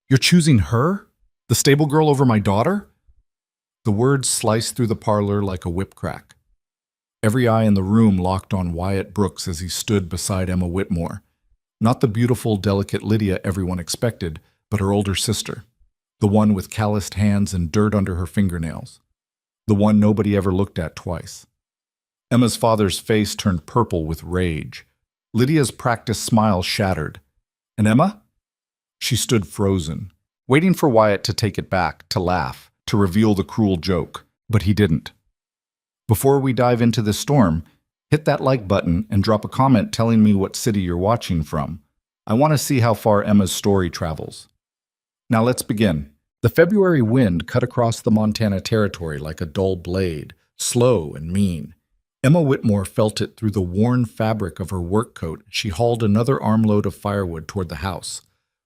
You're choosing her? The stable girl over my daughter? The words sliced through the parlor like a whip crack. Every eye in the room locked on Wyatt Brooks as he stood beside Emma Whitmore. Not the beautiful, delicate Lydia everyone expected, but her older sister. The one with calloused hands and dirt under her fingernails. The one nobody ever looked at twice. Emma's father's face turned purple with rage. Lydia's practiced smile shattered. And Emma? She stood frozen, waiting for Wyatt to take it back, to laugh, to reveal the cruel joke. But he didn't. Before we dive into this storm, hit that like button and drop a comment telling me what city you're watching from. I want to see how far Emma's story travels. Now let's begin. The February wind cut across the Montana territory like a dull blade, slow and mean. Emma Whitmore felt it through the worn fabric of her work coat as she hauled another armload of firewood toward the house.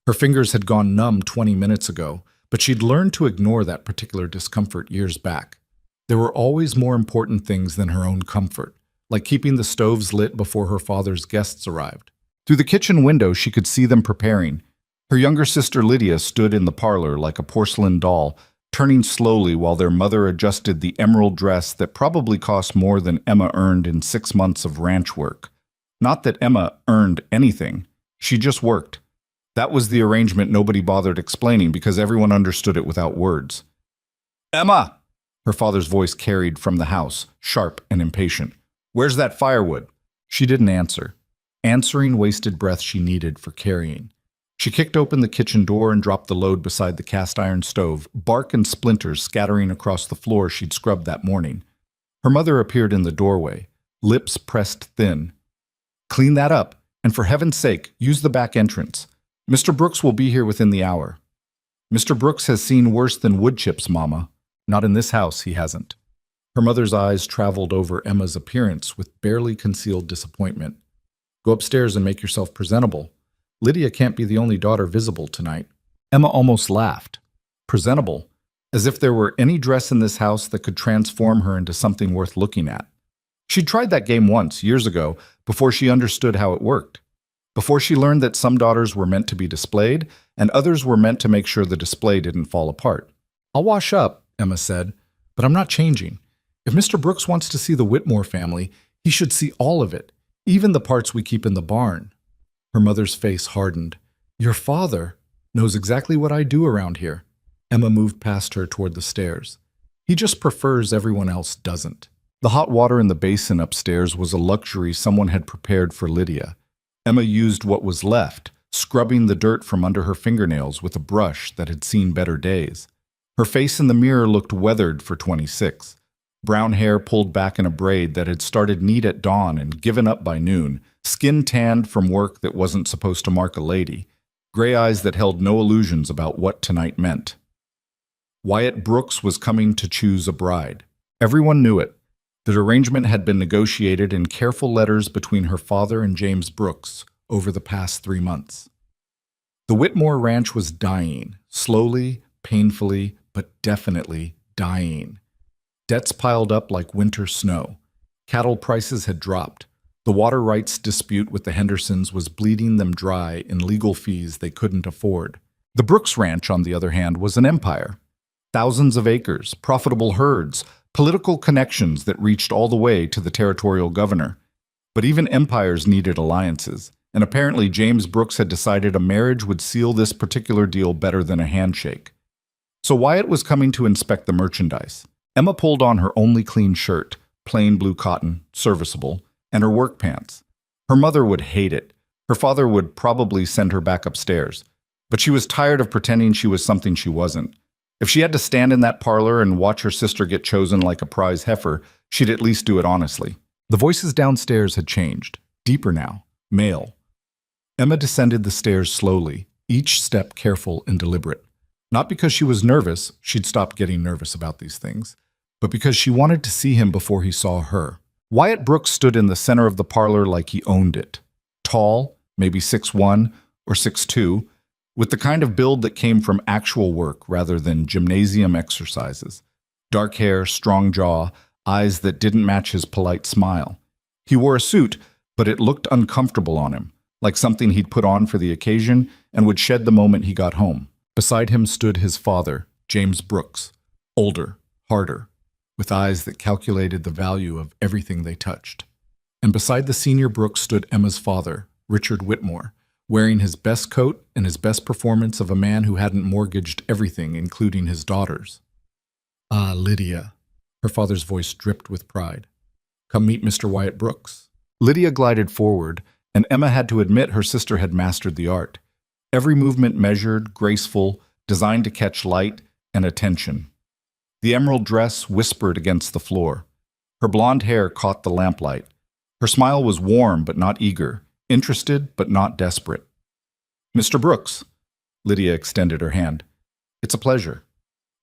Her fingers had gone numb 20 minutes ago, but she'd learned to ignore that particular discomfort years back. There were always more important things than her own comfort, like keeping the stoves lit before her father's guests arrived. Through the kitchen window, she could see them preparing. Her younger sister Lydia stood in the parlor like a porcelain doll, turning slowly while their mother adjusted the emerald dress that probably cost more than Emma earned in 6 months of ranch work. Not that Emma earned anything. She just worked. That was the arrangement nobody bothered explaining because everyone understood it without words. "Emma!" Her father's voice carried from the house, sharp and impatient. "Where's that firewood?" She didn't answer. Answering wasted breath she needed for carrying. She kicked open the kitchen door and dropped the load beside the cast-iron stove, bark and splinters scattering across the floor she'd scrubbed that morning. Her mother appeared in the doorway, lips pressed thin. "Clean that up, and for heaven's sake, use the back entrance. Mr. Brooks will be here within the hour." "Mr. Brooks has seen worse than wood chips, Mama. Not in this house, he hasn't." Her mother's eyes traveled over Emma's appearance with barely concealed disappointment. "Go upstairs and make yourself presentable. Lydia can't be the only daughter visible tonight." Emma almost laughed. Presentable? As if there were any dress in this house that could transform her into something worth looking at. She'd tried that game once, years ago, before she understood how it worked. Before she learned that some daughters were meant to be displayed, and others were meant to make sure the display didn't fall apart. "I'll wash up," Emma said, "but I'm not changing. If Mr. Brooks wants to see the Whitmore family, he should see all of it, even the parts we keep in the barn." Her mother's face hardened. "Your father knows exactly what I do around here." Emma moved past her toward the stairs. "He just prefers everyone else doesn't." The hot water in the basin upstairs was a luxury someone had prepared for Lydia. Emma used what was left, scrubbing the dirt from under her fingernails with a brush that had seen better days. Her face in the mirror looked weathered for 26. Brown hair pulled back in a braid that had started neat at dawn and given up by noon, skin tanned from work that wasn't supposed to mark a lady, gray eyes that held no illusions about what tonight meant. Wyatt Brooks was coming to choose a bride. Everyone knew it. The arrangement had been negotiated in careful letters between her father and James Brooks over the past 3 months. The Whitmore Ranch was dying, slowly, painfully, but definitely dying. Debts piled up like winter snow. Cattle prices had dropped. The water rights dispute with the Hendersons was bleeding them dry in legal fees they couldn't afford. The Brooks Ranch, on the other hand, was an empire. Thousands of acres, profitable herds, political connections that reached all the way to the territorial governor. But even empires needed alliances, and apparently James Brooks had decided a marriage would seal this particular deal better than a handshake. So Wyatt was coming to inspect the merchandise. Emma pulled on her only clean shirt, plain blue cotton, serviceable, and her work pants. Her mother would hate it. Her father would probably send her back upstairs. But she was tired of pretending she was something she wasn't. If she had to stand in that parlor and watch her sister get chosen like a prize heifer, she'd at least do it honestly. The voices downstairs had changed, deeper now, male. Emma descended the stairs slowly, each step careful and deliberate. Not because she was nervous, she'd stopped getting nervous about these things, but because she wanted to see him before he saw her. Wyatt Brooks stood in the center of the parlor like he owned it. Tall, maybe 6'1" or 6'2", with the kind of build that came from actual work rather than gymnasium exercises. Dark hair, strong jaw, eyes that didn't match his polite smile. He wore a suit, but it looked uncomfortable on him, like something he'd put on for the occasion and would shed the moment he got home. Beside him stood his father, James Brooks, older, harder, with eyes that calculated the value of everything they touched. And beside the senior Brooks stood Emma's father, Richard Whitmore, wearing his best coat and his best performance of a man who hadn't mortgaged everything, including his daughters. "Ah, Lydia." Her father's voice dripped with pride. "Come meet Mr. Wyatt Brooks." Lydia glided forward, and Emma had to admit her sister had mastered the art. Every movement measured, graceful, designed to catch light and attention. The emerald dress whispered against the floor. Her blonde hair caught the lamplight. Her smile was warm but not eager, interested but not desperate. "Mr. Brooks." Lydia extended her hand. "It's a pleasure."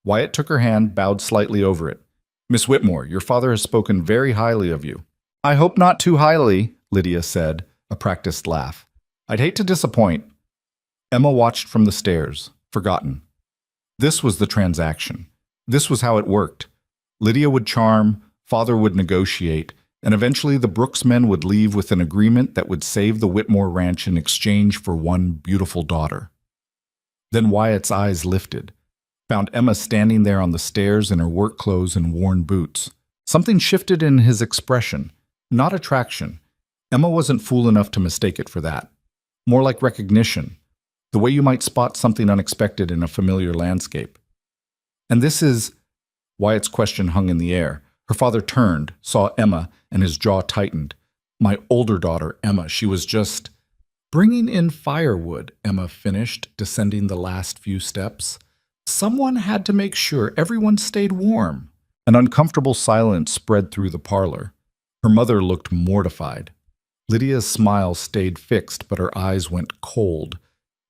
Wyatt took her hand, bowed slightly over it. "Miss Whitmore, your father has spoken very highly of you." "I hope not too highly," Lydia said, a practiced laugh. "I'd hate to disappoint." Emma watched from the stairs, forgotten. This was the transaction. This was how it worked. Lydia would charm, father would negotiate, and eventually the Brooks men would leave with an agreement that would save the Whitmore ranch in exchange for one beautiful daughter. Then Wyatt's eyes lifted, found Emma standing there on the stairs in her work clothes and worn boots. Something shifted in his expression, not attraction. Emma wasn't fool enough to mistake it for that. More like recognition, the way you might spot something unexpected in a familiar landscape. "And this is—" Wyatt's question hung in the air. Her father turned, saw Emma, and his jaw tightened. "My older daughter, Emma, she was just—" "Bringing in firewood," Emma finished, descending the last few steps. "Someone had to make sure everyone stayed warm." An uncomfortable silence spread through the parlor. Her mother looked mortified. Lydia's smile stayed fixed, but her eyes went cold.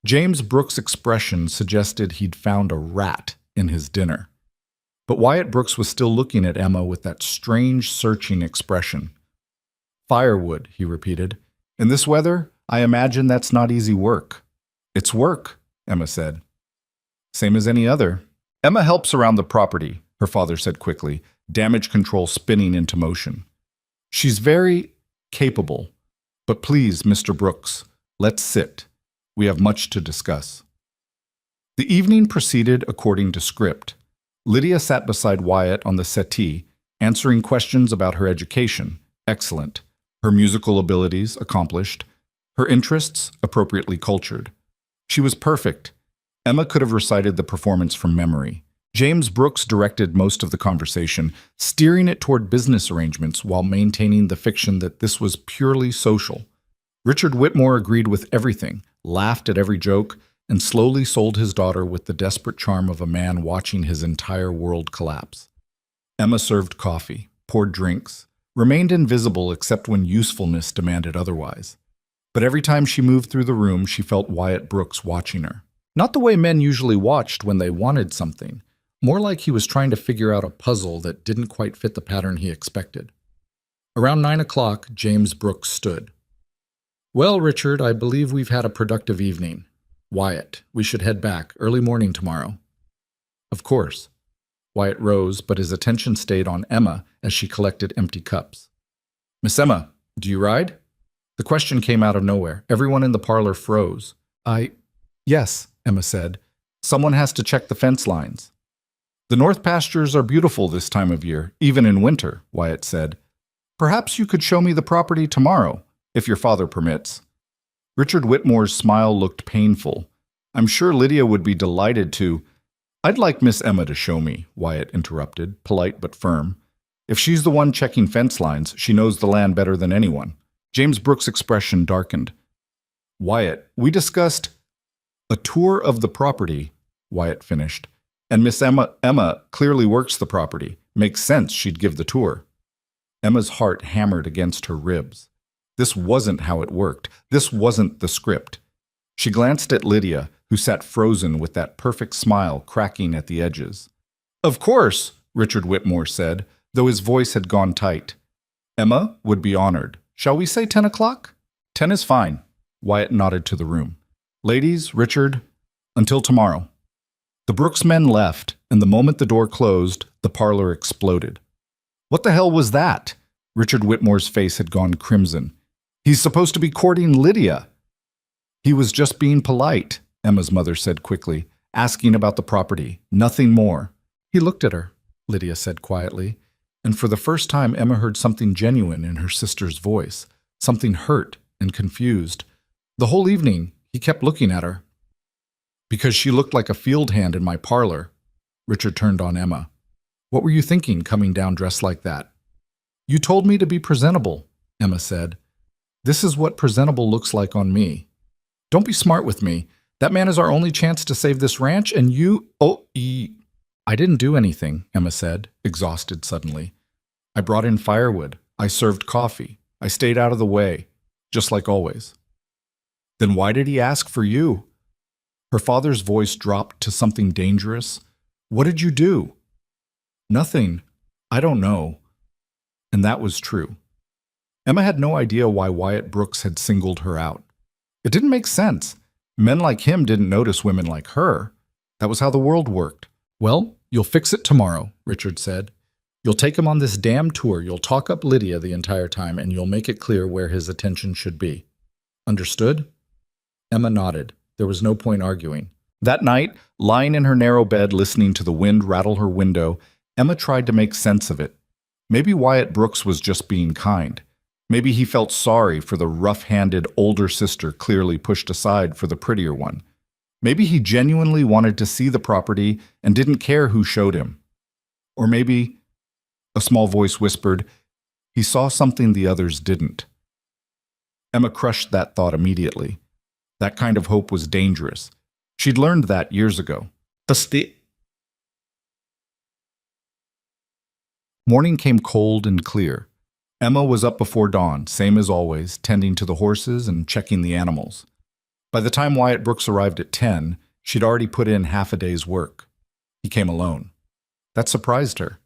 James Brooks' expression suggested he'd found a rat in his dinner. But Wyatt Brooks was still looking at Emma with that strange, searching expression. "Firewood," he repeated. "In this weather, I imagine that's not easy work." "It's work," Emma said. "Same as any other." "Emma helps around the property," her father said quickly, damage control spinning into motion. "She's very capable. But please, Mr. Brooks, let's sit. We have much to discuss." The evening proceeded according to script. Lydia sat beside Wyatt on the settee, answering questions about her education, excellent, her musical abilities, accomplished, her interests, appropriately cultured. She was perfect. Emma could have recited the performance from memory. James Brooks directed most of the conversation, steering it toward business arrangements while maintaining the fiction that this was purely social. Richard Whitmore agreed with everything, laughed at every joke, and slowly sold his daughter with the desperate charm of a man watching his entire world collapse. Emma served coffee, poured drinks, remained invisible except when usefulness demanded otherwise. But every time she moved through the room, she felt Wyatt Brooks watching her. Not the way men usually watched when they wanted something, more like he was trying to figure out a puzzle that didn't quite fit the pattern he expected. Around 9 o'clock, James Brooks stood. "Well, Richard, I believe we've had a productive evening. Wyatt, we should head back, early morning tomorrow." "Of course." Wyatt rose, but his attention stayed on Emma as she collected empty cups. "Miss Emma, do you ride?" The question came out of nowhere. Everyone in the parlor froze. Yes," Emma said. "Someone has to check the fence lines." "The north pastures are beautiful this time of year, even in winter," Wyatt said. "Perhaps you could show me the property tomorrow, if your father permits." Richard Whitmore's smile looked painful. "I'm sure Lydia would be delighted to—" "I'd like Miss Emma to show me," Wyatt interrupted, polite but firm. "If she's the one checking fence lines, she knows the land better than anyone." James Brooks' expression darkened. "Wyatt, we discussed—" "A tour of the property," Wyatt finished. "And Miss Emma clearly works the property. Makes sense she'd give the tour." Emma's heart hammered against her ribs. This wasn't how it worked. This wasn't the script. She glanced at Lydia, who sat frozen with that perfect smile cracking at the edges. "Of course," Richard Whitmore said, though his voice had gone tight. "Emma would be honored. Shall we say 10 o'clock? 10 is fine." Wyatt nodded to the room. "Ladies, Richard, until tomorrow." The Brooks men left, and the moment the door closed, the parlor exploded. "What the hell was that?" Richard Whitmore's face had gone crimson. "He's supposed to be courting Lydia." "He was just being polite," Emma's mother said quickly, asking about the property, nothing more. He looked at her, Lydia said quietly, and for the first time Emma heard something genuine in her sister's voice, something hurt and confused. The whole evening, he kept looking at her. Because she looked like a field hand in my parlor. Richard turned on Emma. What were you thinking coming down dressed like that? You told me to be presentable, Emma said. This is what presentable looks like on me. Don't be smart with me. That man is our only chance to save this ranch, and you... I didn't do anything, Emma said, exhausted suddenly. I brought in firewood. I served coffee. I stayed out of the way, just like always. Then why did he ask for you? Her father's voice dropped to something dangerous. What did you do? Nothing. I don't know. And that was true. Emma had no idea why Wyatt Brooks had singled her out. It didn't make sense. Men like him didn't notice women like her. That was how the world worked. Well, you'll fix it tomorrow, Richard said. You'll take him on this damn tour, you'll talk up Lydia the entire time, and you'll make it clear where his attention should be. Understood? Emma nodded. There was no point arguing. That night, lying in her narrow bed listening to the wind rattle her window, Emma tried to make sense of it. Maybe Wyatt Brooks was just being kind. Maybe he felt sorry for the rough-handed older sister clearly pushed aside for the prettier one. Maybe he genuinely wanted to see the property and didn't care who showed him. Or maybe, a small voice whispered, he saw something the others didn't. Emma crushed that thought immediately. That kind of hope was dangerous. She'd learned that years ago. Morning came cold and clear. Emma was up before dawn, same as always, tending to the horses and checking the animals. By the time Wyatt Brooks arrived at 10, she'd already put in half a day's work. He came alone. That surprised her.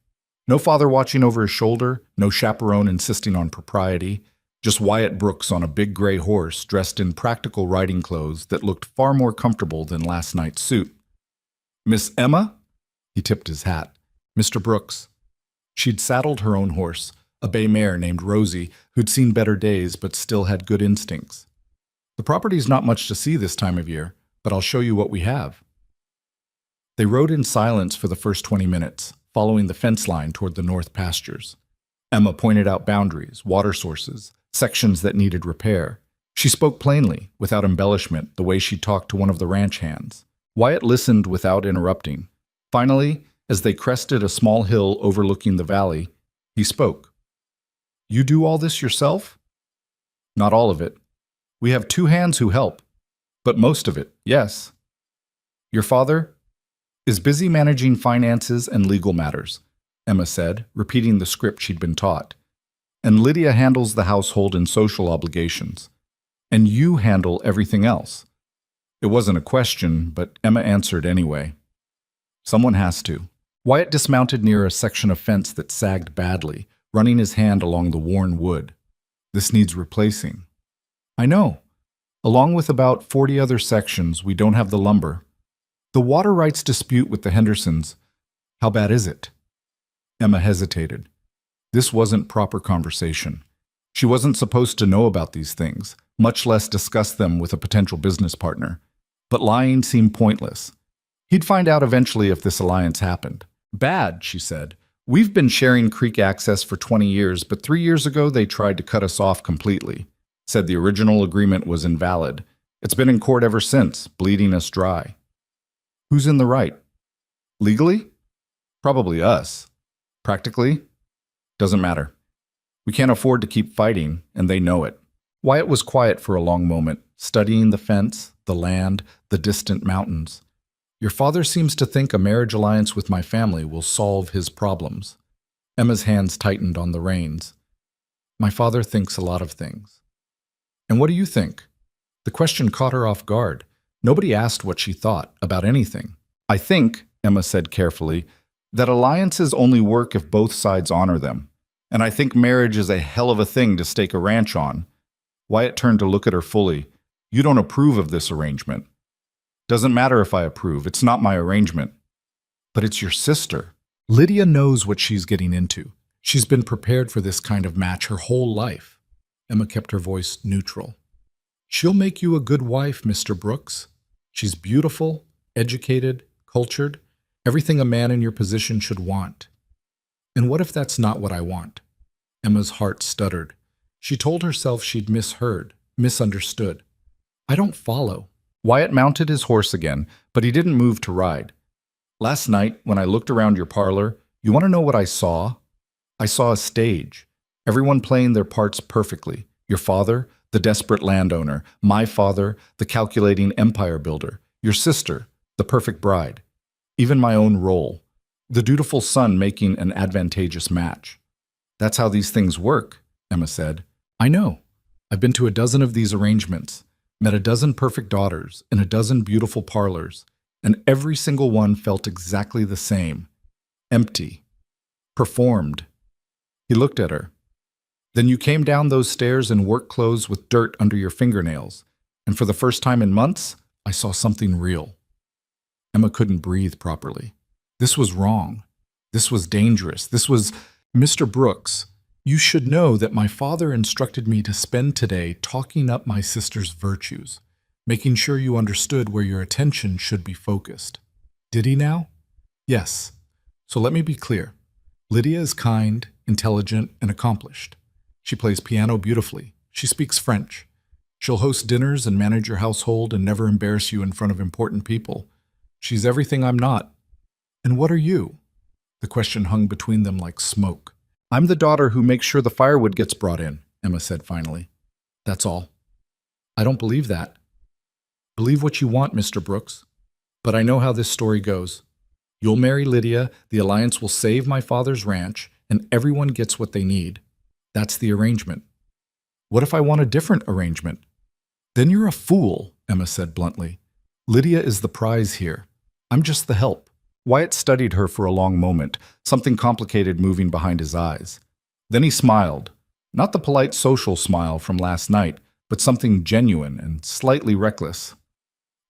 No father watching over his shoulder, no chaperone insisting on propriety, just Wyatt Brooks on a big gray horse dressed in practical riding clothes that looked far more comfortable than last night's suit. Miss Emma? He tipped his hat. Mr. Brooks. She'd saddled her own horse, a bay mare named Rosie, who'd seen better days but still had good instincts. The property's not much to see this time of year, but I'll show you what we have. They rode in silence for the first 20 minutes, following the fence line toward the north pastures. Emma pointed out boundaries, water sources, sections that needed repair. She spoke plainly, without embellishment, the way she talked to one of the ranch hands. Wyatt listened without interrupting. Finally, as they crested a small hill overlooking the valley, he spoke. You do all this yourself? Not all of it. We have 2 hands who help, but most of it, yes. Your father is busy managing finances and legal matters, Emma said, repeating the script she'd been taught. And Lydia handles the household and social obligations. And you handle everything else. It wasn't a question, but Emma answered anyway. Someone has to. Wyatt dismounted near a section of fence that sagged badly, running his hand along the worn wood. This needs replacing. I know. Along with about 40 other sections, we don't have the lumber. The water rights dispute with the Hendersons. How bad is it? Emma hesitated. This wasn't proper conversation. She wasn't supposed to know about these things, much less discuss them with a potential business partner. But lying seemed pointless. He'd find out eventually if this alliance happened. Bad, she said. We've been sharing creek access for 20 years, but 3 years ago they tried to cut us off completely. Said the original agreement was invalid. It's been in court ever since, bleeding us dry. Who's in the right? Legally? Probably us. Practically? Doesn't matter. We can't afford to keep fighting, and they know it. Wyatt was quiet for a long moment, studying the fence, the land, the distant mountains. Your father seems to think a marriage alliance with my family will solve his problems. Emma's hands tightened on the reins. My father thinks a lot of things. And what do you think? The question caught her off guard. Nobody asked what she thought about anything. I think, Emma said carefully, that alliances only work if both sides honor them. And I think marriage is a hell of a thing to stake a ranch on. Wyatt turned to look at her fully. You don't approve of this arrangement. Doesn't matter if I approve. It's not my arrangement. But it's your sister. Lydia knows what she's getting into. She's been prepared for this kind of match her whole life. Emma kept her voice neutral. She'll make you a good wife, Mr. Brooks. She's beautiful, educated, cultured, everything a man in your position should want. And what if that's not what I want? Emma's heart stuttered. She told herself she'd misheard, misunderstood. I don't follow. Wyatt mounted his horse again, but he didn't move to ride. Last night, when I looked around your parlor, you want to know what I saw? I saw a stage. Everyone playing their parts perfectly. Your father, the desperate landowner. My father, the calculating empire builder. Your sister, the perfect bride. Even my own role. The dutiful son making an advantageous match. That's how these things work, Emma said. I know. I've been to a dozen of these arrangements, met a dozen perfect daughters in a dozen beautiful parlors, and every single one felt exactly the same. Empty. Performed. He looked at her. Then you came down those stairs in work clothes with dirt under your fingernails, and for the first time in months, I saw something real. Emma couldn't breathe properly. This was wrong. This was dangerous. This was, Mr. Brooks, you should know that my father instructed me to spend today talking up my sister's virtues, making sure you understood where your attention should be focused. Did he now? Yes. So let me be clear. Lydia is kind, intelligent, and accomplished. She plays piano beautifully. She speaks French. She'll host dinners and manage your household and never embarrass you in front of important people. She's everything I'm not. And what are you? The question hung between them like smoke. I'm the daughter who makes sure the firewood gets brought in, Emma said finally. That's all. I don't believe that. Believe what you want, Mr. Brooks. But I know how this story goes. You'll marry Lydia, the alliance will save my father's ranch, and everyone gets what they need. That's the arrangement. What if I want a different arrangement? Then you're a fool, Emma said bluntly. Lydia is the prize here. I'm just the help. Wyatt studied her for a long moment, something complicated moving behind his eyes. Then he smiled. Not the polite social smile from last night, but something genuine and slightly reckless.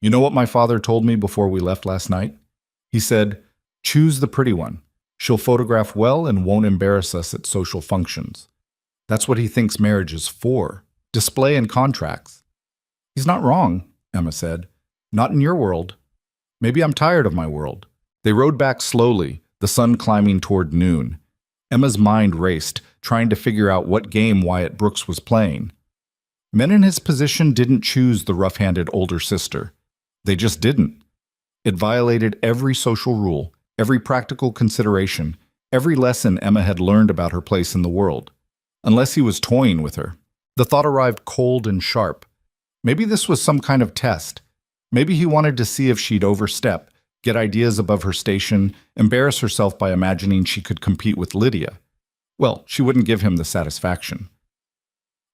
You know what my father told me before we left last night? He said, choose the pretty one. She'll photograph well and won't embarrass us at social functions. That's what he thinks marriage is for. Display and contracts. He's not wrong, Emma said. Not in your world. Maybe I'm tired of my world. They rode back slowly, the sun climbing toward noon. Emma's mind raced, trying to figure out what game Wyatt Brooks was playing. Men in his position didn't choose the rough-handed older sister. They just didn't. It violated every social rule, every practical consideration, every lesson Emma had learned about her place in the world. Unless he was toying with her. The thought arrived cold and sharp. Maybe this was some kind of test. Maybe he wanted to see if she'd overstep, get ideas above her station, embarrass herself by imagining she could compete with Lydia. Well, she wouldn't give him the satisfaction.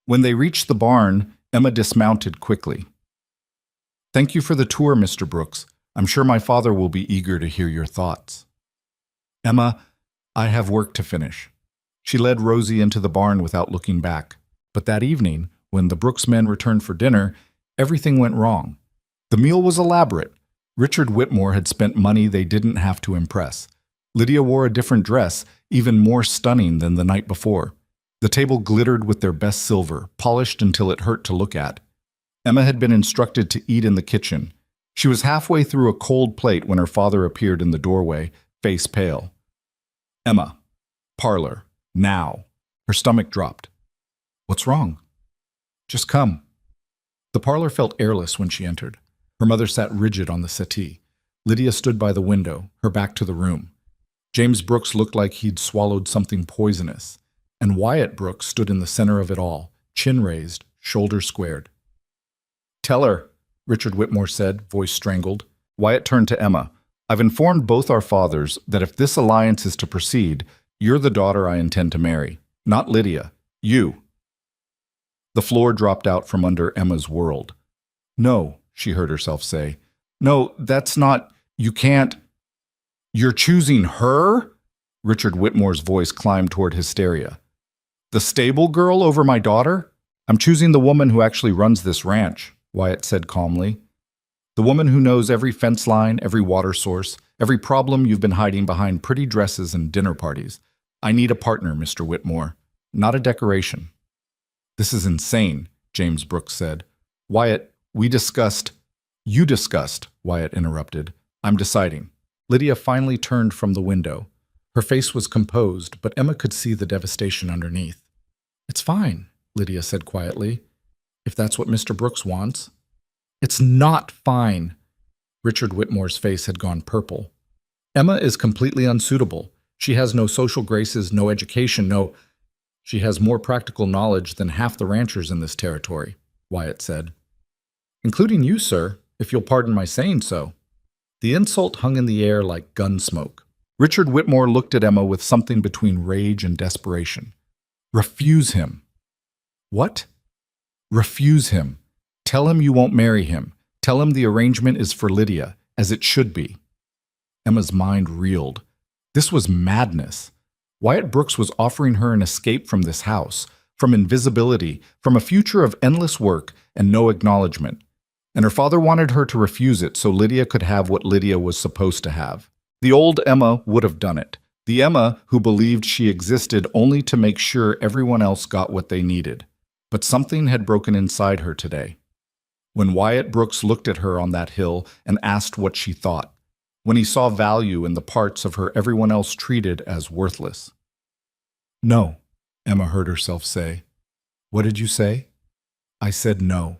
When they reached the barn, Emma dismounted quickly. Thank you for the tour, Mr. Brooks. I'm sure my father will be eager to hear your thoughts. Emma, I have work to finish. She led Rosie into the barn without looking back. But that evening, when the Brooks men returned for dinner, everything went wrong. The meal was elaborate. Richard Whitmore had spent money they didn't have to impress. Lydia wore a different dress, even more stunning than the night before. The table glittered with their best silver, polished until it hurt to look at. Emma had been instructed to eat in the kitchen. She was halfway through a cold plate when her father appeared in the doorway, face pale. Emma. Parlor. Now. Her stomach dropped. What's wrong? Just come. The parlor felt airless when she entered. Her mother sat rigid on the settee. Lydia stood by the window, her back to the room. James Brooks looked like he'd swallowed something poisonous, and Wyatt Brooks stood in the center of it all, chin raised, shoulders squared. Tell her, Richard Whitmore said, voice strangled. Wyatt turned to Emma. I've informed both our fathers that if this alliance is to proceed, you're the daughter I intend to marry, not Lydia. You. The floor dropped out from under Emma's world. No, she heard herself say. No, that's not. You can't. You're choosing her? Richard Whitmore's voice climbed toward hysteria. The stable girl over my daughter? I'm choosing the woman who actually runs this ranch, Wyatt said calmly. The woman who knows every fence line, every water source, every problem you've been hiding behind pretty dresses and dinner parties. I need a partner, Mr. Whitmore, not a decoration. This is insane, James Brooks said. Wyatt, we discussed. You discussed, Wyatt interrupted. I'm deciding. Lydia finally turned from the window. Her face was composed, but Emma could see the devastation underneath. It's fine, Lydia said quietly, if that's what Mr. Brooks wants. It's not fine. Richard Whitmore's face had gone purple. Emma is completely unsuitable. She has no social graces, no education, no... She has more practical knowledge than half the ranchers in this territory, Wyatt said. Including you, sir, if you'll pardon my saying so. The insult hung in the air like gun smoke. Richard Whitmore looked at Emma with something between rage and desperation. Refuse him. What? Refuse him. Tell him you won't marry him. Tell him the arrangement is for Lydia, as it should be. Emma's mind reeled. This was madness. Wyatt Brooks was offering her an escape from this house, from invisibility, from a future of endless work and no acknowledgement. And her father wanted her to refuse it so Lydia could have what Lydia was supposed to have. The old Emma would have done it. The Emma who believed she existed only to make sure everyone else got what they needed. But something had broken inside her today. When Wyatt Brooks looked at her on that hill and asked what she thought, when he saw value in the parts of her everyone else treated as worthless. No, Emma heard herself say. What did you say? I said no.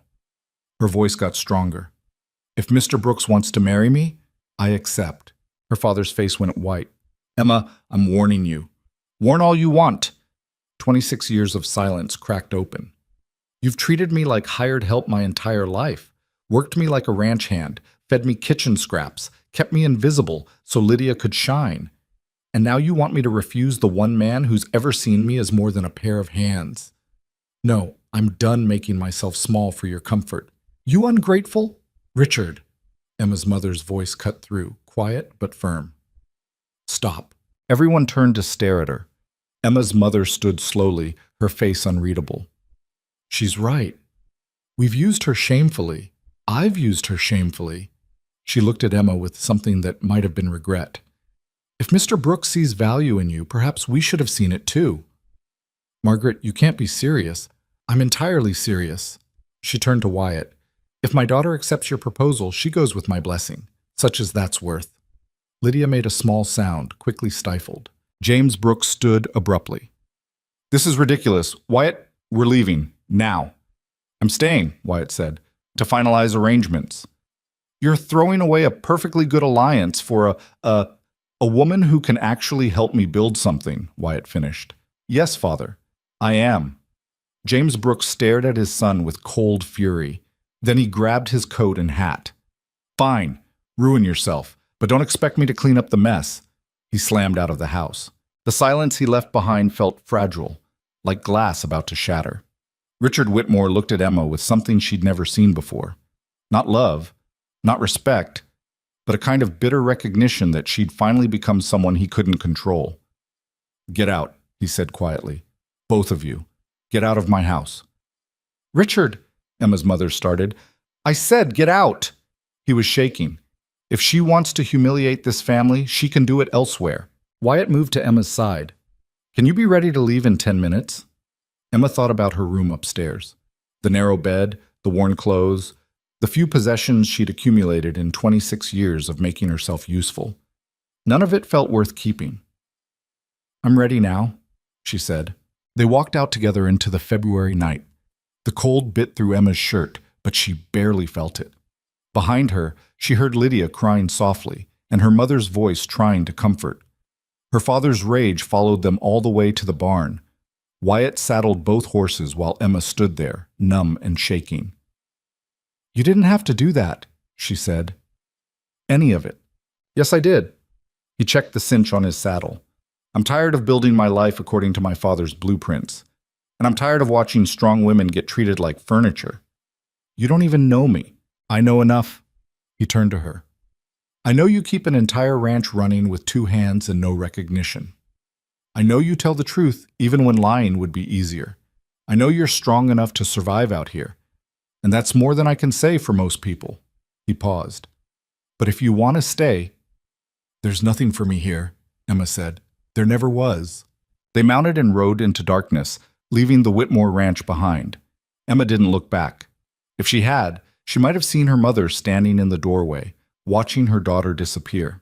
Her voice got stronger. If Mr. Brooks wants to marry me, I accept. Her father's face went white. Emma, I'm warning you. Warn all you want. 26 years of silence cracked open. You've treated me like hired help my entire life, worked me like a ranch hand, fed me kitchen scraps, kept me invisible so Lydia could shine. And now you want me to refuse the one man who's ever seen me as more than a pair of hands. No, I'm done making myself small for your comfort. You ungrateful? Richard. Emma's mother's voice cut through, quiet but firm. Stop. Everyone turned to stare at her. Emma's mother stood slowly, her face unreadable. She's right. We've used her shamefully. I've used her shamefully. She looked at Emma with something that might have been regret. If Mr. Brooks sees value in you, perhaps we should have seen it too. Margaret, you can't be serious. I'm entirely serious. She turned to Wyatt. If my daughter accepts your proposal, she goes with my blessing, such as that's worth. Lydia made a small sound, quickly stifled. James Brooks stood abruptly. This is ridiculous. Wyatt, we're leaving. Now. I'm staying, Wyatt said, to finalize arrangements. You're throwing away a perfectly good alliance for a woman who can actually help me build something, Wyatt finished. Yes, father, I am. James Brooks stared at his son with cold fury. Then he grabbed his coat and hat. Fine, ruin yourself, but don't expect me to clean up the mess. He slammed out of the house. The silence he left behind felt fragile, like glass about to shatter. Richard Whitmore looked at Emma with something she'd never seen before. Not love, not respect, but a kind of bitter recognition that she'd finally become someone he couldn't control. Get out, he said quietly. Both of you. Get out of my house. Richard, Emma's mother started. I said get out. He was shaking. If she wants to humiliate this family, she can do it elsewhere. Wyatt moved to Emma's side. Can you be ready to leave in 10 minutes? Emma thought about her room upstairs. The narrow bed, the worn clothes, the few possessions she'd accumulated in 26 years of making herself useful. None of it felt worth keeping. I'm ready now, she said. They walked out together into the February night. The cold bit through Emma's shirt, but she barely felt it. Behind her, she heard Lydia crying softly, and her mother's voice trying to comfort. Her father's rage followed them all the way to the barn. Wyatt saddled both horses while Emma stood there, numb and shaking. You didn't have to do that, she said. Any of it. Yes, I did. He checked the cinch on his saddle. I'm tired of building my life according to my father's blueprints. And I'm tired of watching strong women get treated like furniture. You don't even know me. I know enough. He turned to her. I know you keep an entire ranch running with 2 hands and no recognition. I know you tell the truth even when lying would be easier. I know you're strong enough to survive out here. And that's more than I can say for most people. He paused. But if you want to stay... There's nothing for me here, Emma said. There never was. They mounted and rode into darkness, leaving the Whitmore ranch behind. Emma didn't look back. If she had, she might have seen her mother standing in the doorway, watching her daughter disappear.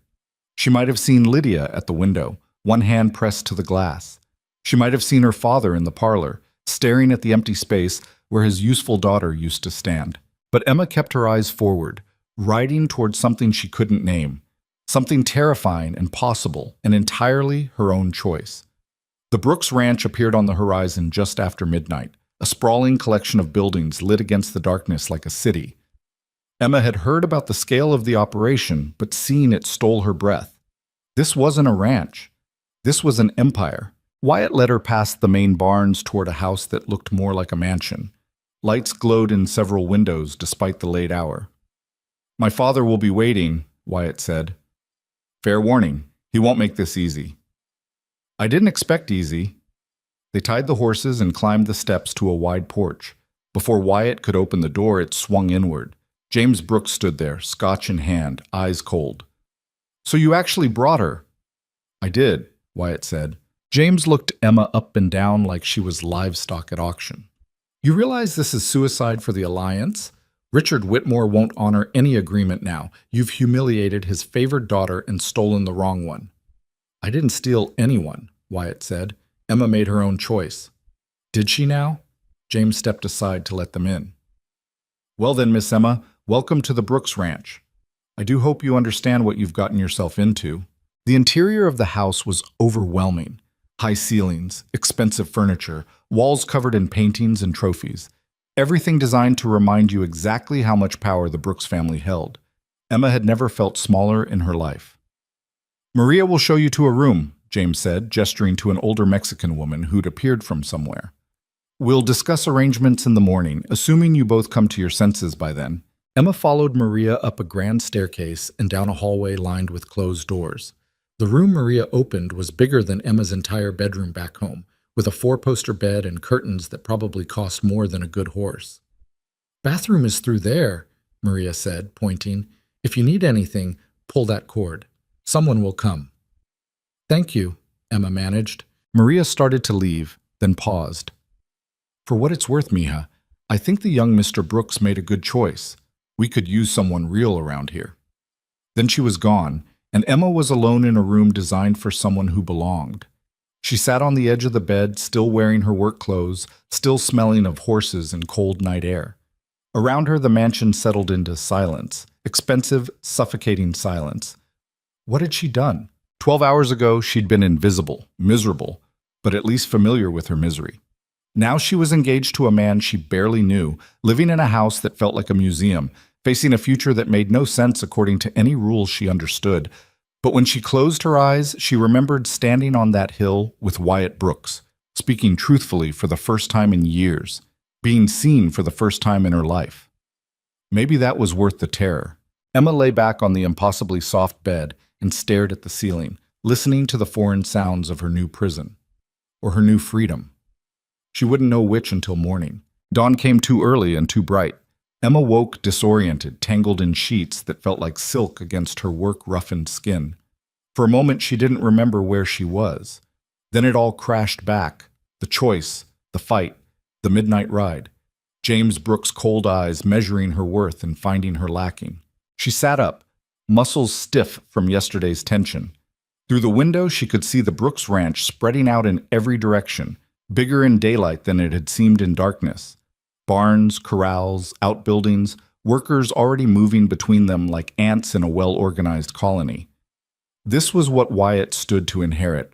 She might have seen Lydia at the window, one hand pressed to the glass. She might have seen her father in the parlor, staring at the empty space where his useful daughter used to stand. But Emma kept her eyes forward, riding towards something she couldn't name, something terrifying and possible, and entirely her own choice. The Brooks Ranch appeared on the horizon just after midnight, a sprawling collection of buildings lit against the darkness like a city. Emma had heard about the scale of the operation, but seeing it stole her breath. This wasn't a ranch. This was an empire. Wyatt led her past the main barns toward a house that looked more like a mansion. Lights glowed in several windows despite the late hour. "My father will be waiting," Wyatt said. "Fair warning, he won't make this easy." "I didn't expect easy." They tied the horses and climbed the steps to a wide porch. Before Wyatt could open the door, it swung inward. James Brooks stood there, scotch in hand, eyes cold. "So you actually brought her?" "I did," Wyatt said. James looked Emma up and down like she was livestock at auction. "You realize this is suicide for the Alliance? Richard Whitmore won't honor any agreement now. You've humiliated his favored daughter and stolen the wrong one." "I didn't steal anyone," Wyatt said. "Emma made her own choice." "Did she now?" James stepped aside to let them in. "Well then, Miss Emma, welcome to the Brooks Ranch. I do hope you understand what you've gotten yourself into." The interior of the house was overwhelming. High ceilings, expensive furniture, walls covered in paintings and trophies. Everything designed to remind you exactly how much power the Brooks family held. Emma had never felt smaller in her life. "Maria will show you to a room," James said, gesturing to an older Mexican woman who'd appeared from somewhere. "We'll discuss arrangements in the morning, assuming you both come to your senses by then." Emma followed Maria up a grand staircase and down a hallway lined with closed doors. The room Maria opened was bigger than Emma's entire bedroom back home, with a four-poster bed and curtains that probably cost more than a good horse. "Bathroom is through there," Maria said, pointing. "If you need anything, pull that cord. Someone will come." "Thank you," Emma managed. Maria started to leave, then paused. "For what it's worth, Mija, I think the young Mr. Brooks made a good choice. We could use someone real around here." Then she was gone, and Emma was alone in a room designed for someone who belonged. She sat on the edge of the bed, still wearing her work clothes, still smelling of horses and cold night air. Around her, the mansion settled into silence, expensive, suffocating silence. What had she done? 12 hours ago, she'd been invisible, miserable, but at least familiar with her misery. Now she was engaged to a man she barely knew, living in a house that felt like a museum, facing a future that made no sense according to any rules she understood. But when she closed her eyes, she remembered standing on that hill with Wyatt Brooks, speaking truthfully for the first time in years, being seen for the first time in her life. Maybe that was worth the terror. Emma lay back on the impossibly soft bed and stared at the ceiling, listening to the foreign sounds of her new prison, or her new freedom. She wouldn't know which until morning. Dawn came too early and too bright. Emma woke disoriented, tangled in sheets that felt like silk against her work-roughened skin. For a moment, she didn't remember where she was. Then it all crashed back. The choice, the fight, the midnight ride. James Brooks' cold eyes measuring her worth and finding her lacking. She sat up, muscles stiff from yesterday's tension. Through the window, she could see the Brooks Ranch spreading out in every direction, bigger in daylight than it had seemed in darkness. Barns, corrals, outbuildings, workers already moving between them like ants in a well-organized colony. This was what Wyatt stood to inherit.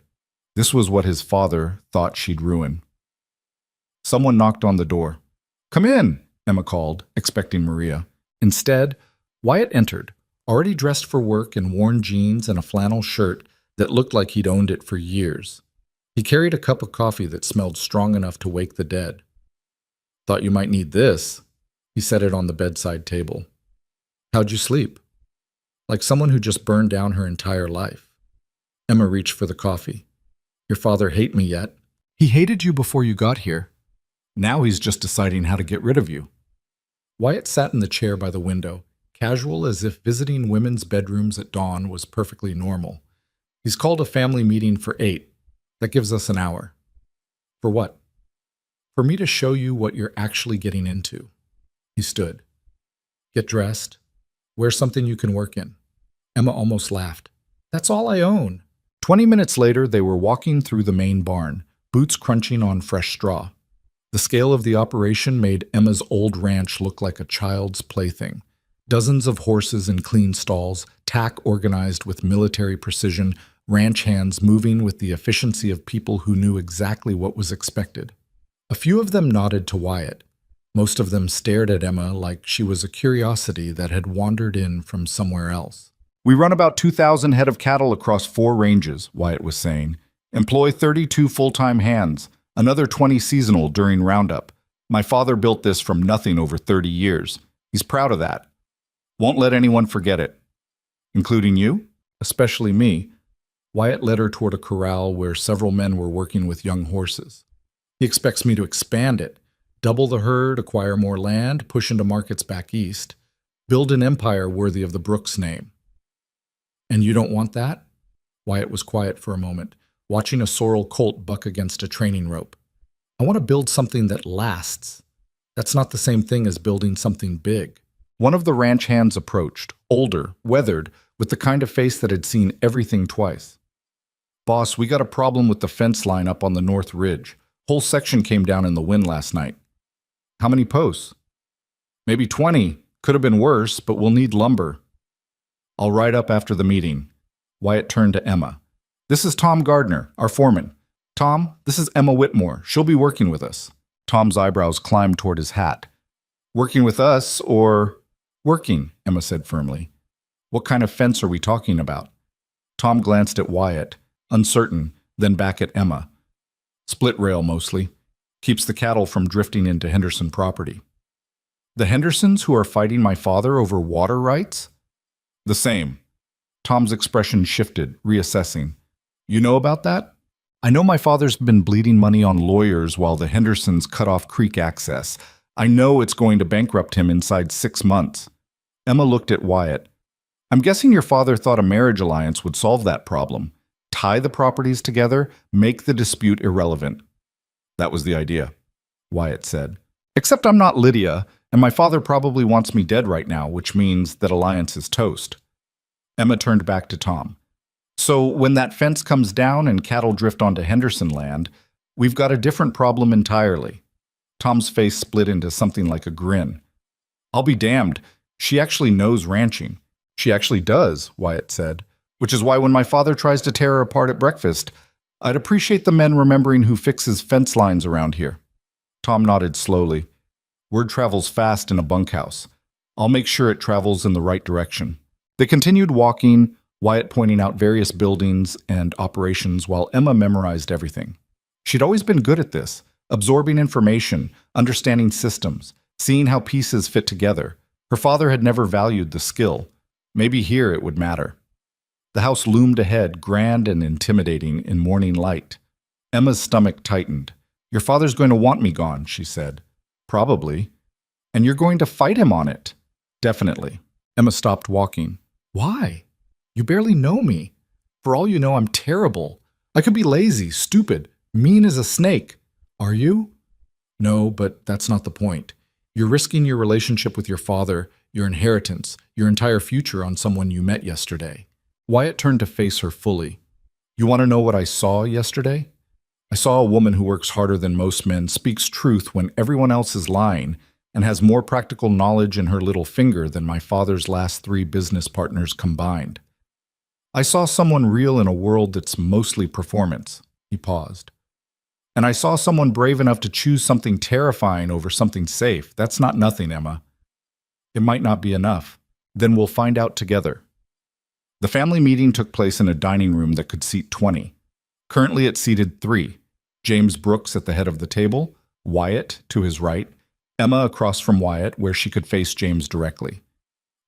This was what his father thought she'd ruin. Someone knocked on the door. "Come in," Emma called, expecting Maria. Instead, Wyatt entered, already dressed for work in worn jeans and a flannel shirt that looked like he'd owned it for years. He carried a cup of coffee that smelled strong enough to wake the dead. "Thought you might need this." He set it on the bedside table. "How'd you sleep?" "Like someone who just burned down her entire life." Emma reached for the coffee. "Your father hate me yet?" "He hated you before you got here. Now he's just deciding how to get rid of you." Wyatt sat in the chair by the window, casual as if visiting women's bedrooms at dawn was perfectly normal. "He's called a family meeting for 8. That gives us an hour." "For what?" "For me to show you what you're actually getting into." He stood. "Get dressed. Wear something you can work in." Emma almost laughed. That's all I own. 20 minutes later, they were walking through the main barn, boots crunching on fresh straw. The scale of the operation made Emma's old ranch look like a child's plaything. Dozens of horses in clean stalls, tack organized with military precision, ranch hands moving with the efficiency of people who knew exactly what was expected. A few of them nodded to Wyatt. Most of them stared at Emma like she was a curiosity that had wandered in from somewhere else. We run about 2,000 head of cattle across 4 ranges, Wyatt was saying. Employ 32 full-time hands, another 20 seasonal during roundup. My father built this from nothing over 30 years. He's proud of that. Won't let anyone forget it. Including you? Especially me. Wyatt led her toward a corral where several men were working with young horses. He expects me to expand it, double the herd, acquire more land, push into markets back east, build an empire worthy of the Brooks name. And you don't want that? Wyatt was quiet for a moment, watching a sorrel colt buck against a training rope. I want to build something that lasts. That's not the same thing as building something big. One of the ranch hands approached, older, weathered, with the kind of face that had seen everything twice. Boss, we got a problem with the fence line up on the north ridge. Whole section came down in the wind last night. How many posts? Maybe 20. Could have been worse, but we'll need lumber. I'll ride up after the meeting. Wyatt turned to Emma. This is Tom Gardner, our foreman. Tom, this is Emma Whitmore. She'll be working with us. Tom's eyebrows climbed toward his hat. Working with us or... Working, Emma said firmly. What kind of fence are we talking about? Tom glanced at Wyatt, uncertain, then back at Emma. Split rail mostly. Keeps the cattle from drifting into Henderson property. The Hendersons who are fighting my father over water rights? The same. Tom's expression shifted, reassessing. You know about that? I know my father's been bleeding money on lawyers while the Hendersons cut off creek access. I know it's going to bankrupt him inside 6 months. Emma looked at Wyatt. I'm guessing your father thought a marriage alliance would solve that problem. Tie the properties together, make the dispute irrelevant. That was the idea, Wyatt said. Except I'm not Lydia, and my father probably wants me dead right now, which means that alliance is toast. Emma turned back to Tom. So when that fence comes down and cattle drift onto Henderson land, we've got a different problem entirely. Tom's face split into something like a grin. I'll be damned. She actually knows ranching. She actually does, Wyatt said, which is why when my father tries to tear her apart at breakfast, I'd appreciate the men remembering who fixes fence lines around here. Tom nodded slowly. Word travels fast in a bunkhouse. I'll make sure it travels in the right direction. They continued walking, Wyatt pointing out various buildings and operations while Emma memorized everything. She'd always been good at this, absorbing information, understanding systems, seeing how pieces fit together. Her father had never valued the skill. Maybe here it would matter. The house loomed ahead, grand and intimidating in morning light. Emma's stomach tightened. Your father's going to want me gone, she said. Probably. And you're going to fight him on it. Definitely. Emma stopped walking. Why? You barely know me. For all you know, I'm terrible. I could be lazy, stupid, mean as a snake. Are you? No, but that's not the point. You're risking your relationship with your father, your inheritance, your entire future on someone you met yesterday. Wyatt turned to face her fully. You want to know what I saw yesterday? I saw a woman who works harder than most men, speaks truth when everyone else is lying, and has more practical knowledge in her little finger than my father's last 3 business partners combined. I saw someone real in a world that's mostly performance. He paused. And I saw someone brave enough to choose something terrifying over something safe. That's not nothing, Emma. It might not be enough. Then we'll find out together. The family meeting took place in a dining room that could seat 20. Currently it seated 3. James Brooks at the head of the table, Wyatt to his right, Emma across from Wyatt where she could face James directly.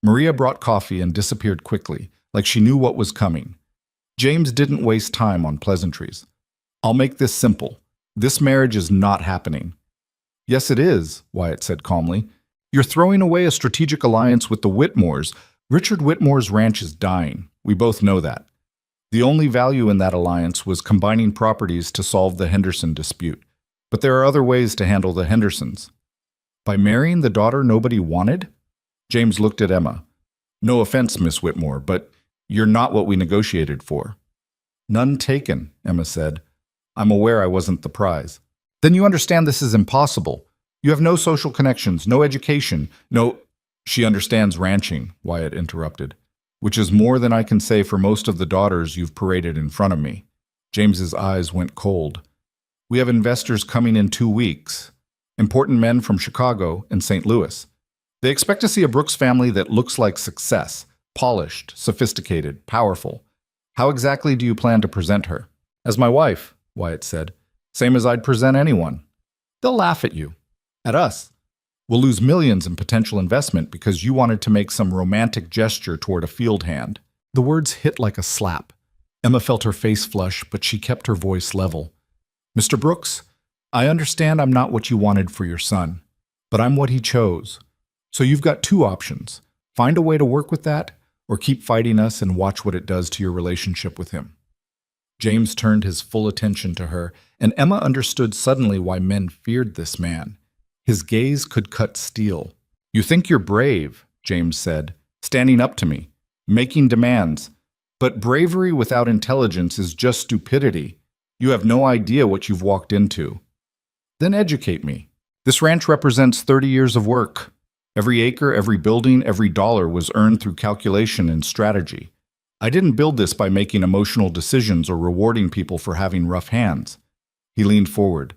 Maria brought coffee and disappeared quickly, like she knew what was coming. James didn't waste time on pleasantries. I'll make this simple. This marriage is not happening. Yes, it is, Wyatt said calmly. You're throwing away a strategic alliance with the Whitmores. Richard Whitmore's ranch is dying. We both know that. The only value in that alliance was combining properties to solve the Henderson dispute. But there are other ways to handle the Hendersons. By marrying the daughter nobody wanted? James looked at Emma. No offense, Miss Whitmore, but You're not what we negotiated for. None taken, Emma said. I'm aware I wasn't the prize. Then you understand this is impossible. You have no social connections, no education, no... She understands ranching, Wyatt interrupted, which is more than I can say for most of the daughters you've paraded in front of me. James's eyes went cold. We have investors coming in 2 weeks. Important men from Chicago and St. Louis. They expect to see a Brooks family that looks like success, polished, sophisticated, powerful. How exactly do you plan to present her? As my wife, Wyatt said. Same as I'd present anyone. They'll laugh at you. At us. We'll lose millions in potential investment because you wanted to make some romantic gesture toward a field hand. The words hit like a slap. Emma felt her face flush, but she kept her voice level. Mr. Brooks, I understand I'm not what you wanted for your son, but I'm what he chose. So you've got 2 options. Find a way to work with that, or keep fighting us and watch what it does to your relationship with him. James turned his full attention to her, and Emma understood suddenly why men feared this man. His gaze could cut steel. You think you're brave, James said, standing up to me, making demands. But bravery without intelligence is just stupidity. You have no idea what you've walked into. Then educate me. This ranch represents 30 years of work. Every acre, every building, every dollar was earned through calculation and strategy. I didn't build this by making emotional decisions or rewarding people for having rough hands. He leaned forward.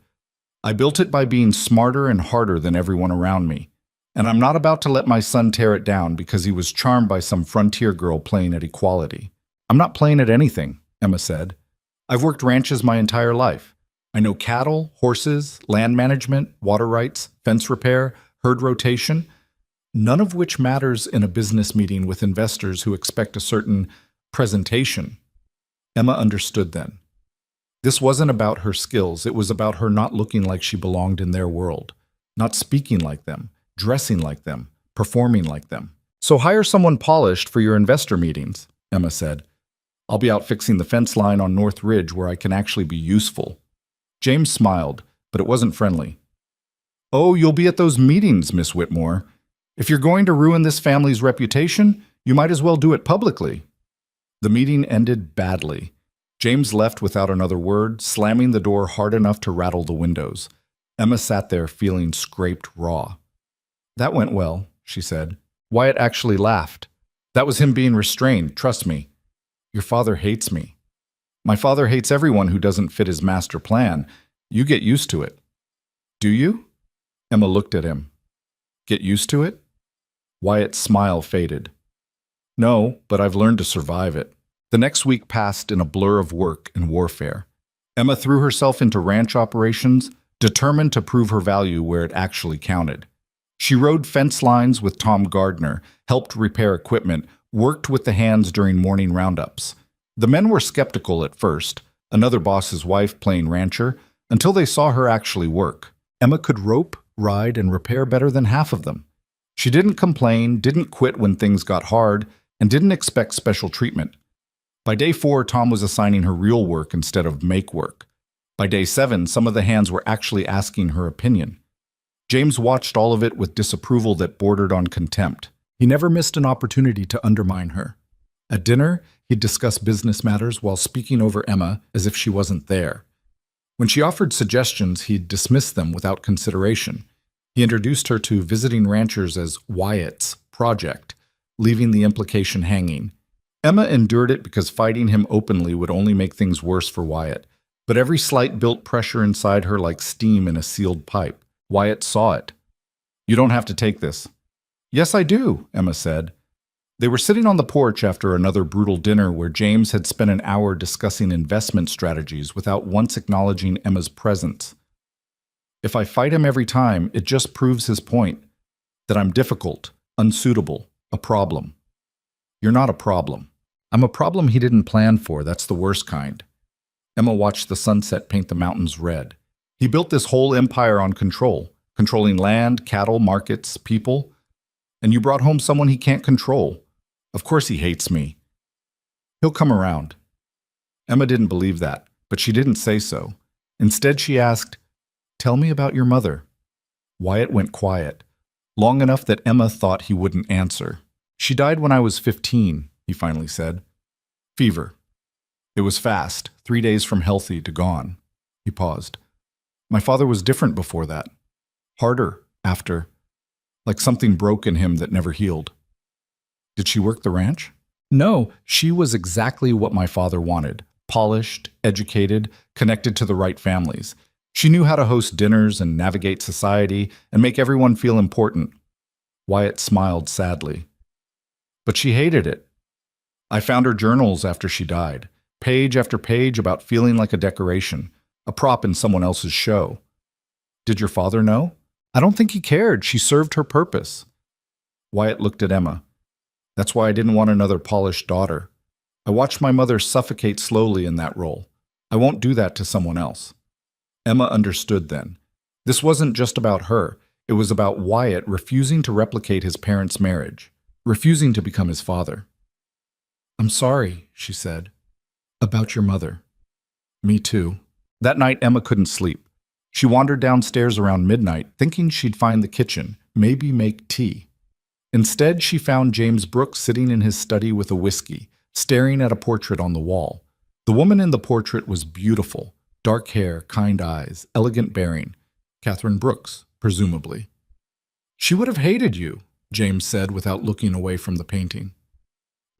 I built it by being smarter and harder than everyone around me. And I'm not about to let my son tear it down because he was charmed by some frontier girl playing at equality. I'm not playing at anything, Emma said. I've worked ranches my entire life. I know cattle, horses, land management, water rights, fence repair, herd rotation, none of which matters in a business meeting with investors who expect a certain presentation. Emma understood then. This wasn't about her skills, it was about her not looking like she belonged in their world, not speaking like them, dressing like them, performing like them. So hire someone polished for your investor meetings, Emma said. I'll be out fixing the fence line on North Ridge where I can actually be useful. James smiled, but it wasn't friendly. Oh, you'll be at those meetings, Miss Whitmore. If you're going to ruin this family's reputation, you might as well do it publicly. The meeting ended badly. James left without another word, slamming the door hard enough to rattle the windows. Emma sat there feeling scraped raw. That went well, she said. Wyatt actually laughed. That was him being restrained, trust me. Your father hates me. My father hates everyone who doesn't fit his master plan. You get used to it. Do you? Emma looked at him. Get used to it? Wyatt's smile faded. No, but I've learned to survive it. The next week passed in a blur of work and warfare. Emma threw herself into ranch operations, determined to prove her value where it actually counted. She rode fence lines with Tom Gardner, helped repair equipment, worked with the hands during morning roundups. The men were skeptical at first, another boss's wife playing rancher, until they saw her actually work. Emma could rope, ride, and repair better than half of them. She didn't complain, didn't quit when things got hard, and didn't expect special treatment. By day 4, Tom was assigning her real work instead of make work. By day 7, some of the hands were actually asking her opinion. James watched all of it with disapproval that bordered on contempt. He never missed an opportunity to undermine her. At dinner, he'd discuss business matters while speaking over Emma as if she wasn't there. When she offered suggestions, he'd dismiss them without consideration. He introduced her to visiting ranchers as Wyatt's project, leaving the implication hanging. Emma endured it because fighting him openly would only make things worse for Wyatt, but every slight built pressure inside her like steam in a sealed pipe. Wyatt saw it. You don't have to take this. Yes, I do, Emma said. They were sitting on the porch after another brutal dinner where James had spent an hour discussing investment strategies without once acknowledging Emma's presence. If I fight him every time, it just proves his point, that I'm difficult, unsuitable, a problem. You're not a problem. I'm a problem he didn't plan for, that's the worst kind. Emma watched the sunset paint the mountains red. He built this whole empire on control, controlling land, cattle, markets, people. And you brought home someone he can't control. Of course he hates me. He'll come around. Emma didn't believe that, but she didn't say so. Instead, she asked, Tell me about your mother. Wyatt went quiet, long enough that Emma thought he wouldn't answer. She died when I was 15, he finally said. Fever. It was fast, 3 days from healthy to gone. He paused. My father was different before that. Harder after. Like something broke in him that never healed. Did she work the ranch? No, she was exactly what my father wanted. Polished, educated, connected to the right families. She knew how to host dinners and navigate society and make everyone feel important. Wyatt smiled sadly. But she hated it. I found her journals after she died, page after page about feeling like a decoration, a prop in someone else's show. Did your father know? I don't think he cared. She served her purpose. Wyatt looked at Emma. That's why I didn't want another polished daughter. I watched my mother suffocate slowly in that role. I won't do that to someone else. Emma understood then. This wasn't just about her. It was about Wyatt refusing to replicate his parents' marriage, refusing to become his father. I'm sorry, she said. About your mother. Me too. That night, Emma couldn't sleep. She wandered downstairs around midnight, thinking she'd find the kitchen, maybe make tea. Instead, she found James Brooks sitting in his study with a whiskey, staring at a portrait on the wall. The woman in the portrait was beautiful. Dark hair, kind eyes, elegant bearing. Catherine Brooks, presumably. She would have hated you, James said without looking away from the painting.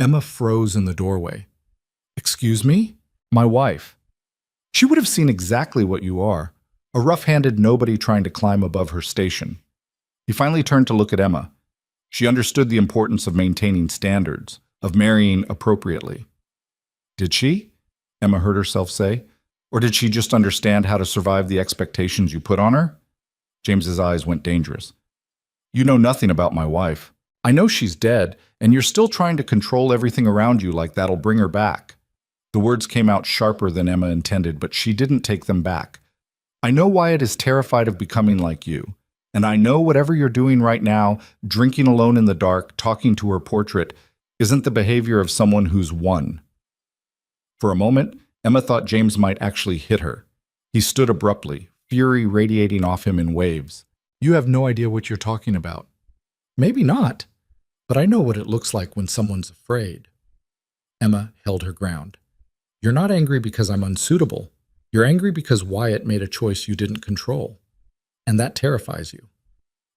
Emma froze in the doorway. Excuse me? My wife. She would have seen exactly what you are, a rough-handed nobody trying to climb above her station. He finally turned to look at Emma. She understood the importance of maintaining standards, of marrying appropriately. Did she? Emma heard herself say. Or did she just understand how to survive the expectations you put on her? James's eyes went dangerous. You know nothing about my wife. I know she's dead, and you're still trying to control everything around you like that'll bring her back. The words came out sharper than Emma intended, but she didn't take them back. I know Wyatt is terrified of becoming like you. And I know whatever you're doing right now, drinking alone in the dark, talking to her portrait, isn't the behavior of someone who's won. For a moment, Emma thought James might actually hit her. He stood abruptly, fury radiating off him in waves. You have no idea what you're talking about. Maybe not, but I know what it looks like when someone's afraid. Emma held her ground. You're not angry because I'm unsuitable. You're angry because Wyatt made a choice you didn't control. And that terrifies you.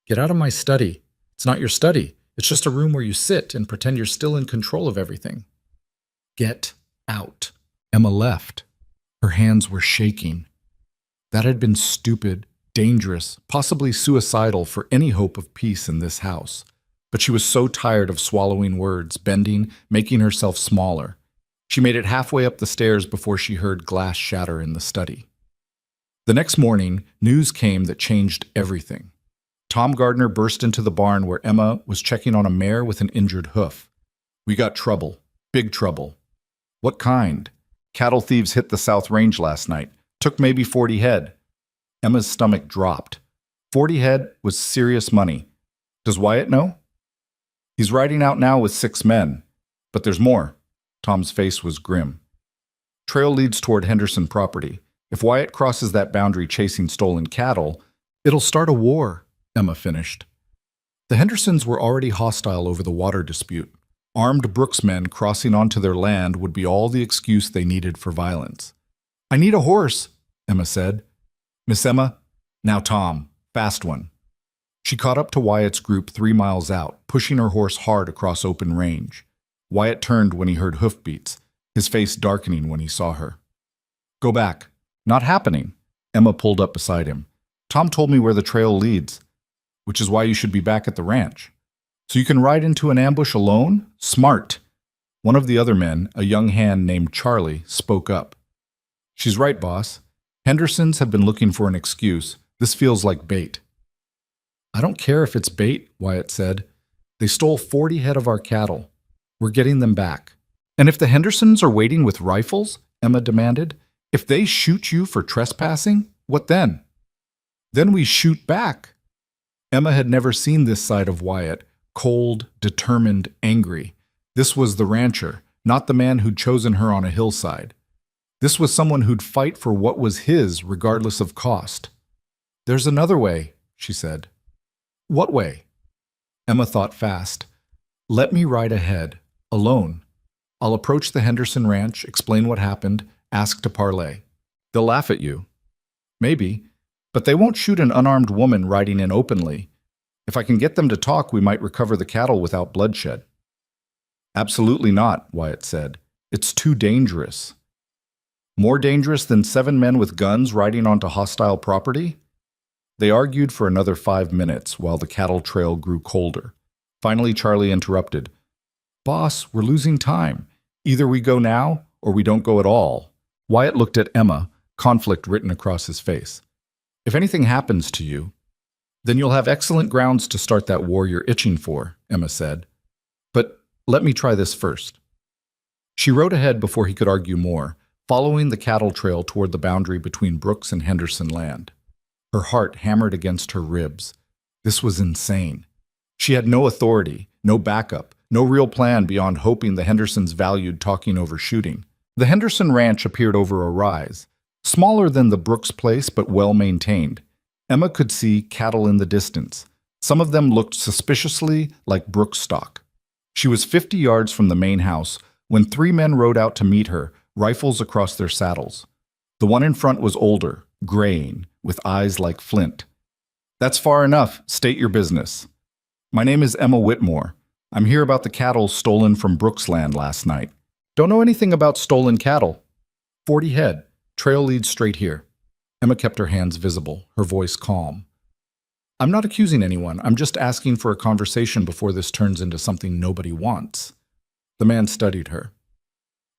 Get out of my study. It's not your study. It's just a room where you sit and pretend you're still in control of everything. Get out. Emma left. Her hands were shaking. That had been stupid, dangerous, possibly suicidal for any hope of peace in this house. But she was so tired of swallowing words, bending, making herself smaller. She made it halfway up the stairs before she heard glass shatter in the study. The next morning, news came that changed everything. Tom Gardner burst into the barn where Emma was checking on a mare with an injured hoof. We got trouble. Big trouble. What kind? Cattle thieves hit the South Range last night. Took maybe 40 head. Emma's stomach dropped. 40 head was serious money. Does Wyatt know? He's riding out now with 6 men. But there's more. Tom's face was grim. Trail leads toward Henderson property. If Wyatt crosses that boundary chasing stolen cattle, it'll start a war, Emma finished. The Hendersons were already hostile over the water dispute. Armed Brooks men crossing onto their land would be all the excuse they needed for violence. I need a horse, Emma said. Miss Emma? Now Tom. Fast one. She caught up to Wyatt's group 3 miles out, pushing her horse hard across open range. Wyatt turned when he heard hoofbeats, his face darkening when he saw her. Go back. Not happening. Emma pulled up beside him. Tom told me where the trail leads, which is why you should be back at the ranch. So you can ride into an ambush alone? Smart. One of the other men, a young hand named Charlie, spoke up. She's right, boss. Hendersons have been looking for an excuse. This feels like bait. I don't care if it's bait, Wyatt said. They stole 40 head of our cattle. We're getting them back. And if the Hendersons are waiting with rifles, Emma demanded, if they shoot you for trespassing, what then? Then we shoot back. Emma had never seen this side of Wyatt, cold, determined, angry. This was the rancher, not the man who'd chosen her on a hillside. This was someone who'd fight for what was his regardless of cost. There's another way, she said. What way? Emma thought fast. Let me ride ahead, alone. I'll approach the Henderson ranch, explain what happened, ask to parley. They'll laugh at you. Maybe, but they won't shoot an unarmed woman riding in openly. If I can get them to talk, we might recover the cattle without bloodshed. Absolutely not, Wyatt said. It's too dangerous. More dangerous than 7 men with guns riding onto hostile property? They argued for another 5 minutes while the cattle trail grew colder. Finally, Charlie interrupted. Boss, we're losing time. Either we go now or we don't go at all. Wyatt looked at Emma, conflict written across his face. If anything happens to you, then you'll have excellent grounds to start that war you're itching for, Emma said. But let me try this first. She rode ahead before he could argue more, following the cattle trail toward the boundary between Brooks and Henderson land. Her heart hammered against her ribs. This was insane. She had no authority, no backup, no real plan beyond hoping the Hendersons valued talking over shooting. The Henderson ranch appeared over a rise, smaller than the Brooks place but well maintained. Emma could see cattle in the distance. Some of them looked suspiciously like Brooks stock. She was 50 yards from the main house when 3 men rode out to meet her, rifles across their saddles. The one in front was older, graying, with eyes like flint. That's far enough. State your business. My name is Emma Whitmore. I'm here about the cattle stolen from Brooks land last night. Don't know anything about stolen cattle. 40 head. Trail leads straight here. Emma kept her hands visible, her voice calm. I'm not accusing anyone. I'm just asking for a conversation before this turns into something nobody wants. The man studied her.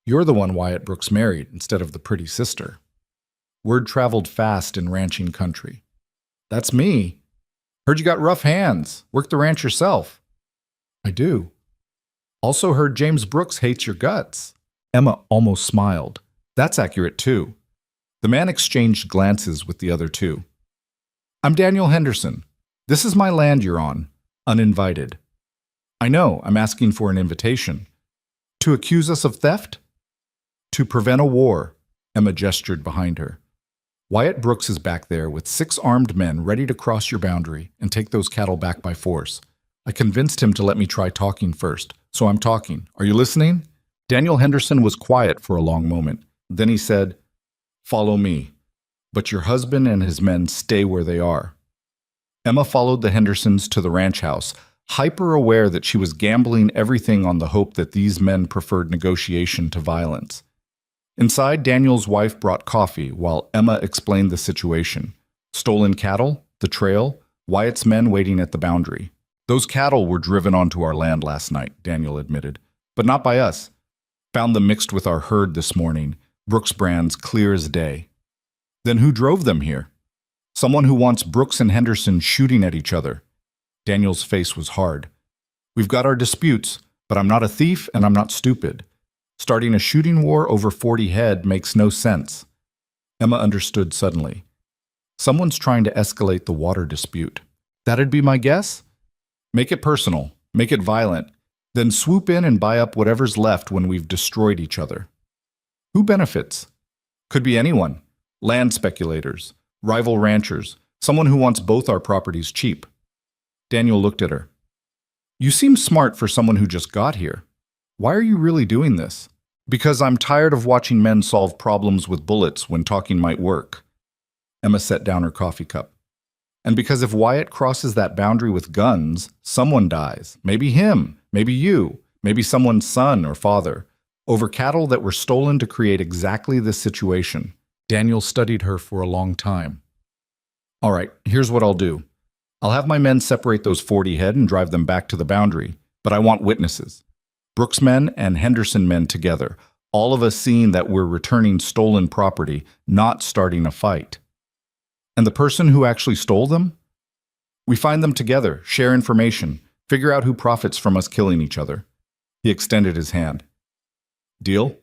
You're the one Wyatt Brooks married instead of the pretty sister. Word traveled fast in ranching country. That's me. Heard you got rough hands. Work the ranch yourself. I do. Also heard James Brooks hates your guts. Emma almost smiled. That's accurate too. The man exchanged glances with the other 2. I'm Daniel Henderson. This is my land you're on, uninvited. I know, I'm asking for an invitation. To accuse us of theft? To prevent a war, Emma gestured behind her. Wyatt Brooks is back there with 6 armed men ready to cross your boundary and take those cattle back by force. I convinced him to let me try talking first, so I'm talking. Are you listening? Daniel Henderson was quiet for a long moment. Then he said, Follow me, but your husband and his men stay where they are. Emma followed the Hendersons to the ranch house, hyper-aware that she was gambling everything on the hope that these men preferred negotiation to violence. Inside, Daniel's wife brought coffee while Emma explained the situation. Stolen cattle, the trail, Wyatt's men waiting at the boundary. Those cattle were driven onto our land last night, Daniel admitted, but not by us. Found them mixed with our herd this morning, Brooks brands clear as day. Then who drove them here? Someone who wants Brooks and Henderson shooting at each other. Daniel's face was hard. We've got our disputes, but I'm not a thief and I'm not stupid. Starting a shooting war over 40 head makes no sense. Emma understood suddenly. Someone's trying to escalate the water dispute. That'd be my guess? Make it personal, make it violent, then swoop in and buy up whatever's left when we've destroyed each other. Who benefits? Could be anyone. Land speculators, rival ranchers, someone who wants both our properties cheap. Daniel looked at her. You seem smart for someone who just got here. Why are you really doing this? Because I'm tired of watching men solve problems with bullets when talking might work. Emma set down her coffee cup. And because if Wyatt crosses that boundary with guns, someone dies. Maybe him, maybe you, maybe someone's son or father, over cattle that were stolen to create exactly this situation. Daniel studied her for a long time. All right, here's what I'll do. I'll have my men separate those 40 head and drive them back to the boundary, but I want witnesses. Brooks men and Henderson men together, all of us seeing that we're returning stolen property, not starting a fight. And the person who actually stole them? We find them together, share information, figure out who profits from us killing each other. He extended his hand. Deal?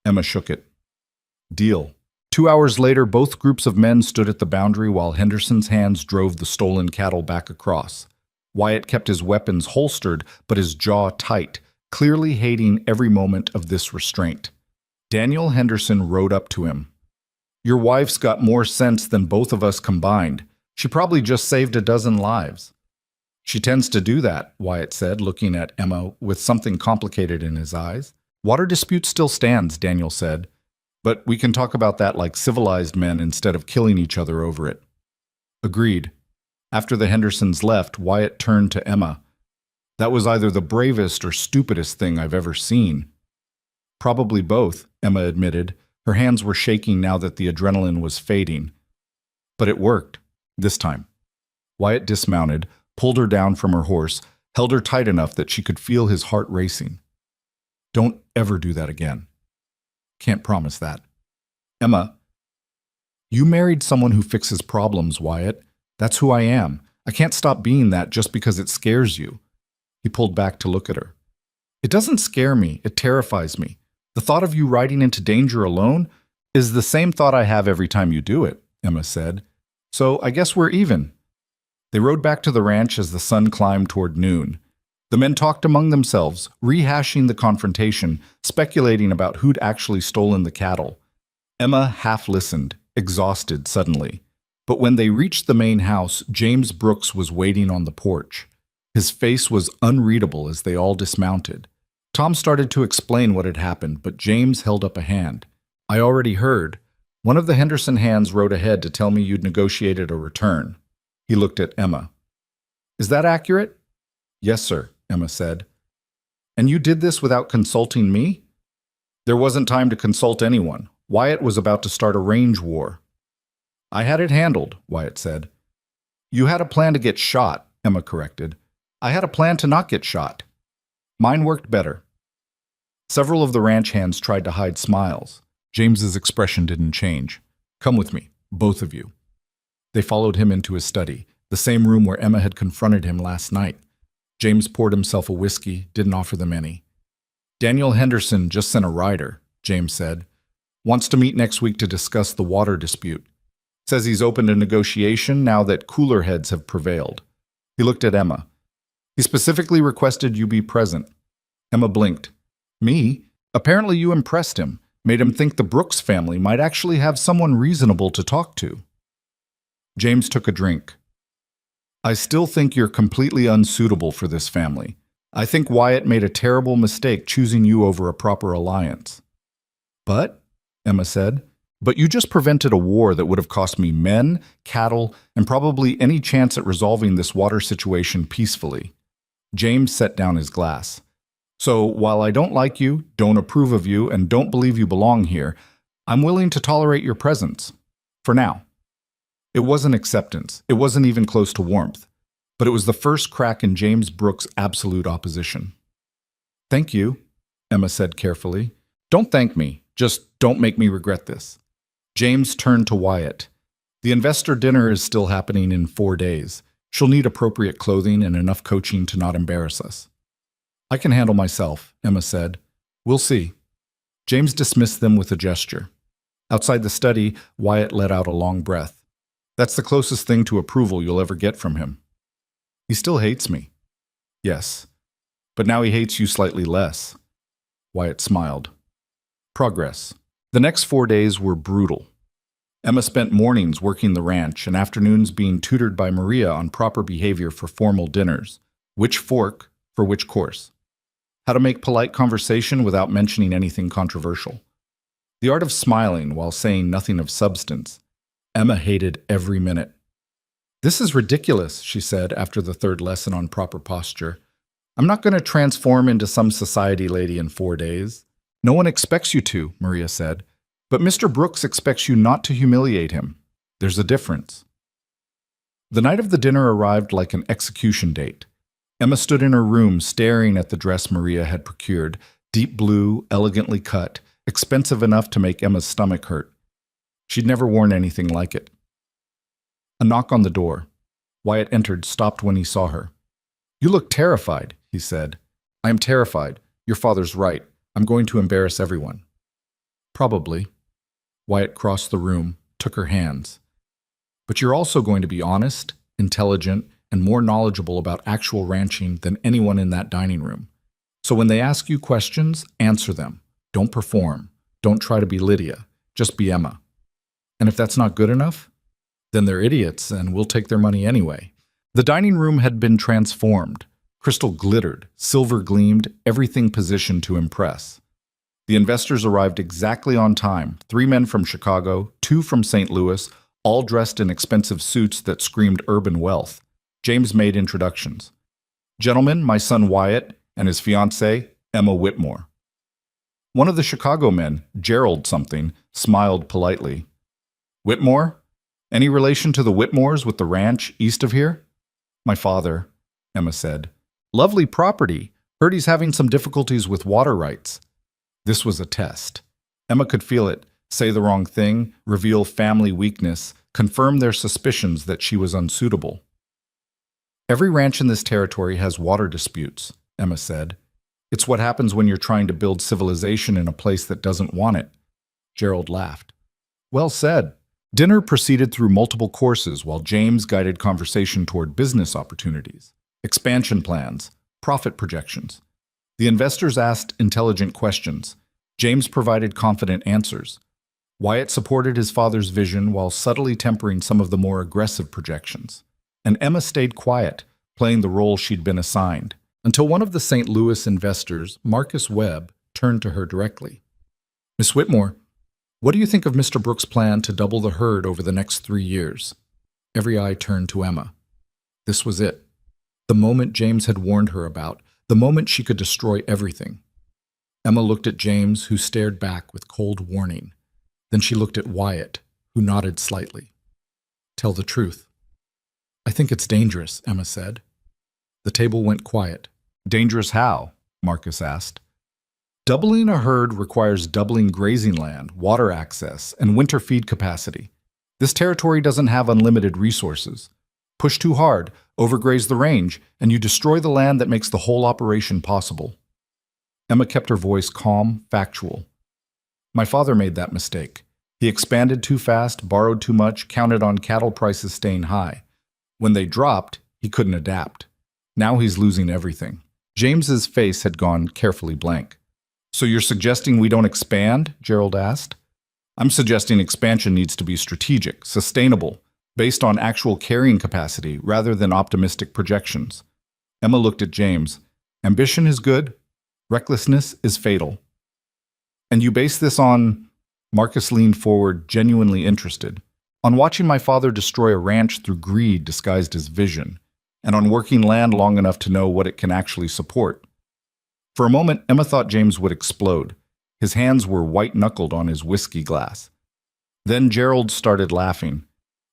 Emma shook it. Deal. 2 hours later, both groups of men stood at the boundary while Henderson's hands drove the stolen cattle back across. Wyatt kept his weapons holstered, but his jaw tight, clearly hating every moment of this restraint. Daniel Henderson rode up to him. Your wife's got more sense than both of us combined. She probably just saved a dozen lives. She tends to do that, Wyatt said, looking at Emma with something complicated in his eyes. Water dispute still stands, Daniel said, but we can talk about that like civilized men instead of killing each other over it. Agreed. After the Hendersons left, Wyatt turned to Emma. That was either the bravest or stupidest thing I've ever seen. Probably both, Emma admitted. Her hands were shaking now that the adrenaline was fading. But it worked, this time. Wyatt dismounted, pulled her down from her horse, held her tight enough that she could feel his heart racing. Don't ever do that again. Can't promise that. Emma, you married someone who fixes problems, Wyatt. That's who I am. I can't stop being that just because it scares you. He pulled back to look at her. It doesn't scare me, it terrifies me. The thought of you riding into danger alone is the same thought I have every time you do it, Emma said. So I guess we're even. They rode back to the ranch as the sun climbed toward noon. The men talked among themselves, rehashing the confrontation, speculating about who'd actually stolen the cattle. Emma half listened, exhausted suddenly. But when they reached the main house, James Brooks was waiting on the porch. His face was unreadable as they all dismounted. Tom started to explain what had happened, but James held up a hand. I already heard. One of the Henderson hands rode ahead to tell me you'd negotiated a return. He looked at Emma. Is that accurate? Yes, sir, Emma said. And you did this without consulting me? There wasn't time to consult anyone. Wyatt was about to start a range war. I had it handled, Wyatt said. You had a plan to get shot, Emma corrected. I had a plan to not get shot. Mine worked better. Several of the ranch hands tried to hide smiles. James's expression didn't change. Come with me, both of you. They followed him into his study, the same room where Emma had confronted him last night. James poured himself a whiskey, didn't offer them any. Daniel Henderson just sent a rider, James said. Wants to meet next week to discuss the water dispute. Says he's opened a negotiation now that cooler heads have prevailed. He looked at Emma. He specifically requested you be present. Emma blinked. Me? Apparently you impressed him, made him think the Brooks family might actually have someone reasonable to talk to. James took a drink. I still think you're completely unsuitable for this family. I think Wyatt made a terrible mistake choosing you over a proper alliance. But, Emma said, but you just prevented a war that would have cost me men, cattle, and probably any chance at resolving this water situation peacefully. James set down his glass. So, while I don't like you, don't approve of you, and don't believe you belong here, I'm willing to tolerate your presence. For now. It wasn't acceptance. It wasn't even close to warmth. But it was the first crack in James Brooks' absolute opposition. Thank you, Emma said carefully. Don't thank me. Just don't make me regret this. James turned to Wyatt. The investor dinner is still happening in 4 days. She'll need appropriate clothing and enough coaching to not embarrass us. I can handle myself, Emma said. We'll see. James dismissed them with a gesture. Outside the study, Wyatt let out a long breath. That's the closest thing to approval you'll ever get from him. He still hates me. Yes, but now he hates you slightly less. Wyatt smiled. Progress. The next 4 days were brutal. Emma spent mornings working the ranch and afternoons being tutored by Maria on proper behavior for formal dinners. Which fork for which course. How to make polite conversation without mentioning anything controversial. The art of smiling while saying nothing of substance. Emma hated every minute. This is ridiculous, she said after the third lesson on proper posture. I'm not going to transform into some society lady in 4 days. No one expects you to, Maria said. But Mr. Brooks expects you not to humiliate him. There's a difference. The night of the dinner arrived like an execution date. Emma stood in her room staring at the dress Maria had procured, deep blue, elegantly cut, expensive enough to make Emma's stomach hurt. She'd never worn anything like it. A knock on the door. Wyatt entered, stopped when he saw her. You look terrified, he said. I am terrified. Your father's right. I'm going to embarrass everyone. Probably. Wyatt crossed the room, took her hands. But you're also going to be honest, intelligent, and more knowledgeable about actual ranching than anyone in that dining room. So when they ask you questions, answer them. Don't perform. Don't try to be Lydia. Just be Emma. And if that's not good enough, then they're idiots and we'll take their money anyway. The dining room had been transformed. Crystal glittered, silver gleamed, everything positioned to impress. The investors arrived exactly on time. 3 men from Chicago, 2 from St. Louis, all dressed in expensive suits that screamed urban wealth. James made introductions. Gentlemen, my son Wyatt and his fiancée, Emma Whitmore. One of the Chicago men, Gerald something, smiled politely. Whitmore? Any relation to the Whitmores with the ranch east of here? My father, Emma said. Lovely property. Heard he's having some difficulties with water rights. This was a test. Emma could feel it, say the wrong thing, reveal family weakness, confirm their suspicions that she was unsuitable. Every ranch in this territory has water disputes, Emma said. It's what happens when you're trying to build civilization in a place that doesn't want it. Gerald laughed. Well said. Dinner proceeded through multiple courses while James guided conversation toward business opportunities, expansion plans, profit projections. The investors asked intelligent questions. James provided confident answers. Wyatt supported his father's vision while subtly tempering some of the more aggressive projections. And Emma stayed quiet, playing the role she'd been assigned, until one of the St. Louis investors, Marcus Webb, turned to her directly. Miss Whitmore, what do you think of Mr. Brooks' plan to double the herd over the next 3 years? Every eye turned to Emma. This was it. The moment James had warned her about, the moment she could destroy everything. Emma looked at James, who stared back with cold warning. Then she looked at Wyatt, who nodded slightly. Tell the truth. I think it's dangerous, Emma said. The table went quiet. Dangerous how? Marcus asked. Doubling a herd requires doubling grazing land, water access, and winter feed capacity. This territory doesn't have unlimited resources. Push too hard, overgraze the range, and you destroy the land that makes the whole operation possible. Emma kept her voice calm, factual. My father made that mistake. He expanded too fast, borrowed too much, counted on cattle prices staying high. When they dropped, he couldn't adapt. Now he's losing everything. James's face had gone carefully blank. So you're suggesting we don't expand? Gerald asked. I'm suggesting expansion needs to be strategic, sustainable, based on actual carrying capacity rather than optimistic projections. Emma looked at James. Ambition is good. Recklessness is fatal. And you base this on... Marcus leaned forward, genuinely interested. On watching my father destroy a ranch through greed disguised as vision, and on working land long enough to know what it can actually support. For a moment, Emma thought James would explode. His hands were white-knuckled on his whiskey glass. Then Gerald started laughing.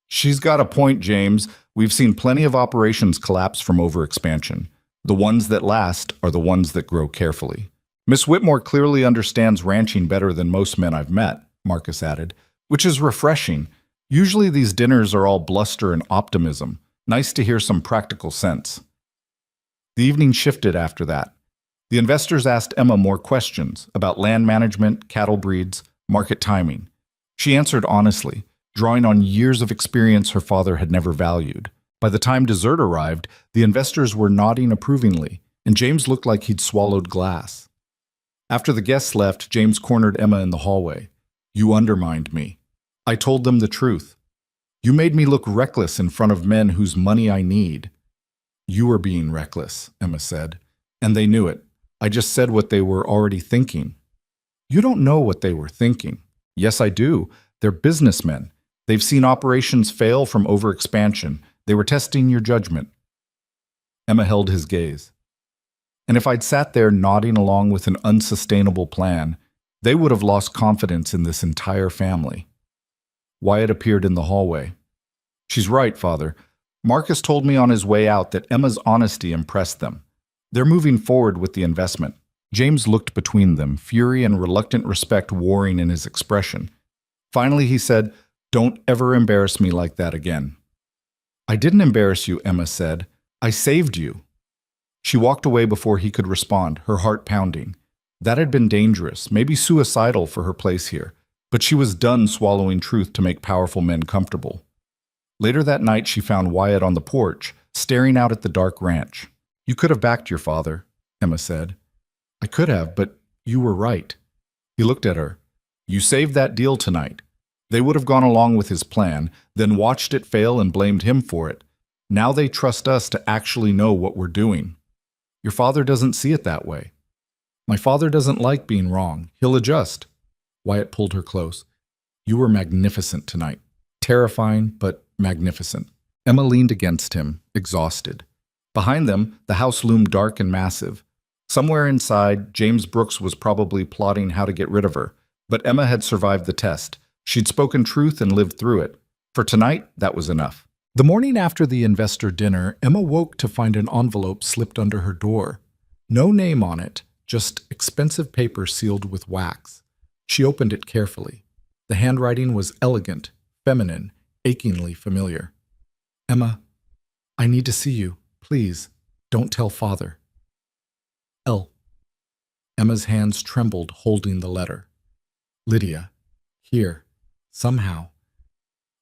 She's got a point, James. We've seen plenty of operations collapse from overexpansion. The ones that last are the ones that grow carefully. Miss Whitmore clearly understands ranching better than most men I've met, Marcus added, which is refreshing. Usually these dinners are all bluster and optimism. Nice to hear some practical sense. The evening shifted after that. The investors asked Emma more questions about land management, cattle breeds, market timing. She answered honestly, drawing on years of experience her father had never valued. By the time dessert arrived, the investors were nodding approvingly, and James looked like he'd swallowed glass. After the guests left, James cornered Emma in the hallway. You undermined me. I told them the truth. You made me look reckless in front of men whose money I need. You were being reckless, Emma said, and they knew it. I just said what they were already thinking. You don't know what they were thinking. Yes, I do. They're businessmen. They've seen operations fail from overexpansion. They were testing your judgment. Emma held his gaze. And if I'd sat there nodding along with an unsustainable plan, they would have lost confidence in this entire family. Wyatt appeared in the hallway. She's right, Father. Marcus told me on his way out that Emma's honesty impressed them. They're moving forward with the investment. James looked between them, fury and reluctant respect warring in his expression. Finally, he said, Don't ever embarrass me like that again. I didn't embarrass you, Emma said. I saved you. She walked away before he could respond, her heart pounding. That had been dangerous, maybe suicidal for her place here, but she was done swallowing truth to make powerful men comfortable. Later that night, she found Wyatt on the porch, staring out at the dark ranch. You could have backed your father, Emma said. I could have, but you were right. He looked at her. You saved that deal tonight. They would have gone along with his plan, then watched it fail and blamed him for it. Now they trust us to actually know what we're doing. Your father doesn't see it that way. My father doesn't like being wrong. He'll adjust. Wyatt pulled her close. You were magnificent tonight. Terrifying, but magnificent. Emma leaned against him, exhausted. Behind them, the house loomed dark and massive. Somewhere inside, James Brooks was probably plotting how to get rid of her. But Emma had survived the test. She'd spoken truth and lived through it. For tonight, that was enough. The morning after the investor dinner, Emma woke to find an envelope slipped under her door. No name on it, just expensive paper sealed with wax. She opened it carefully. The handwriting was elegant, feminine, achingly familiar. Emma, I need to see you. Please, don't tell Father. L. Emma's hands trembled, holding the letter. Lydia. Here. Somehow.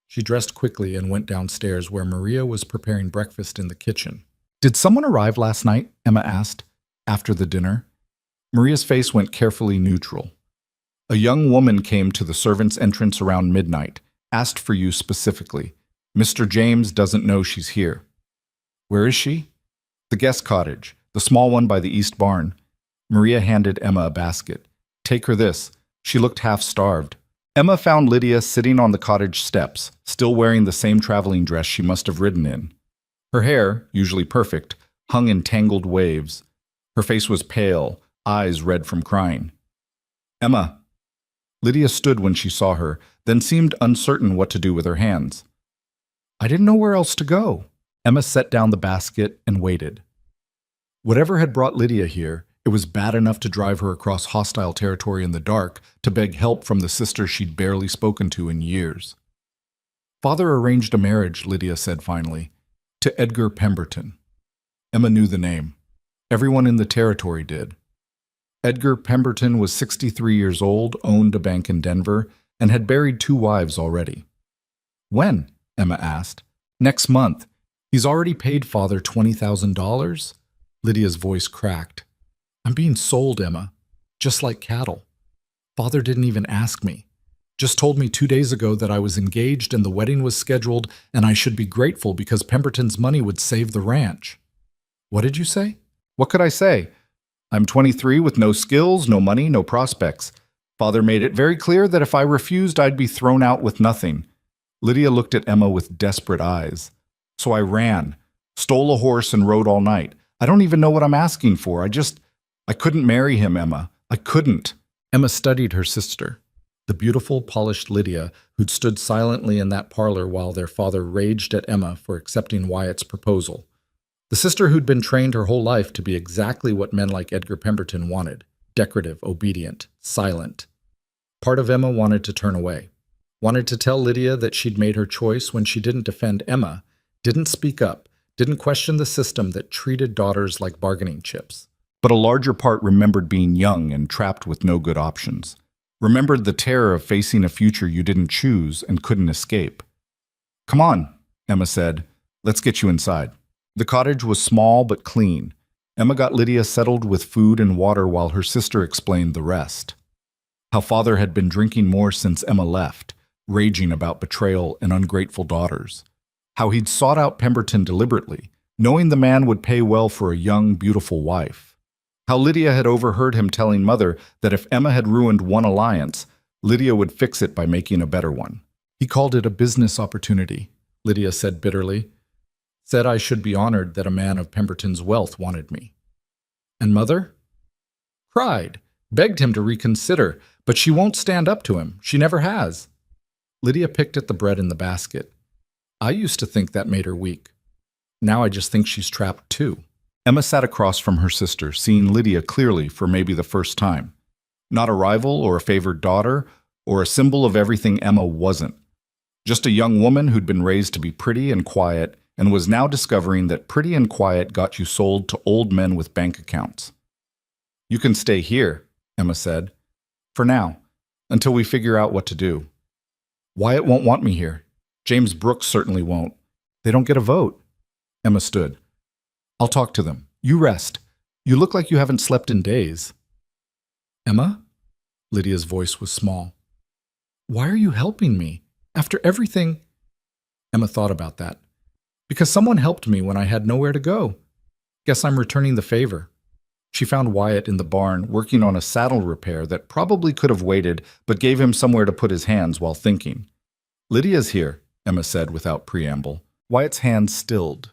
She dressed quickly and went downstairs where Maria was preparing breakfast in the kitchen. Did someone arrive last night? Emma asked, after the dinner. Maria's face went carefully neutral. A young woman came to the servants' entrance around midnight, asked for you specifically. Mr. James doesn't know she's here. Where is she? The guest cottage, the small one by the east barn. Maria handed Emma a basket. Take her this. She looked half-starved. Emma found Lydia sitting on the cottage steps, still wearing the same traveling dress she must have ridden in. Her hair, usually perfect, hung in tangled waves. Her face was pale, eyes red from crying. Emma. Lydia stood when she saw her, then seemed uncertain what to do with her hands. I didn't know where else to go. Emma set down the basket and waited. Whatever had brought Lydia here, it was bad enough to drive her across hostile territory in the dark to beg help from the sister she'd barely spoken to in years. Father arranged a marriage, Lydia said finally, to Edgar Pemberton. Emma knew the name. Everyone in the territory did. Edgar Pemberton was 63 years old, owned a bank in Denver, and had buried 2 wives already. When? Emma asked. Next month. He's already paid Father $20,000? Lydia's voice cracked. I'm being sold, Emma. Just like cattle. Father didn't even ask me. Just told me 2 days ago that I was engaged and the wedding was scheduled and I should be grateful because Pemberton's money would save the ranch. What did you say? What could I say? I'm 23 with no skills, no money, no prospects. Father made it very clear that if I refused, I'd be thrown out with nothing. Lydia looked at Emma with desperate eyes. So I ran, stole a horse and rode all night. I don't even know what I'm asking for. I couldn't marry him, Emma. I couldn't. Emma studied her sister, the beautiful, polished Lydia, who'd stood silently in that parlor while their father raged at Emma for accepting Wyatt's proposal. The sister who'd been trained her whole life to be exactly what men like Edgar Pemberton wanted, decorative, obedient, silent. Part of Emma wanted to turn away, wanted to tell Lydia that she'd made her choice when she didn't defend Emma, didn't speak up, didn't question the system that treated daughters like bargaining chips. But a larger part remembered being young and trapped with no good options. Remembered the terror of facing a future you didn't choose and couldn't escape. Come on, Emma said. Let's get you inside. The cottage was small but clean. Emma got Lydia settled with food and water while her sister explained the rest. How Father had been drinking more since Emma left, raging about betrayal and ungrateful daughters. How he'd sought out Pemberton deliberately, knowing the man would pay well for a young, beautiful wife. How Lydia had overheard him telling Mother that if Emma had ruined one alliance, Lydia would fix it by making a better one. He called it a business opportunity, Lydia said bitterly. Said I should be honored that a man of Pemberton's wealth wanted me. And Mother? Cried, begged him to reconsider, but she won't stand up to him. She never has. Lydia picked at the bread in the basket. I used to think that made her weak. Now I just think she's trapped too. Emma sat across from her sister, seeing Lydia clearly for maybe the first time. Not a rival or a favored daughter, or a symbol of everything Emma wasn't. Just a young woman who'd been raised to be pretty and quiet, and was now discovering that pretty and quiet got you sold to old men with bank accounts. You can stay here, Emma said. For now, until we figure out what to do. Wyatt won't want me here. James Brooks certainly won't. They don't get a vote. Emma stood. I'll talk to them. You rest. You look like you haven't slept in days. Emma? Lydia's voice was small. Why are you helping me? After everything... Emma thought about that. Because someone helped me when I had nowhere to go. Guess I'm returning the favor. She found Wyatt in the barn working on a saddle repair that probably could have waited, but gave him somewhere to put his hands while thinking. "Lydia's here," Emma said without preamble. Wyatt's hands stilled.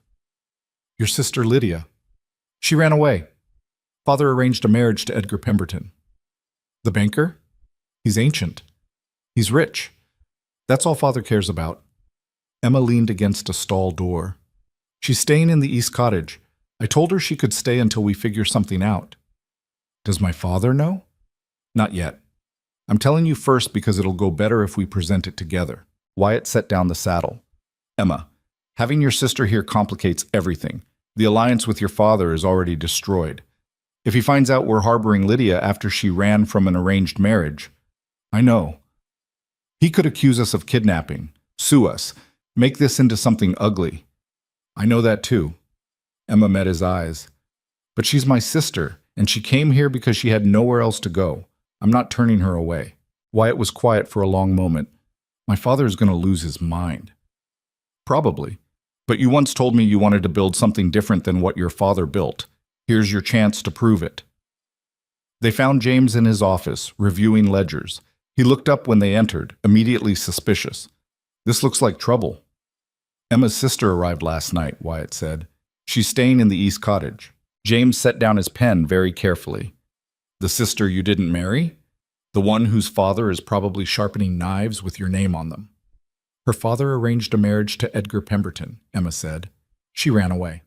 "Your sister Lydia. She ran away. Father arranged a marriage to Edgar Pemberton." "The banker? He's ancient. He's rich. That's all Father cares about." Emma leaned against a stall door. "She's staying in the East Cottage. I told her she could stay until we figure something out." "Does my father know?" "Not yet. I'm telling you first because it'll go better if we present it together." Wyatt set down the saddle. "Emma, having your sister here complicates everything. The alliance with your father is already destroyed. If he finds out we're harboring Lydia after she ran from an arranged marriage, I know. He could accuse us of kidnapping, sue us, make this into something ugly. I know that too." Emma met his eyes. "But she's my sister, and she came here because she had nowhere else to go. I'm not turning her away." Wyatt was quiet for a long moment. "My father is going to lose his mind." "Probably. But you once told me you wanted to build something different than what your father built. Here's your chance to prove it." They found James in his office, reviewing ledgers. He looked up when they entered, immediately suspicious. "This looks like trouble." "Emma's sister arrived last night," Wyatt said. "She's staying in the East Cottage." James set down his pen very carefully. "The sister you didn't marry? The one whose father is probably sharpening knives with your name on them." "Her father arranged a marriage to Edgar Pemberton," Emma said. "She ran away."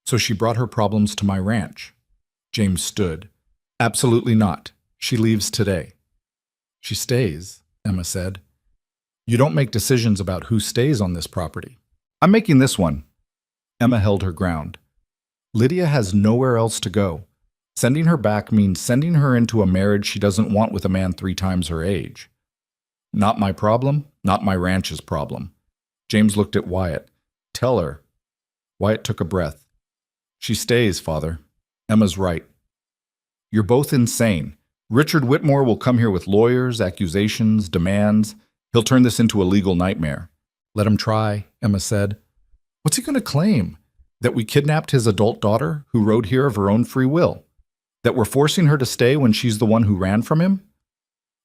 "So she brought her problems to my ranch." James stood. "Absolutely not. She leaves today." "She stays," Emma said. "You don't make decisions about who stays on this property." "I'm making this one." Emma held her ground. "Lydia has nowhere else to go. Sending her back means sending her into a marriage she doesn't want with a man 3 times her age." "Not my problem, not my ranch's problem." James looked at Wyatt. "Tell her." Wyatt took a breath. "She stays, Father. Emma's right." "You're both insane. Richard Whitmore will come here with lawyers, accusations, demands. He'll turn this into a legal nightmare." "Let him try," Emma said. "What's he going to claim? That we kidnapped his adult daughter, who rode here of her own free will? That we're forcing her to stay when she's the one who ran from him?"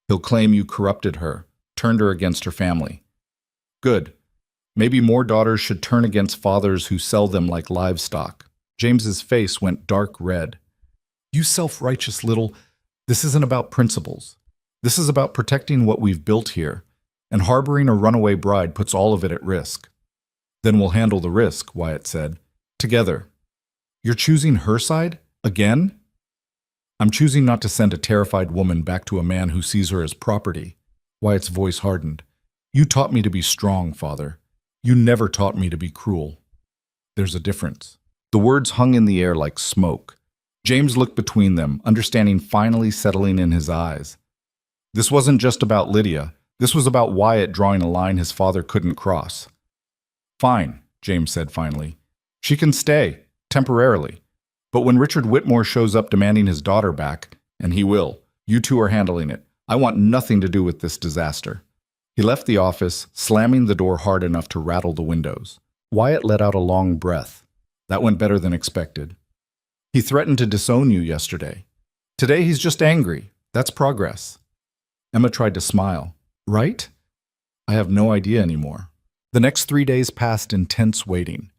"He'll claim you corrupted her, turned her against her family." "Good. Maybe more daughters should turn against fathers who sell them like livestock." James's face went dark red. "You self-righteous little... This isn't about principles. This is about protecting what we've built here, and harboring a runaway bride puts all of it at risk." "Then we'll handle the risk," Wyatt said. "Together." "You're choosing her side? Again?" "I'm choosing not to send a terrified woman back to a man who sees her as property." Wyatt's voice hardened. "You taught me to be strong, Father. You never taught me to be cruel. There's a difference." The words hung in the air like smoke. James looked between them, understanding finally settling in his eyes. This wasn't just about Lydia. This was about Wyatt drawing a line his father couldn't cross. "Fine," James said finally. "She can stay, temporarily. But when Richard Whitmore shows up demanding his daughter back, and he will, you two are handling it. I want nothing to do with this disaster." He left the office, slamming the door hard enough to rattle the windows. Wyatt let out a long breath. That went better than expected. "He threatened to disown you yesterday. Today he's just angry. That's progress." Emma tried to smile. "Right? I have no idea anymore." The next 3 days passed in tense waiting.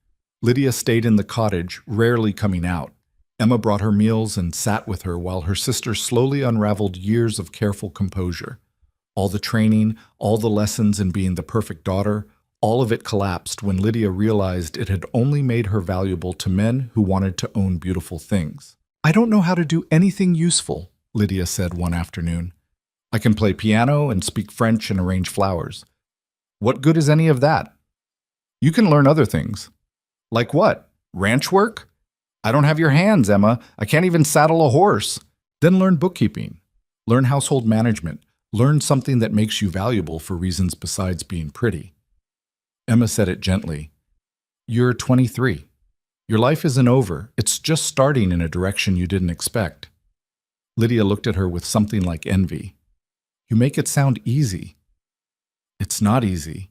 Lydia stayed in the cottage, rarely coming out. Emma brought her meals and sat with her while her sister slowly unraveled years of careful composure. All the training, all the lessons in being the perfect daughter, all of it collapsed when Lydia realized it had only made her valuable to men who wanted to own beautiful things. "I don't know how to do anything useful," Lydia said one afternoon. "I can play piano and speak French and arrange flowers. What good is any of that?" "You can learn other things." "Like what? Ranch work?" "I don't have your hands, Emma. I can't even saddle a horse." "Then learn bookkeeping. Learn household management. Learn something that makes you valuable for reasons besides being pretty." Emma said it gently. "You're 23. Your life isn't over. It's just starting in a direction you didn't expect." Lydia looked at her with something like envy. "You make it sound easy." "It's not easy.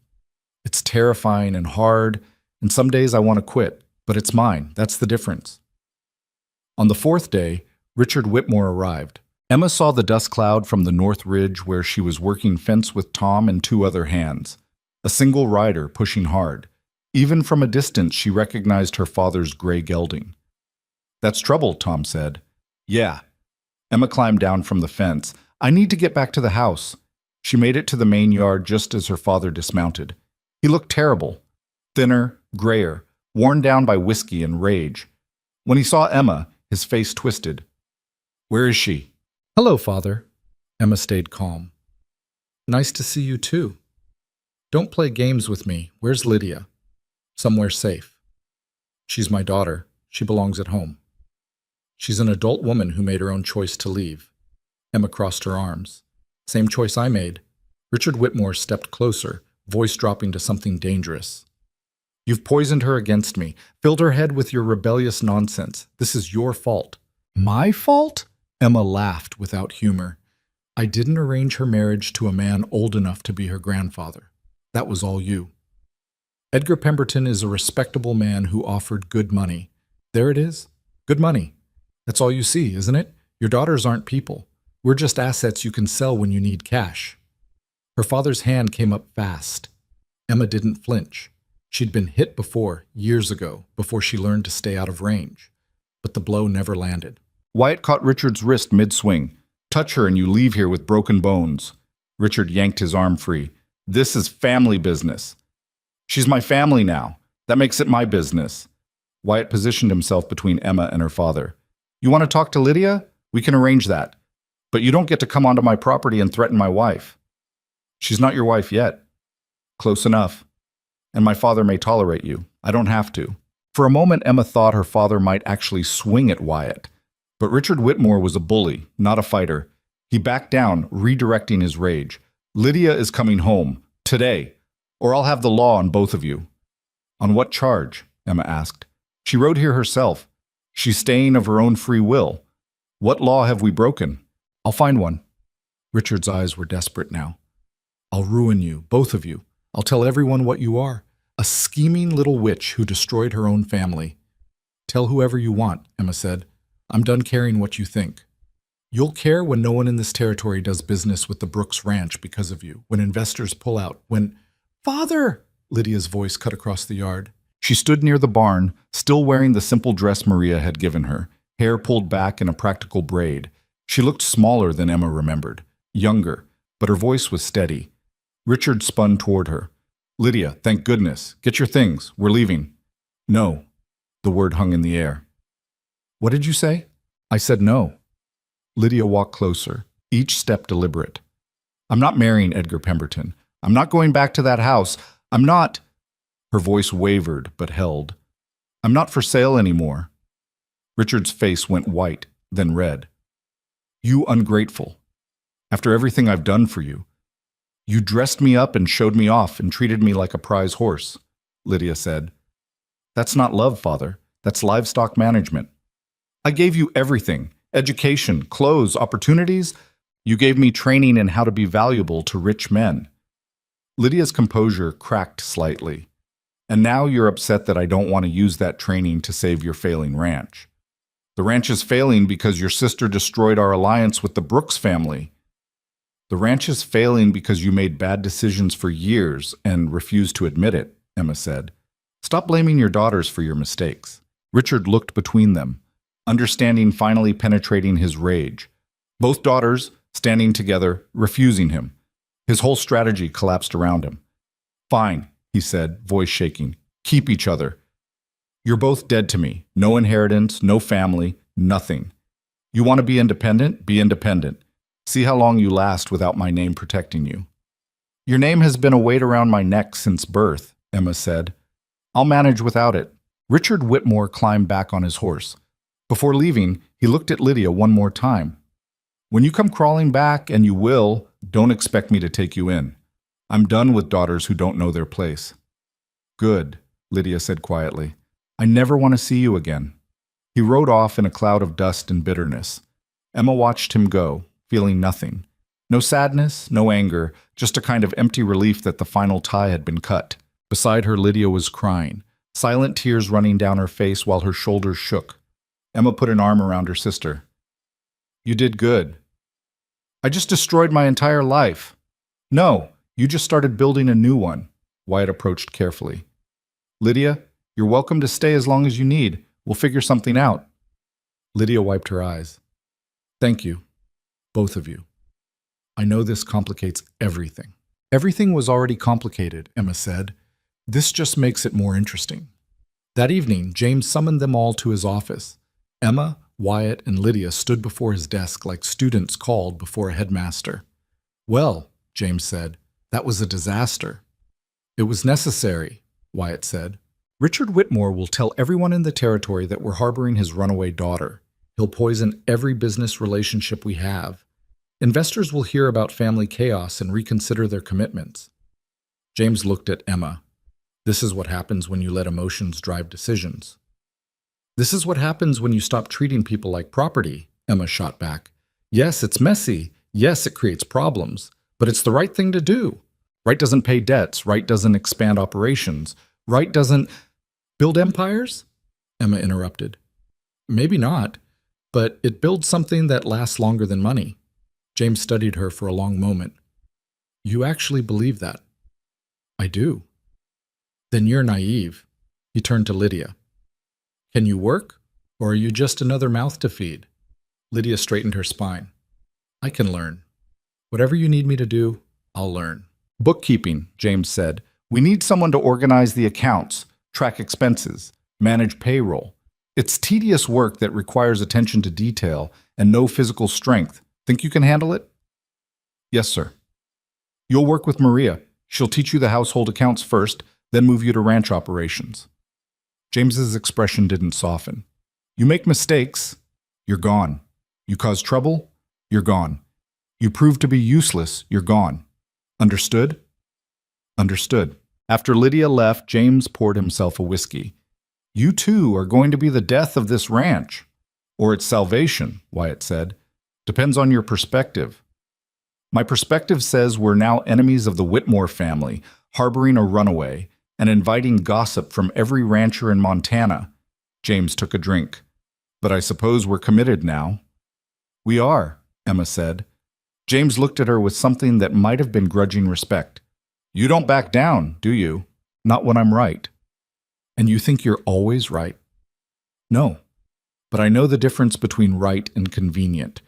It's terrifying and hard, and some days I want to quit, but it's mine. That's the difference." On the fourth day, Richard Whitmore arrived. Emma saw the dust cloud from the north ridge where she was working fence with Tom and two other hands. A single rider pushing hard. Even from a distance, she recognized her father's gray gelding. "That's trouble," Tom said. "Yeah." Emma climbed down from the fence. "I need to get back to the house." She made it to the main yard just as her father dismounted. He looked terrible. Thinner, grayer, worn down by whiskey and rage. When he saw Emma, his face twisted. "Where is she?" "Hello, Father." Emma stayed calm. "Nice to see you, too. Don't play games with me. Where's Lydia?" "Somewhere safe." "She's my daughter. She belongs at home." "She's an adult woman who made her own choice to leave." Emma crossed her arms. "Same choice I made." Richard Whitmore stepped closer, voice dropping to something dangerous. "You've poisoned her against me, filled her head with your rebellious nonsense. This is your fault." "My fault?" Emma laughed without humor. "I didn't arrange her marriage to a man old enough to be her grandfather. That was all you. Edgar Pemberton is a respectable man who offered good money. There it is. Good money. That's all you see, isn't it? Your daughters aren't people. We're just assets you can sell when you need cash." Her father's hand came up fast. Emma didn't flinch. She'd been hit before, years ago, before she learned to stay out of range. But the blow never landed. Wyatt caught Richard's wrist mid-swing. "Touch her and you leave here with broken bones." Richard yanked his arm free. "This is family business." "She's my family now. That makes it my business." Wyatt positioned himself between Emma and her father. "You want to talk to Lydia? We can arrange that. But you don't get to come onto my property and threaten my wife." "She's not your wife yet." "Close enough. And my father may tolerate you. I don't have to." For a moment, Emma thought her father might actually swing at Wyatt. But Richard Whitmore was a bully, not a fighter. He backed down, redirecting his rage. "Lydia is coming home. Today. Or I'll have the law on both of you." "On what charge?" Emma asked. "She rode here herself. She's staying of her own free will. What law have we broken?" "I'll find one." Richard's eyes were desperate now. "I'll ruin you, both of you. I'll tell everyone what you are. A scheming little witch who destroyed her own family." "Tell whoever you want," Emma said. "I'm done caring what you think. You'll care when no one in this territory does business with the Brooks Ranch because of you, when investors pull out, when—" "Father!" Lydia's voice cut across the yard. She stood near the barn, still wearing the simple dress Maria had given her, hair pulled back in a practical braid. She looked smaller than Emma remembered, younger, but her voice was steady. Richard spun toward her. "Lydia, thank goodness. Get your things. We're leaving." "No." The word hung in the air. "What did you say?" "I said no." Lydia walked closer, each step deliberate. "I'm not marrying Edgar Pemberton. I'm not going back to that house. I'm not—" Her voice wavered, but held. "I'm not for sale anymore." Richard's face went white, then red. "You ungrateful. After everything I've done for you. You dressed me up and showed me off and treated me like a prize horse," Lydia said. "That's not love, Father. That's livestock management. I gave you everything. Education, clothes, opportunities. You gave me training in how to be valuable to rich men." Lydia's composure cracked slightly. "And now you're upset that I don't want to use that training to save your failing ranch. The ranch is failing because your sister destroyed our alliance with the Brooks family. The ranch is failing because you made bad decisions for years and refused to admit it," Emma said. "Stop blaming your daughters for your mistakes." Richard looked between them, understanding finally penetrating his rage. Both daughters, standing together, refusing him. His whole strategy collapsed around him. "Fine," he said, voice shaking. "Keep each other. You're both dead to me. No inheritance, no family, nothing. You want to be independent? Be independent. See how long you last without my name protecting you." "Your name has been a weight around my neck since birth," Emma said. "I'll manage without it." Richard Whitmore climbed back on his horse. Before leaving, he looked at Lydia one more time. "When you come crawling back, and you will, don't expect me to take you in. I'm done with daughters who don't know their place." "Good," Lydia said quietly. "I never want to see you again." He rode off in a cloud of dust and bitterness. Emma watched him go, feeling nothing. No sadness, no anger, just a kind of empty relief that the final tie had been cut. Beside her, Lydia was crying, silent tears running down her face while her shoulders shook. Emma put an arm around her sister. You did good. I just destroyed my entire life. No, you just started building a new one. Wyatt approached carefully. Lydia, you're welcome to stay as long as you need. We'll figure something out. Lydia wiped her eyes. Thank you, both of you. I know this complicates everything. Everything was already complicated, Emma said. This just makes it more interesting. That evening, James summoned them all to his office. Emma, Wyatt, and Lydia stood before his desk like students called before a headmaster. Well, James said, that was a disaster. It was necessary, Wyatt said. Richard Whitmore will tell everyone in the territory that we're harboring his runaway daughter. He'll poison every business relationship we have. Investors will hear about family chaos and reconsider their commitments. James looked at Emma. This is what happens when you let emotions drive decisions. This is what happens when you stop treating people like property, Emma shot back. Yes, it's messy. Yes, it creates problems. But it's the right thing to do. Right doesn't pay debts. Right doesn't expand operations. Right doesn't build empires? Emma interrupted. Maybe not, but it builds something that lasts longer than money. James studied her for a long moment. You actually believe that? I do. Then you're naive. He turned to Lydia. Can you work, or are you just another mouth to feed? Lydia straightened her spine. I can learn. Whatever you need me to do, I'll learn. Bookkeeping, James said. We need someone to organize the accounts, track expenses, manage payroll. It's tedious work that requires attention to detail and no physical strength. Think you can handle it? Yes, sir. You'll work with Maria. She'll teach you the household accounts first, then move you to ranch operations. James's expression didn't soften. You make mistakes, you're gone. You cause trouble, you're gone. You prove to be useless, you're gone. Understood? Understood. After Lydia left, James poured himself a whiskey. You two are going to be the death of this ranch. Or its salvation, Wyatt said. Depends on your perspective. My perspective says we're now enemies of the Whitmore family, harboring a runaway, and inviting gossip from every rancher in Montana. James took a drink. But I suppose we're committed now. We are, Emma said. James looked at her with something that might have been grudging respect. You don't back down, do you? Not when I'm right. And you think you're always right? No, but I know the difference between right and convenient.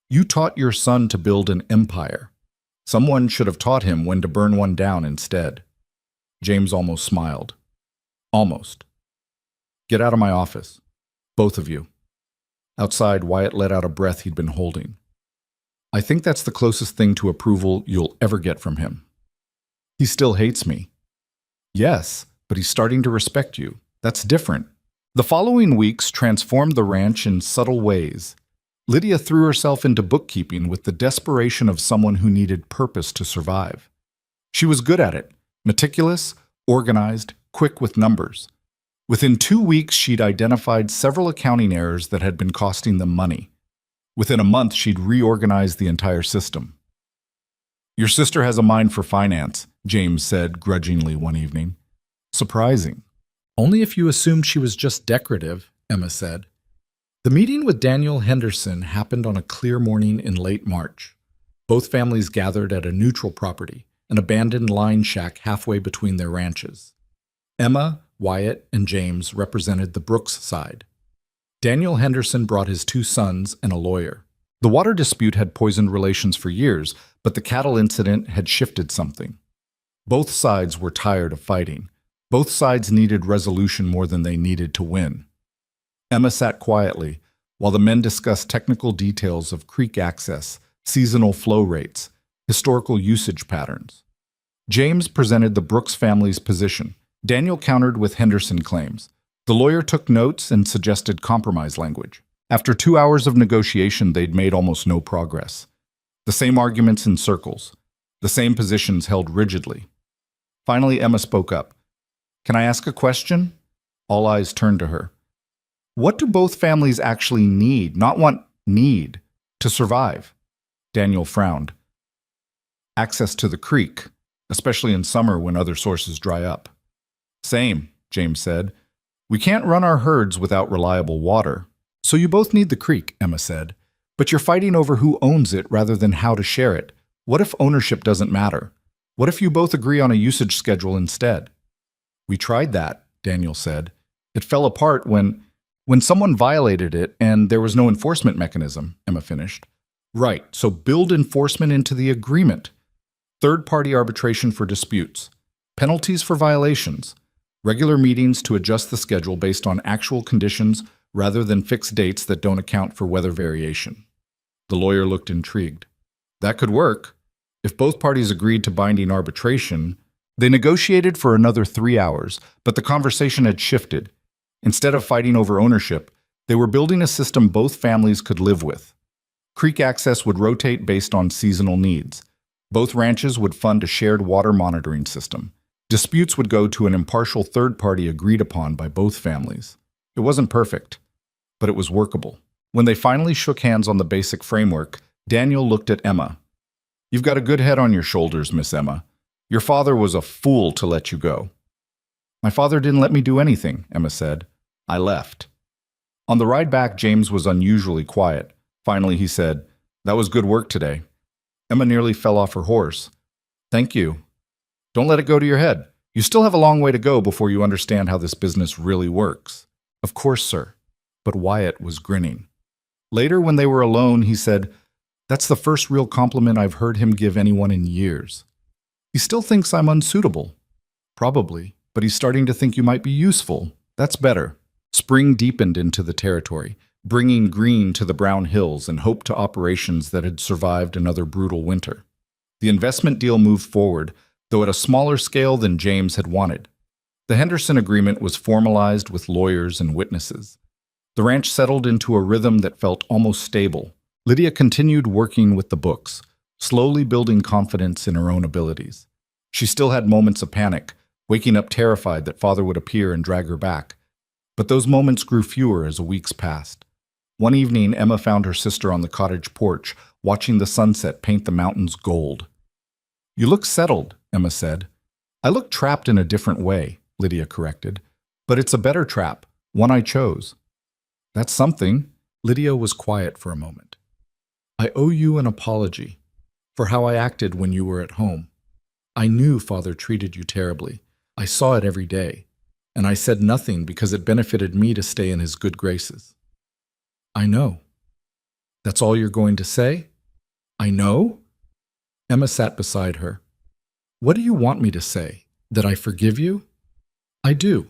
You taught your son to build an empire. Someone should have taught him when to burn one down instead. James almost smiled. Almost. Get out of my office. Both of you. Outside, Wyatt let out a breath he'd been holding. I think that's the closest thing to approval you'll ever get from him. He still hates me. Yes, but he's starting to respect you. That's different. The following weeks transformed the ranch in subtle ways. Lydia threw herself into bookkeeping with the desperation of someone who needed purpose to survive. She was good at it, meticulous, organized, quick with numbers. Within 2 weeks, she'd identified several accounting errors that had been costing them money. Within a month, she'd reorganized the entire system. Your sister has a mind for finance, James said grudgingly one evening. Surprising. Only if you assumed she was just decorative, Emma said. The meeting with Daniel Henderson happened on a clear morning in late March. Both families gathered at a neutral property, an abandoned line shack halfway between their ranches. Emma, Wyatt, and James represented the Brooks side. Daniel Henderson brought his 2 sons and a lawyer. The water dispute had poisoned relations for years, but the cattle incident had shifted something. Both sides were tired of fighting. Both sides needed resolution more than they needed to win. Emma sat quietly while the men discussed technical details of creek access, seasonal flow rates, historical usage patterns. James presented the Brooks family's position. Daniel countered with Henderson claims. The lawyer took notes and suggested compromise language. After 2 hours of negotiation, they'd made almost no progress. The same arguments in circles. The same positions held rigidly. Finally, Emma spoke up. Can I ask a question? All eyes turned to her. What do both families actually need, not need, to survive? Daniel frowned. Access to the creek, especially in summer when other sources dry up. Same, James said. We can't run our herds without reliable water. So you both need the creek, Emma said. But you're fighting over who owns it rather than how to share it. What if ownership doesn't matter? What if you both agree on a usage schedule instead? We tried that, Daniel said. It fell apart when someone violated it and there was no enforcement mechanism, Emma finished. Right, so build enforcement into the agreement. Third-party arbitration for disputes. Penalties for violations. Regular meetings to adjust the schedule based on actual conditions rather than fixed dates that don't account for weather variation. The lawyer looked intrigued. That could work. If both parties agreed to binding arbitration, they negotiated for another 3 hours, but the conversation had shifted. Instead of fighting over ownership, they were building a system both families could live with. Creek access would rotate based on seasonal needs. Both ranches would fund a shared water monitoring system. Disputes would go to an impartial third party agreed upon by both families. It wasn't perfect, but it was workable. When they finally shook hands on the basic framework, Daniel looked at Emma. You've got a good head on your shoulders, Miss Emma. Your father was a fool to let you go. My father didn't let me do anything, Emma said. I left. On the ride back, James was unusually quiet. Finally, he said, That was good work today. Emma nearly fell off her horse. Thank you. Don't let it go to your head. You still have a long way to go before you understand how this business really works. Of course, sir. But Wyatt was grinning. Later, when they were alone, he said, That's the first real compliment I've heard him give anyone in years. He still thinks I'm unsuitable. Probably, but he's starting to think you might be useful. That's better. Spring deepened into the territory, bringing green to the brown hills and hope to operations that had survived another brutal winter. The investment deal moved forward, though at a smaller scale than James had wanted. The Henderson agreement was formalized with lawyers and witnesses. The ranch settled into a rhythm that felt almost stable. Lydia continued working with the books, slowly building confidence in her own abilities. She still had moments of panic, waking up terrified that father would appear and drag her back. But those moments grew fewer as the weeks passed. One evening, Emma found her sister on the cottage porch, watching the sunset paint the mountains gold. You look settled, Emma said. I look trapped in a different way, Lydia corrected. But it's a better trap, one I chose. That's something. Lydia was quiet for a moment. I owe you an apology for how I acted when you were at home. I knew father treated you terribly. I saw it every day. And I said nothing because it benefited me to stay in his good graces. I know. That's all you're going to say? I know? Emma sat beside her. What do you want me to say? That I forgive you? I do.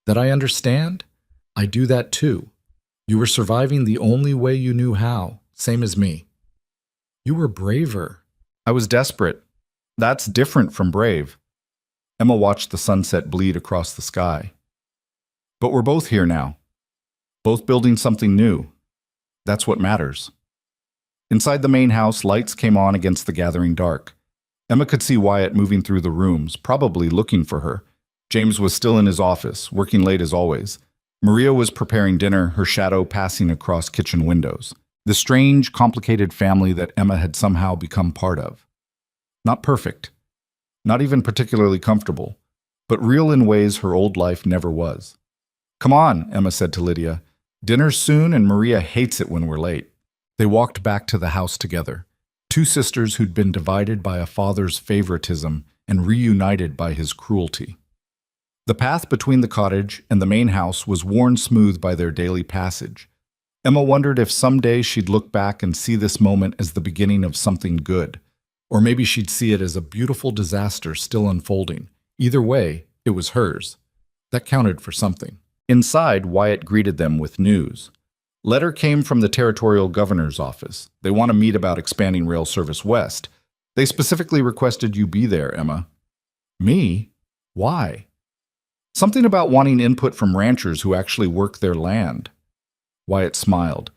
That I understand? I do that too. You were surviving the only way you knew how, same as me. You were braver. I was desperate. That's different from brave. Emma watched the sunset bleed across the sky. But we're both here now. Both building something new. That's what matters. Inside the main house, lights came on against the gathering dark. Emma could see Wyatt moving through the rooms, probably looking for her. James was still in his office, working late as always. Maria was preparing dinner, her shadow passing across kitchen windows. The strange, complicated family that Emma had somehow become part of. Not perfect. Not even particularly comfortable, but real in ways her old life never was. Come on, Emma said to Lydia. Dinner's soon and Maria hates it when we're late. They walked back to the house together. Two sisters who'd been divided by a father's favoritism and reunited by his cruelty. The path between the cottage and the main house was worn smooth by their daily passage. Emma wondered if someday she'd look back and see this moment as the beginning of something good. Or maybe she'd see it as a beautiful disaster still unfolding. Either way, it was hers. That counted for something. Inside, Wyatt greeted them with news. Letter came from the territorial governor's office. They want to meet about expanding rail service west. They specifically requested you be there, Emma. Me? Why? Something about wanting input from ranchers who actually work their land. Wyatt smiled.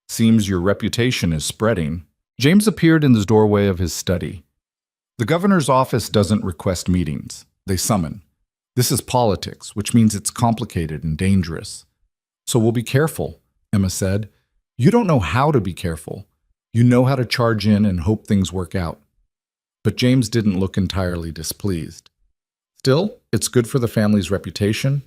Seems your reputation is spreading. James appeared in the doorway of his study. The governor's office doesn't request meetings. They summon. This is politics, which means it's complicated and dangerous. So we'll be careful, Emma said. You don't know how to be careful. You know how to charge in and hope things work out. But James didn't look entirely displeased. Still, it's good for the family's reputation.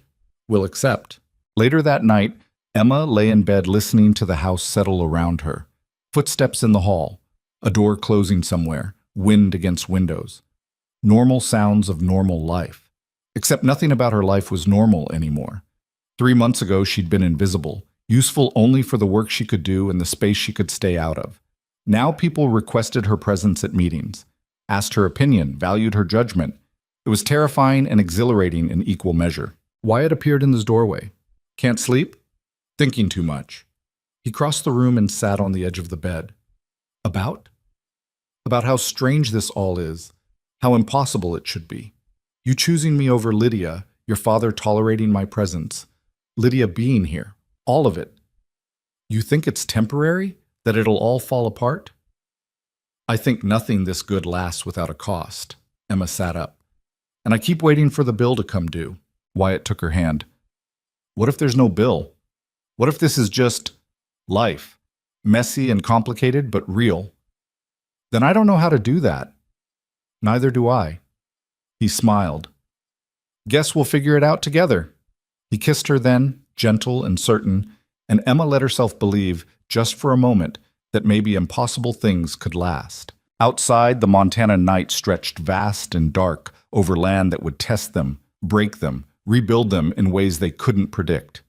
We'll accept. Later that night, Emma lay in bed listening to the house settle around her. Footsteps in the hall, a door closing somewhere, wind against windows. Normal sounds of normal life. Except nothing about her life was normal anymore. 3 months ago, she'd been invisible, useful only for the work she could do and the space she could stay out of. Now people requested her presence at meetings, asked her opinion, valued her judgment. It was terrifying and exhilarating in equal measure. Wyatt appeared in his doorway. Can't sleep? Thinking too much. He crossed the room and sat on the edge of the bed. About? About how strange this all is, how impossible it should be. You choosing me over Lydia, your father tolerating my presence, Lydia being here, all of it. You think it's temporary, that it'll all fall apart? I think nothing this good lasts without a cost. Emma sat up. And I keep waiting for the bill to come due. Wyatt took her hand. What if there's no bill? What if this is just life? Messy and complicated, but real. Then I don't know how to do that. Neither do I. He smiled. Guess we'll figure it out together. He kissed her then, gentle and certain, and Emma let herself believe, just for a moment, that maybe impossible things could last. Outside, the Montana night stretched vast and dark over land that would test them, break them, rebuild them in ways they couldn't predict.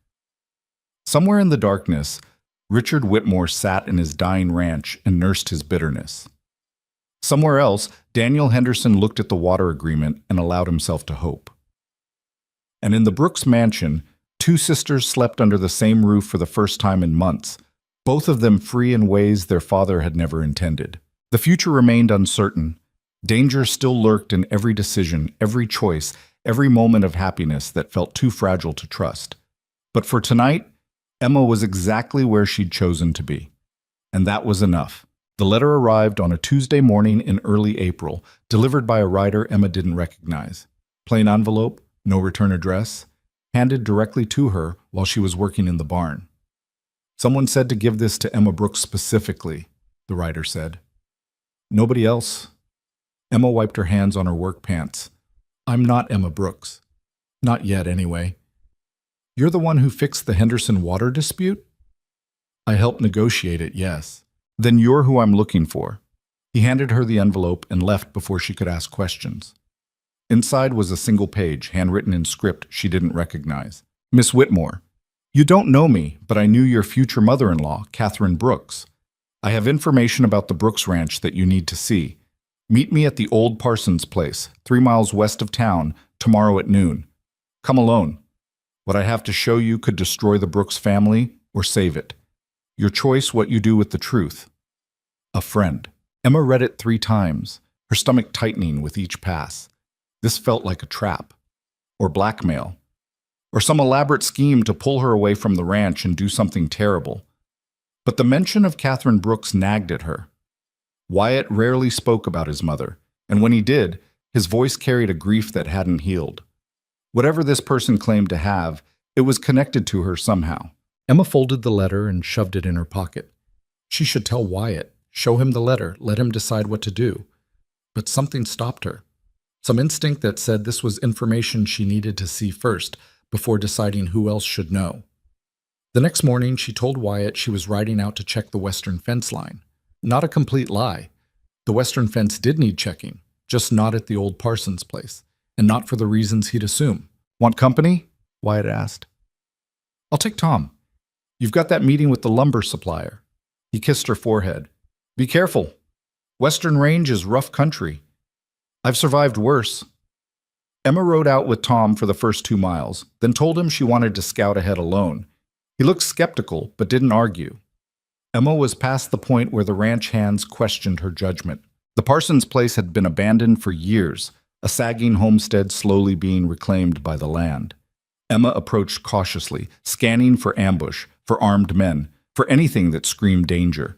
Somewhere in the darkness, Richard Whitmore sat in his dying ranch and nursed his bitterness. Somewhere else, Daniel Henderson looked at the water agreement and allowed himself to hope. And in the Brooks mansion, two sisters slept under the same roof for the first time in months, both of them free in ways their father had never intended. The future remained uncertain. Danger still lurked in every decision, every choice, every moment of happiness that felt too fragile to trust. But for tonight, Emma was exactly where she'd chosen to be. And that was enough. The letter arrived on a Tuesday morning in early April, delivered by a writer Emma didn't recognize. Plain envelope, no return address, handed directly to her while she was working in the barn. Someone said to give this to Emma Brooks specifically, the writer said. Nobody else. Emma wiped her hands on her work pants. I'm not Emma Brooks. Not yet, anyway. You're the one who fixed the Henderson water dispute? I helped negotiate it, yes. Then you're who I'm looking for. He handed her the envelope and left before she could ask questions. Inside was a single page, handwritten in script she didn't recognize. Miss Whitmore, you don't know me, but I knew your future mother-in-law, Catherine Brooks. I have information about the Brooks Ranch that you need to see. Meet me at the old Parsons place, 3 miles west of town, tomorrow at noon. Come alone. What I have to show you could destroy the Brooks family or save it. Your choice what you do with the truth. A friend. Emma read it 3 times, her stomach tightening with each pass. This felt like a trap, or blackmail, or some elaborate scheme to pull her away from the ranch and do something terrible. But the mention of Catherine Brooks nagged at her. Wyatt rarely spoke about his mother, and when he did, his voice carried a grief that hadn't healed. Whatever this person claimed to have, it was connected to her somehow. Emma folded the letter and shoved it in her pocket. She should tell Wyatt, show him the letter, let him decide what to do. But something stopped her. Some instinct that said this was information she needed to see first, before deciding who else should know. The next morning, she told Wyatt she was riding out to check the western fence line. Not a complete lie. The western fence did need checking, just not at the old Parsons place, and not for the reasons he'd assume. Want company? Wyatt asked. I'll take Tom. You've got that meeting with the lumber supplier. He kissed her forehead. Be careful. Western Range is rough country. I've survived worse. Emma rode out with Tom for the first 2 miles, then told him she wanted to scout ahead alone. He looked skeptical, but didn't argue. Emma was past the point where the ranch hands questioned her judgment. The Parsons place had been abandoned for years, a sagging homestead slowly being reclaimed by the land. Emma approached cautiously, scanning for ambush, for armed men, for anything that screamed danger.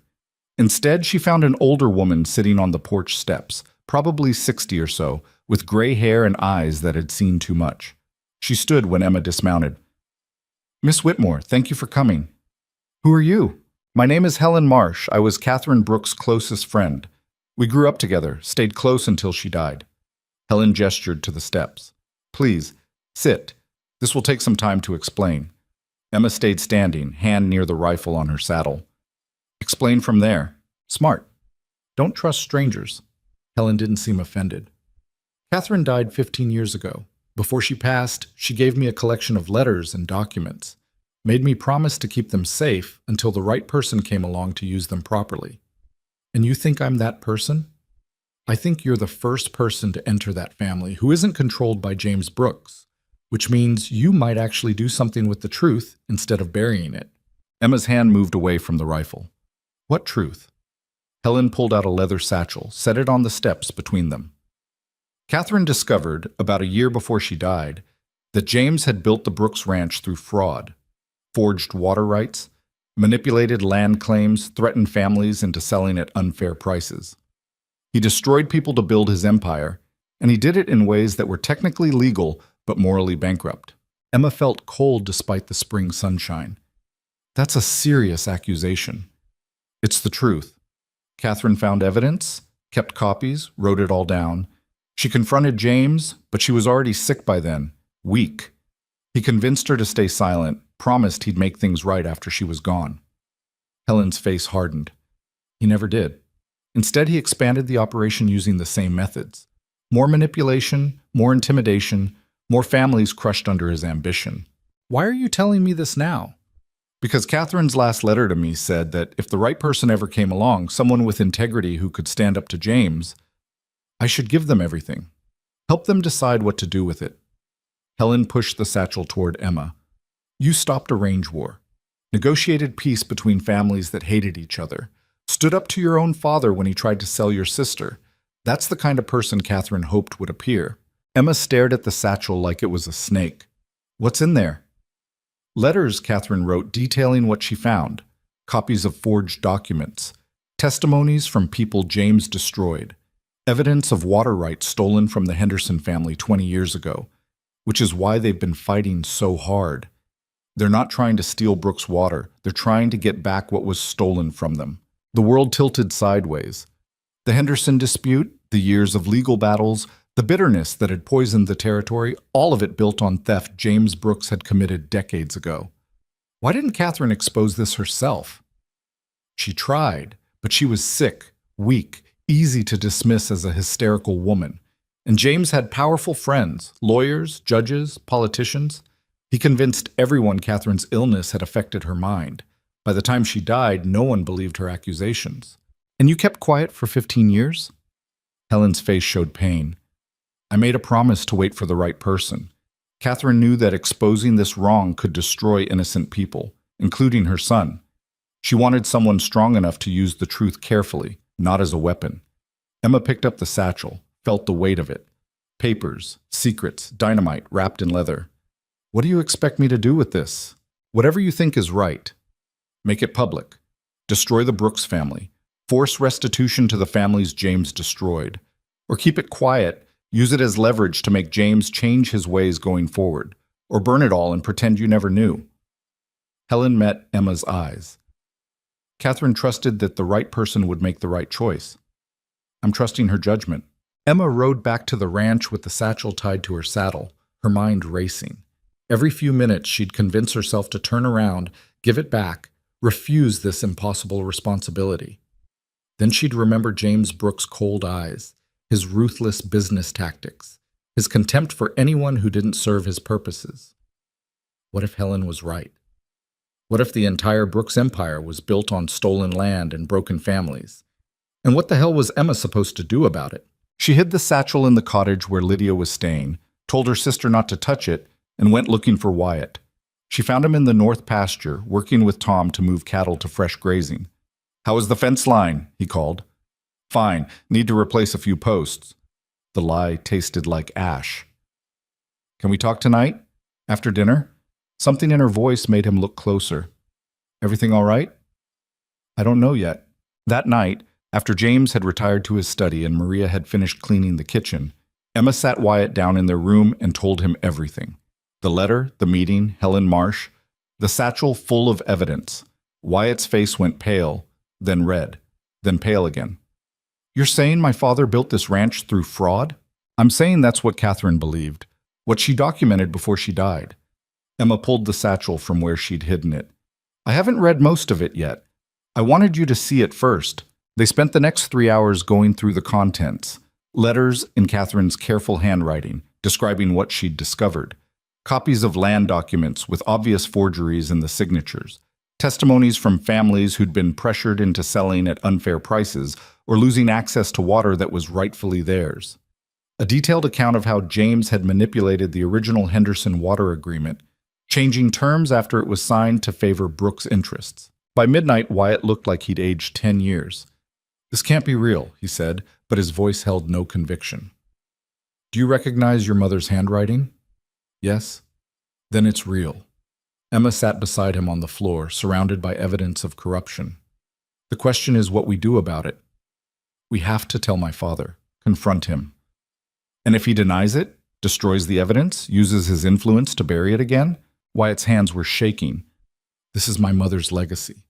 Instead, she found an older woman sitting on the porch steps, probably 60 or so, with gray hair and eyes that had seen too much. She stood when Emma dismounted. Miss Whitmore, thank you for coming. Who are you? My name is Helen Marsh. I was Catherine Brooks' closest friend. We grew up together, stayed close until she died. Helen gestured to the steps. Please, sit. This will take some time to explain. Emma stayed standing, hand near the rifle on her saddle. Explain from there. Smart. Don't trust strangers. Helen didn't seem offended. Catherine died 15 years ago. Before she passed, she gave me a collection of letters and documents, made me promise to keep them safe until the right person came along to use them properly. And you think I'm that person? I think you're the first person to enter that family who isn't controlled by James Brooks, which means you might actually do something with the truth instead of burying it. Emma's hand moved away from the rifle. What truth? Helen pulled out a leather satchel, set it on the steps between them. Catherine discovered, about a year before she died, that James had built the Brooks Ranch through fraud, forged water rights, manipulated land claims, threatened families into selling at unfair prices. He destroyed people to build his empire, and he did it in ways that were technically legal but morally bankrupt. Emma felt cold despite the spring sunshine. That's a serious accusation. It's the truth. Catherine found evidence, kept copies, wrote it all down. She confronted James, but she was already sick by then, weak. He convinced her to stay silent, promised he'd make things right after she was gone. Helen's face hardened. He never did. Instead, he expanded the operation using the same methods. More manipulation, more intimidation, more families crushed under his ambition. Why are you telling me this now? Because Catherine's last letter to me said that if the right person ever came along, someone with integrity who could stand up to James, I should give them everything. Help them decide what to do with it. Helen pushed the satchel toward Emma. You stopped a range war, negotiated peace between families that hated each other, stood up to your own father when he tried to sell your sister. That's the kind of person Catherine hoped would appear. Emma stared at the satchel like it was a snake. What's in there? Letters Catherine wrote detailing what she found, copies of forged documents, testimonies from people James destroyed, evidence of water rights stolen from the Henderson family 20 years ago, which is why they've been fighting so hard. They're not trying to steal Brooks' water. They're trying to get back what was stolen from them. The world tilted sideways. The Henderson dispute, the years of legal battles, the bitterness that had poisoned the territory, all of it built on theft James Brooks had committed decades ago. Why didn't Catherine expose this herself? She tried, but she was sick, weak, easy to dismiss as a hysterical woman. And James had powerful friends, lawyers, judges, politicians. He convinced everyone Catherine's illness had affected her mind. By the time she died, no one believed her accusations. And you kept quiet for 15 years? Helen's face showed pain. I made a promise to wait for the right person. Catherine knew that exposing this wrong could destroy innocent people, including her son. She wanted someone strong enough to use the truth carefully, not as a weapon. Emma picked up the satchel, felt the weight of it. Papers, secrets, dynamite wrapped in leather. What do you expect me to do with this? Whatever you think is right. Make it public. Destroy the Brooks family. Force restitution to the families James destroyed. Or keep it quiet, use it as leverage to make James change his ways going forward. Or burn it all and pretend you never knew. Helen met Emma's eyes. Catherine trusted that the right person would make the right choice. I'm trusting her judgment. Emma rode back to the ranch with the satchel tied to her saddle, her mind racing. Every few minutes she'd convince herself to turn around, give it back, refuse this impossible responsibility. Then she'd remember James Brooks' cold eyes, his ruthless business tactics, his contempt for anyone who didn't serve his purposes. What if Helen was right? What if the entire Brooks empire was built on stolen land and broken families? And what the hell was Emma supposed to do about it? She hid the satchel in the cottage where Lydia was staying, told her sister not to touch it, and went looking for Wyatt. She found him in the north pasture, working with Tom to move cattle to fresh grazing. How is the fence line? He called. Fine, need to replace a few posts. The lie tasted like ash. Can we talk tonight? After dinner? Something in her voice made him look closer. Everything all right? I don't know yet. That night, after James had retired to his study and Maria had finished cleaning the kitchen, Emma sat Wyatt down in their room and told him everything. The letter, the meeting, Helen Marsh, the satchel full of evidence. Wyatt's face went pale, then red, then pale again. You're saying my father built this ranch through fraud? I'm saying that's what Catherine believed, what she documented before she died. Emma pulled the satchel from where she'd hidden it. I haven't read most of it yet. I wanted you to see it first. They spent the next 3 hours going through the contents. Letters in Catherine's careful handwriting, describing what she'd discovered. Copies of land documents with obvious forgeries in the signatures. Testimonies from families who'd been pressured into selling at unfair prices or losing access to water that was rightfully theirs. A detailed account of how James had manipulated the original Henderson water agreement, changing terms after it was signed to favor Brooks' interests. By midnight, Wyatt looked like he'd aged 10 years. This can't be real, he said, but his voice held no conviction. Do you recognize your mother's handwriting? Yes? Then it's real. Emma sat beside him on the floor, surrounded by evidence of corruption. The question is what we do about it. We have to tell my father, confront him. And if he denies it, destroys the evidence, uses his influence to bury it again, Wyatt's hands were shaking. This is my mother's legacy.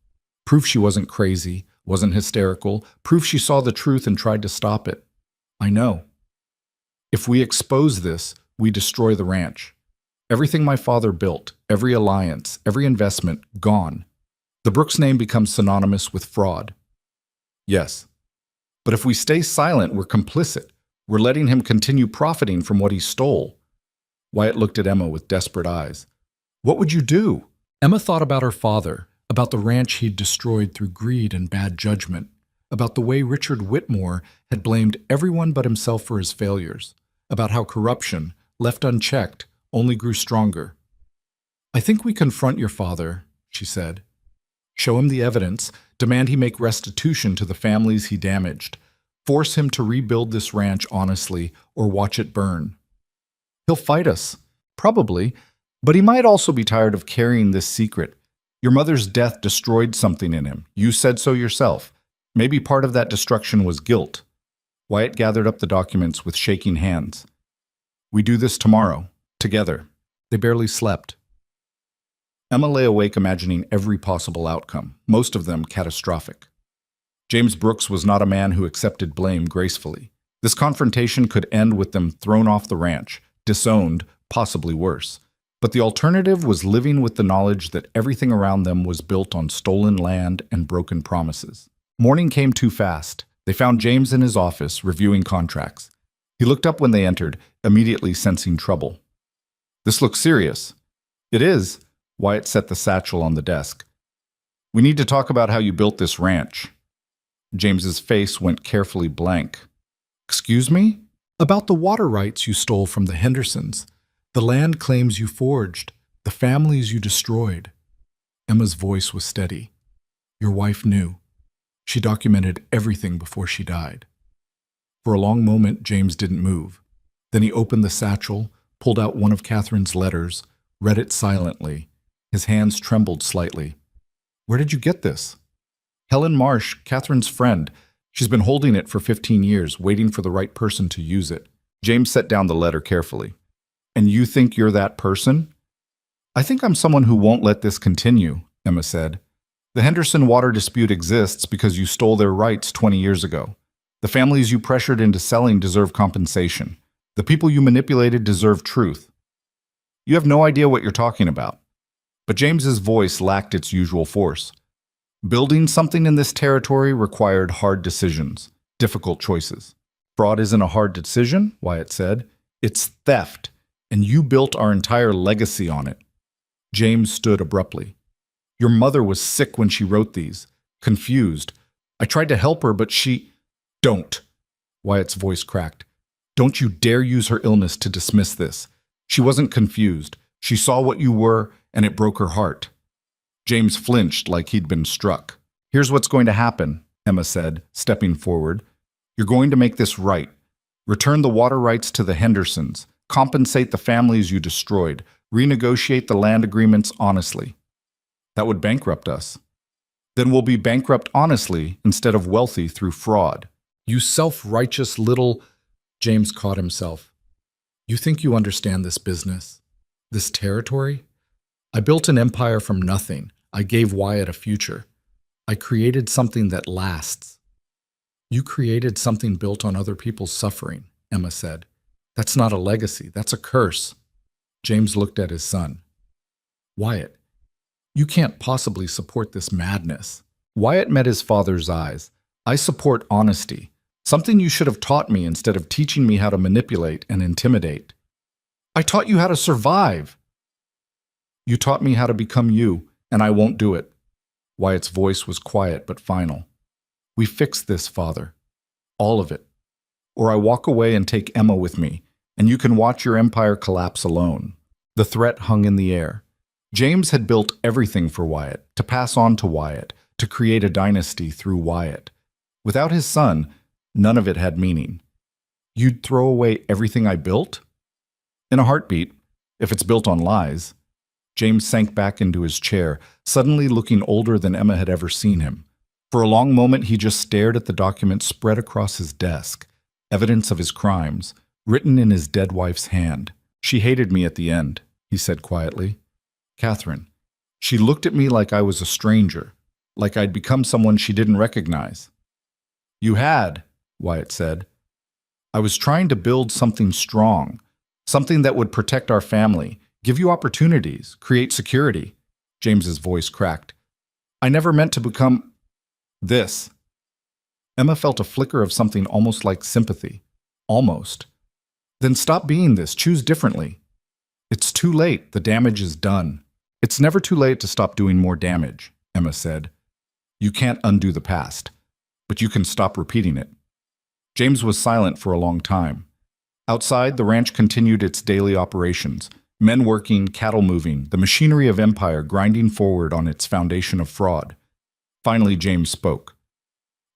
Proof she wasn't crazy, wasn't hysterical, proof she saw the truth and tried to stop it. I know. If we expose this, we destroy the ranch. Everything my father built, every alliance, every investment, gone. The Brooks name becomes synonymous with fraud. Yes. But if we stay silent, we're complicit. We're letting him continue profiting from what he stole. Wyatt looked at Emma with desperate eyes. What would you do? Emma thought about her father, about the ranch he'd destroyed through greed and bad judgment, about the way Richard Whitmore had blamed everyone but himself for his failures, about how corruption, left unchecked, only grew stronger. I think we confront your father, she said. Show him the evidence, demand he make restitution to the families he damaged, force him to rebuild this ranch honestly or watch it burn. He'll fight us, probably, but he might also be tired of carrying this secret. Your mother's death destroyed something in him. You said so yourself. Maybe part of that destruction was guilt. Wyatt gathered up the documents with shaking hands. We do this tomorrow. Together. They barely slept. Emma lay awake imagining every possible outcome, most of them catastrophic. James Brooks was not a man who accepted blame gracefully. This confrontation could end with them thrown off the ranch, disowned, possibly worse. But the alternative was living with the knowledge that everything around them was built on stolen land and broken promises. Morning came too fast. They found James in his office, reviewing contracts. He looked up when they entered, immediately sensing trouble. This looks serious. It is. Wyatt set the satchel on the desk. We need to talk about how you built this ranch. James's face went carefully blank. Excuse me? About the water rights you stole from the Hendersons, the land claims you forged, the families you destroyed. Emma's voice was steady. Your wife knew. She documented everything before she died. For a long moment, James didn't move. Then he opened the satchel, pulled out one of Catherine's letters, read it silently. His hands trembled slightly. Where did you get this? Helen Marsh, Catherine's friend. She's been holding it for 15 years, waiting for the right person to use it. James set down the letter carefully. And you think you're that person? I think I'm someone who won't let this continue, Emma said. The Henderson water dispute exists because you stole their rights 20 years ago. The families you pressured into selling deserve compensation. The people you manipulated deserve truth. You have no idea what you're talking about. But James's voice lacked its usual force. Building something in this territory required hard decisions, difficult choices. Fraud isn't a hard decision, Wyatt said. It's theft, and you built our entire legacy on it. James stood abruptly. Your mother was sick when she wrote these, confused. I tried to help her, but she... Don't. Wyatt's voice cracked. Don't you dare use her illness to dismiss this. She wasn't confused. She saw what you were, and it broke her heart. James flinched like he'd been struck. Here's what's going to happen, Emma said, stepping forward. You're going to make this right. Return the water rights to the Hendersons. Compensate the families you destroyed. Renegotiate the land agreements honestly. That would bankrupt us. Then we'll be bankrupt honestly instead of wealthy through fraud. You self-righteous little... James caught himself. You think you understand this business? This territory? I built an empire from nothing. I gave Wyatt a future. I created something that lasts. You created something built on other people's suffering, Emma said. That's not a legacy. That's a curse. James looked at his son. Wyatt, you can't possibly support this madness. Wyatt met his father's eyes. I support honesty, something you should have taught me instead of teaching me how to manipulate and intimidate. I taught you how to survive. You taught me how to become you, and I won't do it. Wyatt's voice was quiet but final. We fix this, Father. All of it. Or I walk away and take Emma with me, and you can watch your empire collapse alone. The threat hung in the air. James had built everything for Wyatt, to pass on to Wyatt, to create a dynasty through Wyatt. Without his son, none of it had meaning. You'd throw away everything I built? In a heartbeat, if it's built on lies. James sank back into his chair, suddenly looking older than Emma had ever seen him. For a long moment, he just stared at the document spread across his desk, evidence of his crimes, written in his dead wife's hand. She hated me at the end, he said quietly. Catherine. She looked at me like I was a stranger, like I'd become someone she didn't recognize. You had, Wyatt said. I was trying to build something strong, something that would protect our family, give you opportunities, create security. James's voice cracked. I never meant to become this. Emma felt a flicker of something almost like sympathy. Almost. Then stop being this. Choose differently. It's too late. The damage is done. It's never too late to stop doing more damage, Emma said. You can't undo the past, but you can stop repeating it. James was silent for a long time. Outside, the ranch continued its daily operations. Men working, cattle moving, the machinery of empire grinding forward on its foundation of fraud. Finally, James spoke.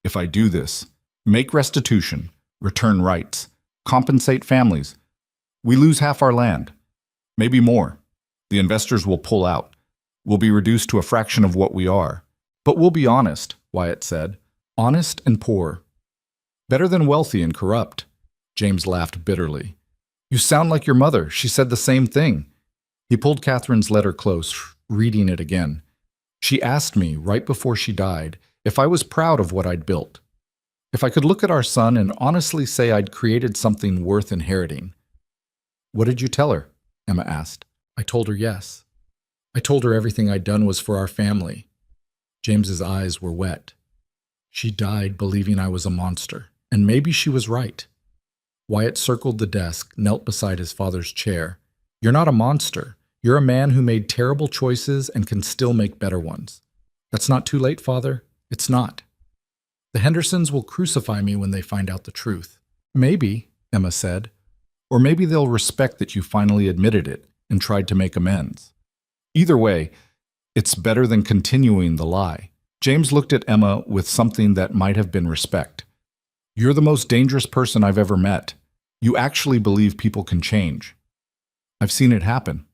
If I do this, make restitution, return rights, compensate families, we lose half our land, maybe more. The investors will pull out. We'll be reduced to a fraction of what we are. But we'll be honest, Wyatt said. Honest and poor. Better than wealthy and corrupt. James laughed bitterly. You sound like your mother. She said the same thing. He pulled Catherine's letter close, reading it again. She asked me, right before she died, if I was proud of what I'd built. If I could look at our son and honestly say I'd created something worth inheriting. What did you tell her? Emma asked. I told her yes. I told her everything I'd done was for our family. James's eyes were wet. She died believing I was a monster, and maybe she was right. Wyatt circled the desk, knelt beside his father's chair. You're not a monster. You're a man who made terrible choices and can still make better ones. That's not too late, Father. It's not. The Hendersons will crucify me when they find out the truth. Maybe, Emma said. Or maybe they'll respect that you finally admitted it and tried to make amends. Either way, it's better than continuing the lie. James looked at Emma with something that might have been respect. You're the most dangerous person I've ever met. You actually believe people can change. I've seen it happen.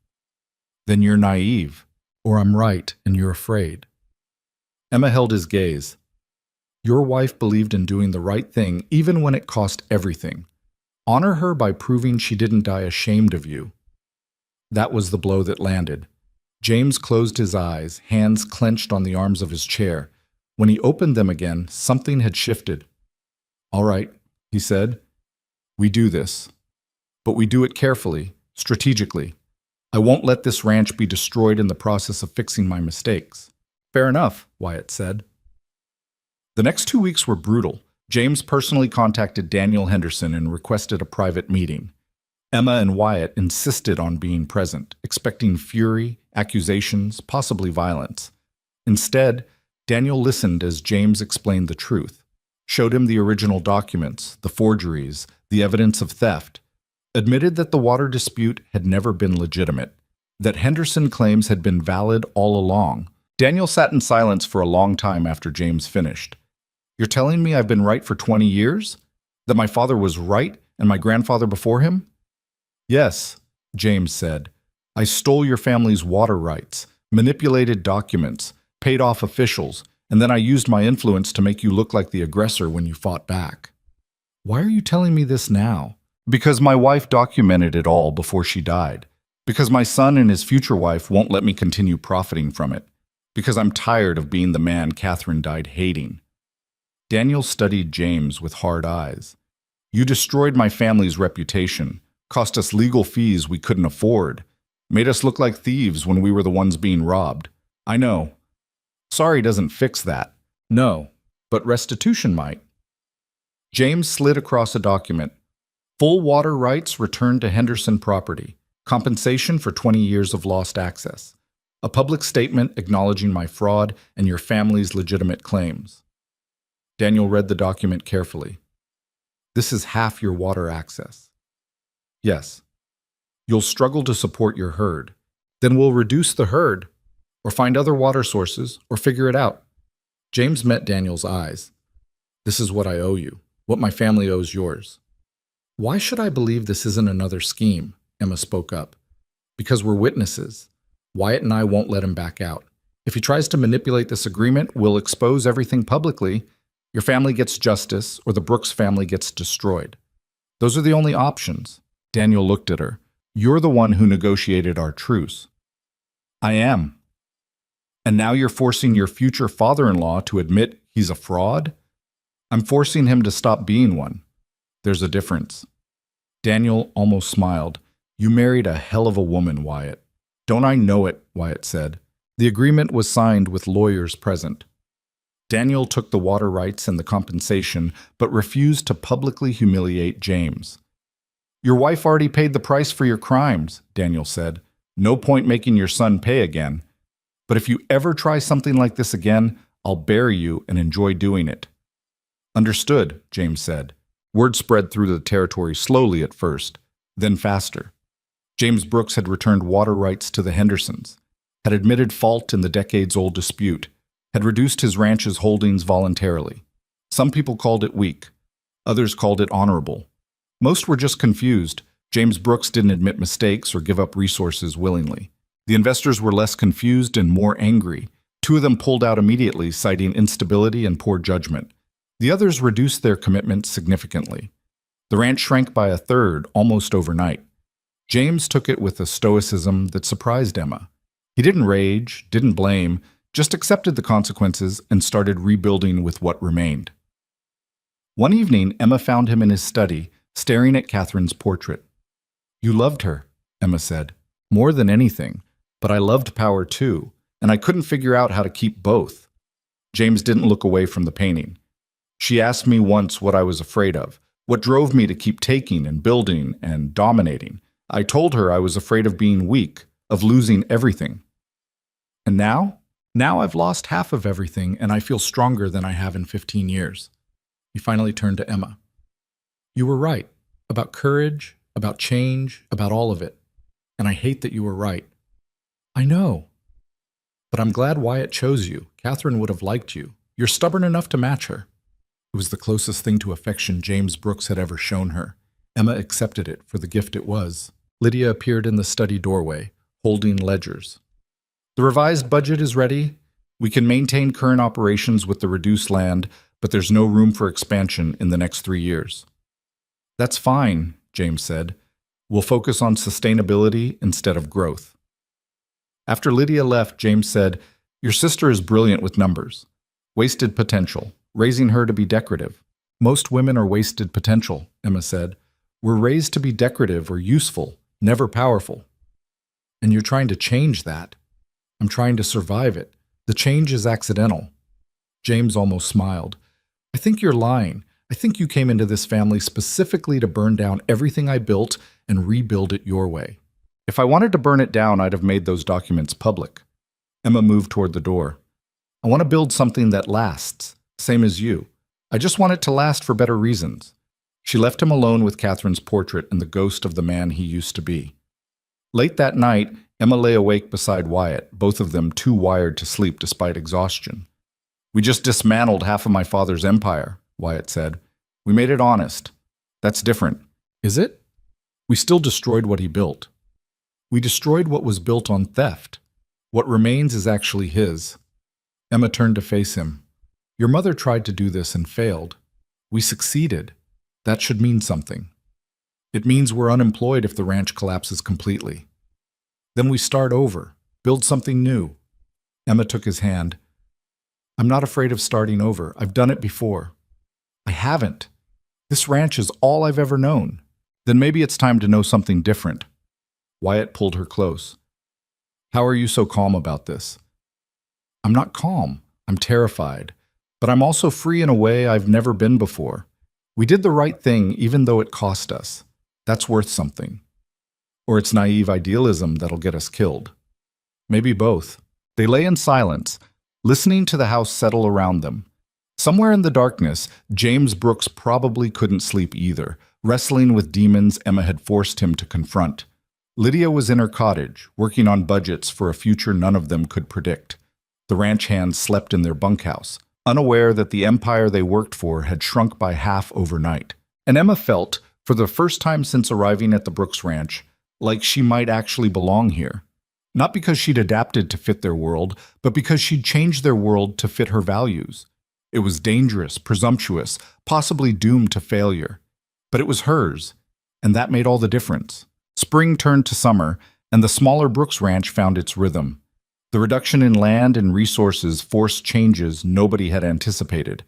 Then you're naive, or I'm right and you're afraid. Emma held his gaze. Your wife believed in doing the right thing even when it cost everything. Honor her by proving she didn't die ashamed of you. That was the blow that landed. James closed his eyes, hands clenched on the arms of his chair. When he opened them again, something had shifted. All right, he said. We do this. But we do it carefully, strategically. I won't let this ranch be destroyed in the process of fixing my mistakes. Fair enough, Wyatt said. The next 2 weeks were brutal. James personally contacted Daniel Henderson and requested a private meeting. Emma and Wyatt insisted on being present, expecting fury, accusations, possibly violence. Instead, Daniel listened as James explained the truth, showed him the original documents, the forgeries, the evidence of theft, admitted that the water dispute had never been legitimate, that Henderson claims had been valid all along. Daniel sat in silence for a long time after James finished. You're telling me I've been right for 20 years? That my father was right and my grandfather before him? Yes, James said. I stole your family's water rights, manipulated documents, paid off officials, and then I used my influence to make you look like the aggressor when you fought back. Why are you telling me this now? Because my wife documented it all before she died. Because my son and his future wife won't let me continue profiting from it. Because I'm tired of being the man Catherine died hating. Daniel studied James with hard eyes. You destroyed my family's reputation, cost us legal fees we couldn't afford. Made us look like thieves when we were the ones being robbed. I know. Sorry doesn't fix that. No, but restitution might. James slid across a document. Full water rights returned to Henderson property. Compensation for 20 years of lost access. A public statement acknowledging my fraud and your family's legitimate claims. Daniel read the document carefully. This is half your water access. Yes. You'll struggle to support your herd. Then we'll reduce the herd, or find other water sources, or figure it out. James met Daniel's eyes. This is what I owe you, what my family owes yours. Why should I believe this isn't another scheme? Emma spoke up. Because we're witnesses. Wyatt and I won't let him back out. If he tries to manipulate this agreement, we'll expose everything publicly. Your family gets justice, or the Brooks family gets destroyed. Those are the only options. Daniel looked at her. You're the one who negotiated our truce. I am. And now you're forcing your future father-in-law to admit he's a fraud? I'm forcing him to stop being one. There's a difference. Daniel almost smiled. You married a hell of a woman, Wyatt. Don't I know it, Wyatt said. The agreement was signed with lawyers present. Daniel took the water rights and the compensation, but refused to publicly humiliate James. Your wife already paid the price for your crimes, Daniel said. No point making your son pay again. But if you ever try something like this again, I'll bury you and enjoy doing it. Understood, James said. Word spread through the territory slowly at first, then faster. James Brooks had returned water rights to the Hendersons, had admitted fault in the decades-old dispute, had reduced his ranch's holdings voluntarily. Some people called it weak. Others called it honorable. Most were just confused. James Brooks didn't admit mistakes or give up resources willingly. The investors were less confused and more angry. 2 of them pulled out immediately, citing instability and poor judgment. The others reduced their commitment significantly. The ranch shrank by 1/3 almost overnight. James took it with a stoicism that surprised Emma. He didn't rage, didn't blame, just accepted the consequences and started rebuilding with what remained. One evening, Emma found him in his study, staring at Catherine's portrait. You loved her, Emma said. More than anything. But I loved power too, and I couldn't figure out how to keep both. James didn't look away from the painting. She asked me once what I was afraid of, what drove me to keep taking and building and dominating. I told her I was afraid of being weak, of losing everything. And now? Now I've lost half of everything, and I feel stronger than I have in 15 years. He finally turned to Emma. You were right, about courage, about change, about all of it. And I hate that you were right. I know. But I'm glad Wyatt chose you. Catherine would have liked you. You're stubborn enough to match her. It was the closest thing to affection James Brooks had ever shown her. Emma accepted it for the gift it was. Lydia appeared in the study doorway, holding ledgers. The revised budget is ready. We can maintain current operations with the reduced land, but there's no room for expansion in the next 3 years. That's fine, James said. We'll focus on sustainability instead of growth. After Lydia left, James said, Your sister is brilliant with numbers. Wasted potential, raising her to be decorative. Most women are wasted potential, Emma said. We're raised to be decorative or useful, never powerful. And you're trying to change that. I'm trying to survive it. The change is accidental. James almost smiled. I think you're lying. I think you came into this family specifically to burn down everything I built and rebuild it your way. If I wanted to burn it down, I'd have made those documents public. Emma moved toward the door. I want to build something that lasts, same as you. I just want it to last for better reasons. She left him alone with Catherine's portrait and the ghost of the man he used to be. Late that night, Emma lay awake beside Wyatt, both of them too wired to sleep despite exhaustion. We just dismantled half of my father's empire, Wyatt said. We made it honest. That's different. Is it? We still destroyed what he built. We destroyed what was built on theft. What remains is actually his. Emma turned to face him. Your mother tried to do this and failed. We succeeded. That should mean something. It means we're unemployed if the ranch collapses completely. Then we start over, build something new. Emma took his hand. I'm not afraid of starting over. I've done it before. I haven't. This ranch is all I've ever known. Then maybe it's time to know something different. Wyatt pulled her close. How are you so calm about this? I'm not calm. I'm terrified. But I'm also free in a way I've never been before. We did the right thing even though it cost us. That's worth something. Or it's naive idealism that'll get us killed. Maybe both. They lay in silence, listening to the house settle around them. Somewhere in the darkness, James Brooks probably couldn't sleep either, wrestling with demons Emma had forced him to confront. Lydia was in her cottage, working on budgets for a future none of them could predict. The ranch hands slept in their bunkhouse, unaware that the empire they worked for had shrunk by half overnight. And Emma felt, for the first time since arriving at the Brooks Ranch, like she might actually belong here. Not because she'd adapted to fit their world, but because she'd changed their world to fit her values. It was dangerous, presumptuous, possibly doomed to failure. But it was hers, and that made all the difference. Spring turned to summer, and the smaller Brooks Ranch found its rhythm. The reduction in land and resources forced changes nobody had anticipated.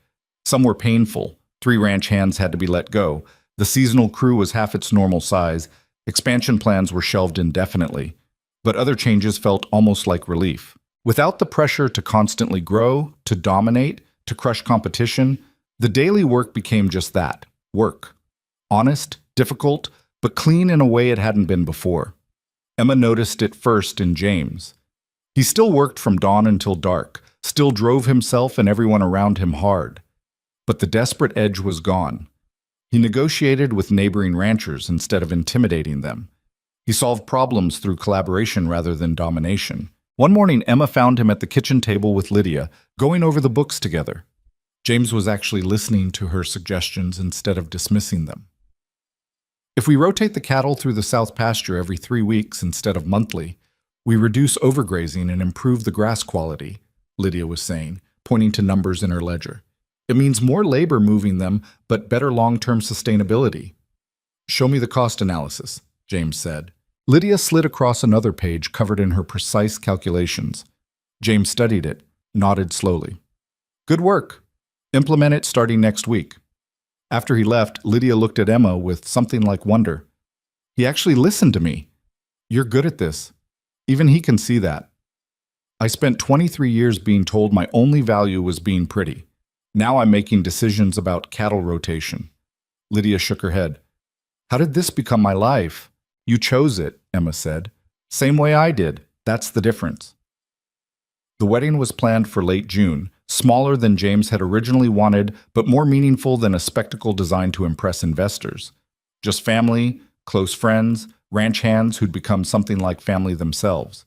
Some were painful. 3 ranch hands had to be let go. The seasonal crew was half its normal size. Expansion plans were shelved indefinitely. But other changes felt almost like relief. Without the pressure to constantly grow, to dominate, to crush competition, the daily work became just that, work. Honest, difficult, but clean in a way it hadn't been before. Emma noticed it first in James. He still worked from dawn until dark, still drove himself and everyone around him hard. But the desperate edge was gone. He negotiated with neighboring ranchers instead of intimidating them. He solved problems through collaboration rather than domination. One morning, Emma found him at the kitchen table with Lydia, going over the books together. James was actually listening to her suggestions instead of dismissing them. If we rotate the cattle through the south pasture every 3 weeks instead of monthly, we reduce overgrazing and improve the grass quality, Lydia was saying, pointing to numbers in her ledger. It means more labor moving them, but better long-term sustainability. Show me the cost analysis, James said. Lydia slid across another page covered in her precise calculations. James studied it, nodded slowly. Good work. Implement it starting next week. After he left, Lydia looked at Emma with something like wonder. He actually listened to me. You're good at this. Even he can see that. I spent 23 years being told my only value was being pretty. Now I'm making decisions about cattle rotation. Lydia shook her head. How did this become my life? You chose it, Emma said. Same way I did. That's the difference. The wedding was planned for late June, smaller than James had originally wanted, but more meaningful than a spectacle designed to impress investors. Just family, close friends, ranch hands who'd become something like family themselves.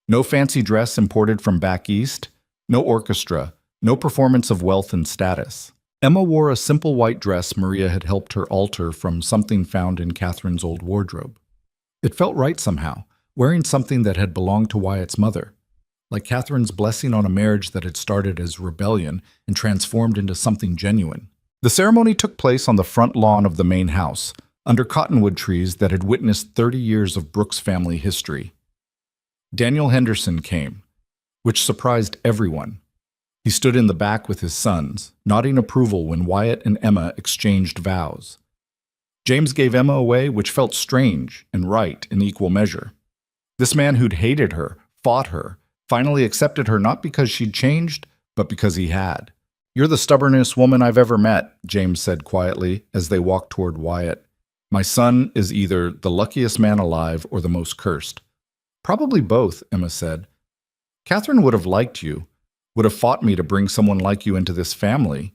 No fancy dress imported from back east, no orchestra, no performance of wealth and status. Emma wore a simple white dress Maria had helped her alter from something found in Catherine's old wardrobe. It felt right somehow, wearing something that had belonged to Wyatt's mother, like Catherine's blessing on a marriage that had started as rebellion and transformed into something genuine. The ceremony took place on the front lawn of the main house, under cottonwood trees that had witnessed 30 years of Brooks family history. Daniel Henderson came, which surprised everyone. He stood in the back with his sons, nodding approval when Wyatt and Emma exchanged vows. James gave Emma away, which felt strange and right in equal measure. This man who'd hated her, fought her, finally accepted her not because she'd changed, but because he had. You're the stubbornest woman I've ever met, James said quietly as they walked toward Wyatt. My son is either the luckiest man alive or the most cursed. Probably both, Emma said. Catherine would have liked you, would have fought me to bring someone like you into this family.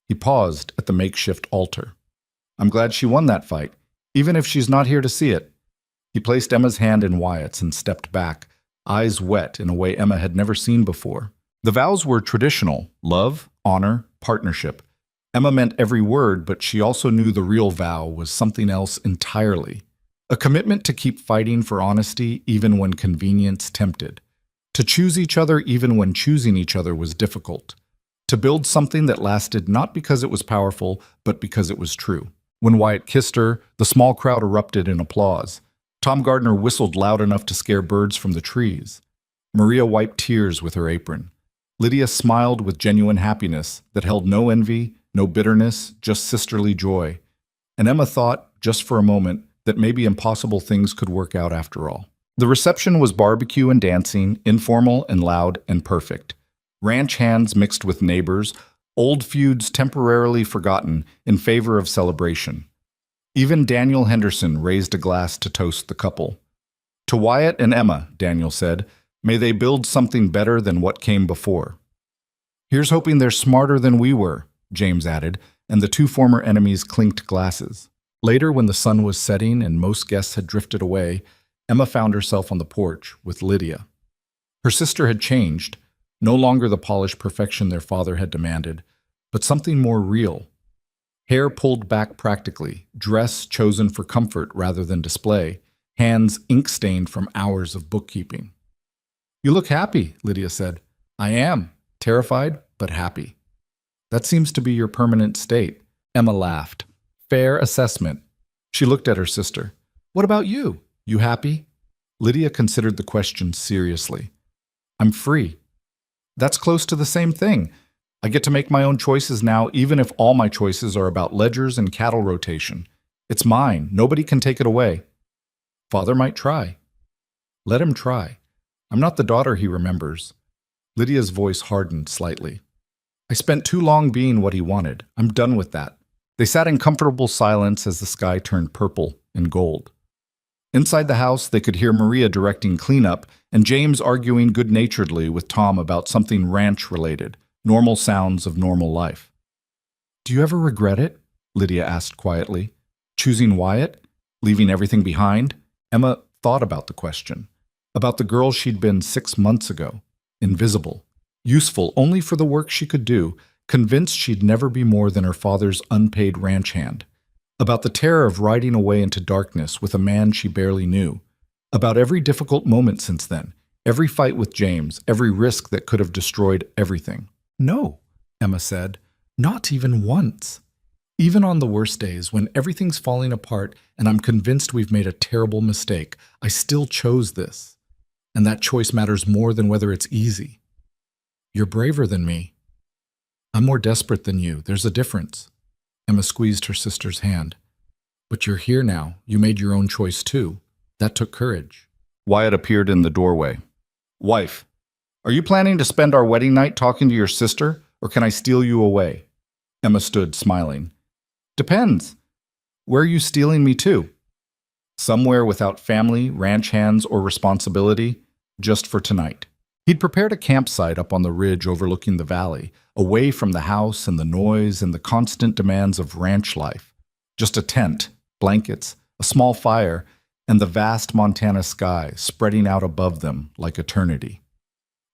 He paused at the makeshift altar. I'm glad she won that fight, even if she's not here to see it. He placed Emma's hand in Wyatt's and stepped back, eyes wet in a way Emma had never seen before. The vows were traditional: love, honor, partnership. Emma meant every word, but she also knew the real vow was something else entirely. A commitment to keep fighting for honesty even when convenience tempted. To choose each other even when choosing each other was difficult. To build something that lasted not because it was powerful, but because it was true. When Wyatt kissed her, the small crowd erupted in applause. Tom Gardner whistled loud enough to scare birds from the trees. Maria wiped tears with her apron. Lydia smiled with genuine happiness that held no envy, no bitterness, just sisterly joy. And Emma thought, just for a moment, that maybe impossible things could work out after all. The reception was barbecue and dancing, informal and loud and perfect. Ranch hands mixed with neighbors, old feuds temporarily forgotten in favor of celebration. Even Daniel Henderson raised a glass to toast the couple. "To Wyatt and Emma," Daniel said, "may they build something better than what came before." "Here's hoping they're smarter than we were," James added, and the two former enemies clinked glasses. Later, when the sun was setting and most guests had drifted away, Emma found herself on the porch with Lydia. Her sister had changed, no longer the polished perfection their father had demanded, but something more real. Hair pulled back practically, dress chosen for comfort rather than display, hands ink-stained from hours of bookkeeping. "You look happy," Lydia said. "I am, terrified, but happy." "That seems to be your permanent state." Emma laughed. "Fair assessment." She looked at her sister. "What about you? You happy?" Lydia considered the question seriously. "I'm free." "That's close to the same thing. I get to make my own choices now, even if all my choices are about ledgers and cattle rotation. It's mine. Nobody can take it away." "Father might try." "Let him try. I'm not the daughter he remembers." Lydia's voice hardened slightly. "I spent too long being what he wanted. I'm done with that." They sat in comfortable silence as the sky turned purple and gold. Inside the house, they could hear Maria directing cleanup and James arguing good-naturedly with Tom about something ranch-related, normal sounds of normal life. "Do you ever regret it?" Lydia asked quietly. "Choosing Wyatt? Leaving everything behind?" Emma thought about the question. About the girl she'd been 6 months ago. Invisible. Useful only for the work she could do. Convinced she'd never be more than her father's unpaid ranch hand. About the terror of riding away into darkness with a man she barely knew. About every difficult moment since then. Every fight with James. Every risk that could have destroyed everything. "No," Emma said. "Not even once. Even on the worst days, when everything's falling apart and I'm convinced we've made a terrible mistake, I still chose this. And that choice matters more than whether it's easy. You're braver than me. I'm more desperate than you. There's a difference." Emma squeezed her sister's hand. "But you're here now. You made your own choice too. That took courage." Wyatt appeared in the doorway. "Wife, are you planning to spend our wedding night talking to your sister, or can I steal you away?" Emma stood, smiling. "Depends. Where are you stealing me to?" "Somewhere without family, ranch hands, or responsibility, just for tonight." He'd prepared a campsite up on the ridge overlooking the valley, away from the house and the noise and the constant demands of ranch life. Just a tent, blankets, a small fire, and the vast Montana sky spreading out above them like eternity.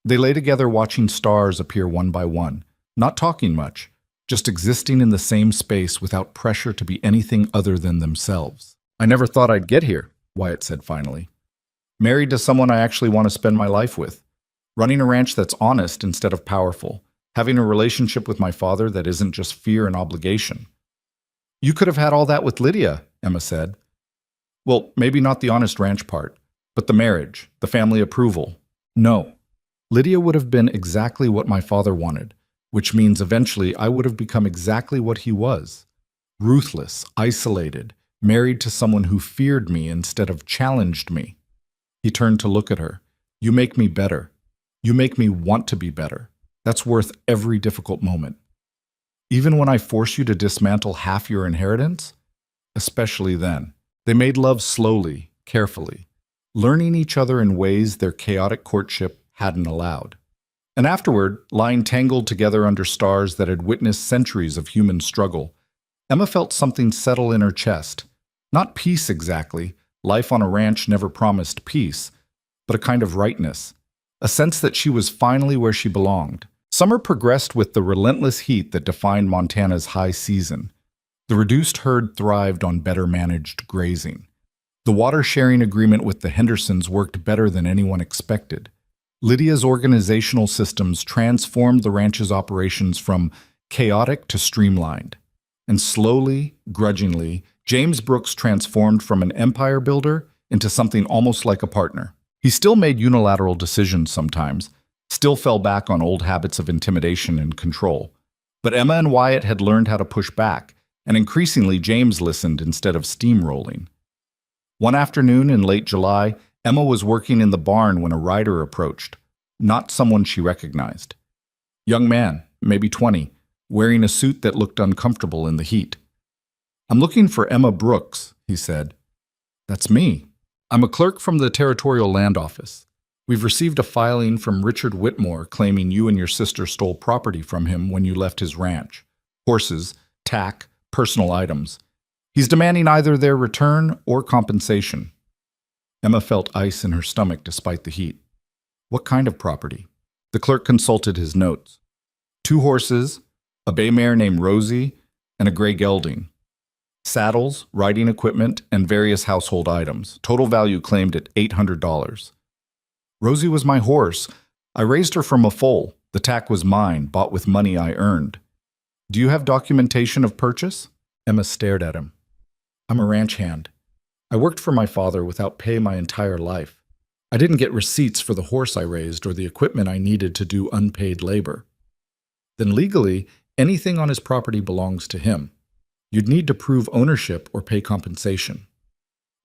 They lay together watching stars appear one by one, not talking much, just existing in the same space without pressure to be anything other than themselves. "I never thought I'd get here," Wyatt said finally. "Married to someone I actually want to spend my life with. Running a ranch that's honest instead of powerful. Having a relationship with my father that isn't just fear and obligation." "You could have had all that with Lydia," Emma said. "Well, maybe not the honest ranch part, but the marriage, the family approval. No. Lydia would have been exactly what my father wanted, which means eventually I would have become exactly what he was. Ruthless, isolated, married to someone who feared me instead of challenged me." He turned to look at her. "You make me better. You make me want to be better. That's worth every difficult moment. Even when I force you to dismantle half your inheritance? Especially then." They made love slowly, carefully, learning each other in ways their chaotic courtship hadn't allowed. And afterward, lying tangled together under stars that had witnessed centuries of human struggle, Emma felt something settle in her chest. Not peace exactly. Life on a ranch never promised peace, but a kind of rightness. A sense that she was finally where she belonged. Summer progressed with the relentless heat that defined Montana's high season. The reduced herd thrived on better managed grazing. The water-sharing agreement with the Hendersons worked better than anyone expected. Lydia's organizational systems transformed the ranch's operations from chaotic to streamlined. And slowly, grudgingly, James Brooks transformed from an empire builder into something almost like a partner. He still made unilateral decisions sometimes, still fell back on old habits of intimidation and control. But Emma and Wyatt had learned how to push back, and increasingly James listened instead of steamrolling. One afternoon in late July, Emma was working in the barn when a rider approached, not someone she recognized. Young man, maybe 20, wearing a suit that looked uncomfortable in the heat. "I'm looking for Emma Brooks," he said. "That's me. I'm a clerk from the Territorial Land Office. We've received a filing from Richard Whitmore claiming you and your sister stole property from him when you left his ranch. Horses, tack, personal items. He's demanding either their return or compensation." Emma felt ice in her stomach despite the heat. "What kind of property?" The clerk consulted his notes. 2 horses, a bay mare named Rosie, and a gray gelding. Saddles, riding equipment, and various household items. Total value claimed at $800. "Rosie was my horse. I raised her from a foal. The tack was mine, bought with money I earned." "Do you have documentation of purchase?" Emma stared at him. "I'm a ranch hand. I worked for my father without pay my entire life. I didn't get receipts for the horse I raised or the equipment I needed to do unpaid labor." "Then legally, anything on his property belongs to him. You'd need to prove ownership or pay compensation."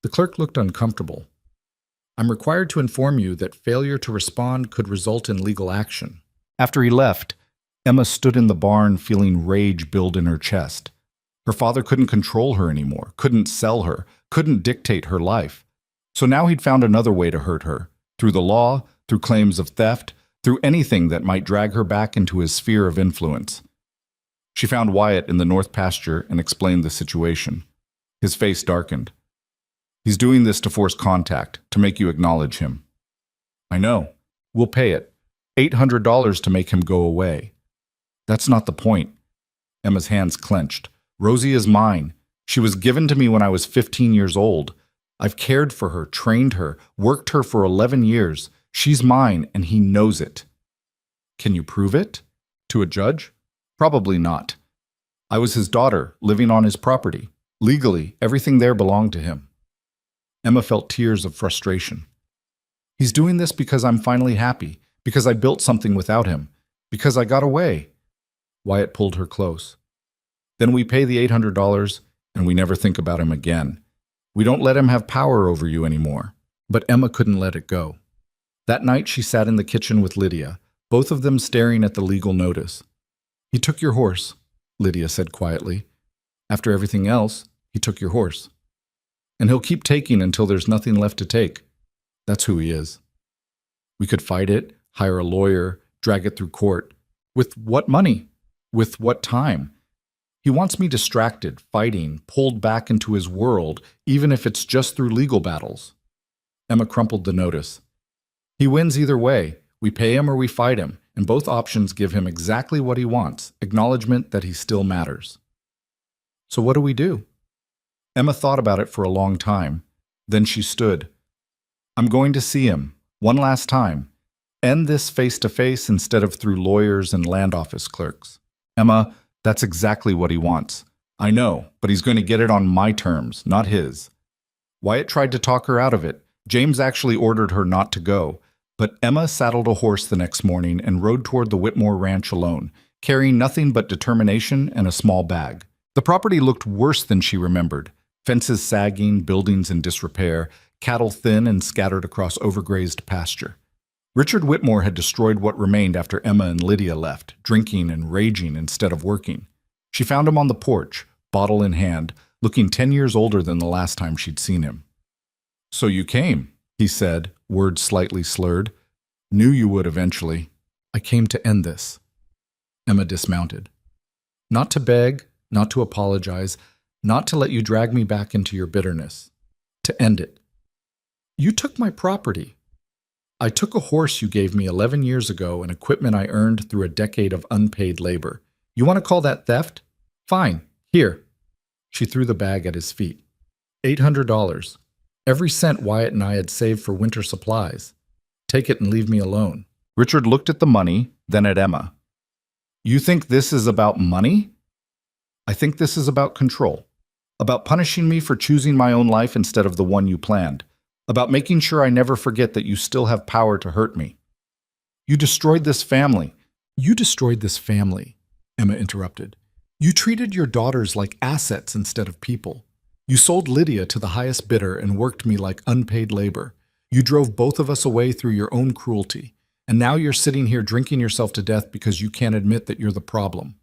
The clerk looked uncomfortable. "I'm required to inform you that failure to respond could result in legal action." After he left, Emma stood in the barn feeling rage build in her chest. Her father couldn't control her anymore, couldn't sell her, couldn't dictate her life. So now he'd found another way to hurt her, through the law, through claims of theft, through anything that might drag her back into his sphere of influence. She found Wyatt in the north pasture and explained the situation. His face darkened. "He's doing this to force contact, to make you acknowledge him." "I know. We'll pay it. $800 to make him go away." "That's not the point." Emma's hands clenched. "Rosie is mine. She was given to me when I was 15 years old. I've cared for her, trained her, worked her for 11 years. She's mine, and he knows it." "Can you prove it? To a judge?" "Probably not. I was his daughter, living on his property. Legally, everything there belonged to him." Emma felt tears of frustration. "He's doing this because I'm finally happy, because I built something without him, because I got away." Wyatt pulled her close. "Then we pay the $800, and we never think about him again. We don't let him have power over you anymore." But Emma couldn't let it go. That night she sat in the kitchen with Lydia, both of them staring at the legal notice. "He took your horse," Lydia said quietly. "After everything else, he took your horse. And he'll keep taking until there's nothing left to take. That's who he is. We could fight it, hire a lawyer, drag it through court. With what money? With what time? He wants me distracted, fighting, pulled back into his world, even if it's just through legal battles." Emma crumpled the notice. "He wins either way. We pay him or we fight him, and both options give him exactly what he wants, acknowledgement that he still matters." "So what do we do?" Emma thought about it for a long time. Then she stood. "I'm going to see him, one last time. End this face-to-face instead of through lawyers and land office clerks. Emma, that's exactly what he wants. I know, but he's going to get it on my terms, not his." Wyatt tried to talk her out of it. James actually ordered her not to go. But Emma saddled a horse the next morning and rode toward the Whitmore ranch alone, carrying nothing but determination and a small bag. The property looked worse than she remembered. Fences sagging, buildings in disrepair, cattle thin and scattered across overgrazed pasture. Richard Whitmore had destroyed what remained after Emma and Lydia left, drinking and raging instead of working. She found him on the porch, bottle in hand, looking 10 years older than the last time she'd seen him. "So you came," he said, words slightly slurred. "Knew you would eventually." "I came to end this." Emma dismounted. "Not to beg, not to apologize, not to let you drag me back into your bitterness. To end it. You took my property. I took a horse you gave me 11 years ago and equipment I earned through a decade of unpaid labor. You want to call that theft? Fine. Here." She threw the bag at his feet. $800. Every cent Wyatt and I had saved for winter supplies. Take it and leave me alone." Richard looked at the money, then at Emma. "You think this is about money?" "I think this is about control. About punishing me for choosing my own life instead of the one you planned. About making sure I never forget that you still have power to hurt me." "You destroyed this family." "You destroyed this family," Emma interrupted. "You treated your daughters like assets instead of people. You sold Lydia to the highest bidder and worked me like unpaid labor. You drove both of us away through your own cruelty. And now you're sitting here drinking yourself to death because you can't admit that you're the problem.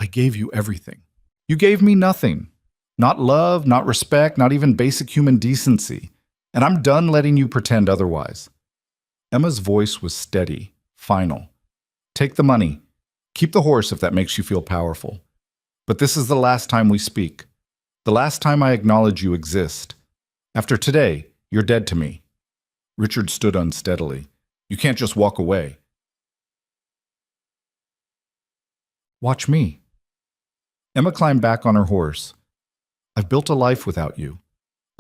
I gave you everything. You gave me nothing. Not love, not respect, not even basic human decency. And I'm done letting you pretend otherwise. Emma's voice was steady, final. Take the money. Keep the horse if that makes you feel powerful. But this is the last time we speak. The last time I acknowledge you exist. After today, you're dead to me. Richard stood unsteadily. You can't just walk away. Watch me. Emma climbed back on her horse. I've built a life without you.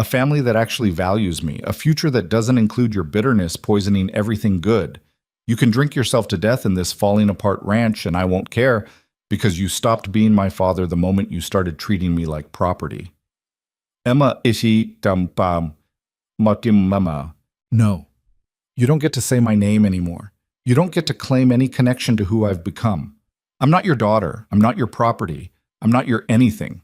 A family that actually values me. A future that doesn't include your bitterness poisoning everything good. You can drink yourself to death in this falling apart ranch and I won't care because you stopped being my father the moment you started treating me like property. Emma ishi dampam matim mama. No. You don't get to say my name anymore. You don't get to claim any connection to who I've become. I'm not your daughter. I'm not your property. I'm not your anything.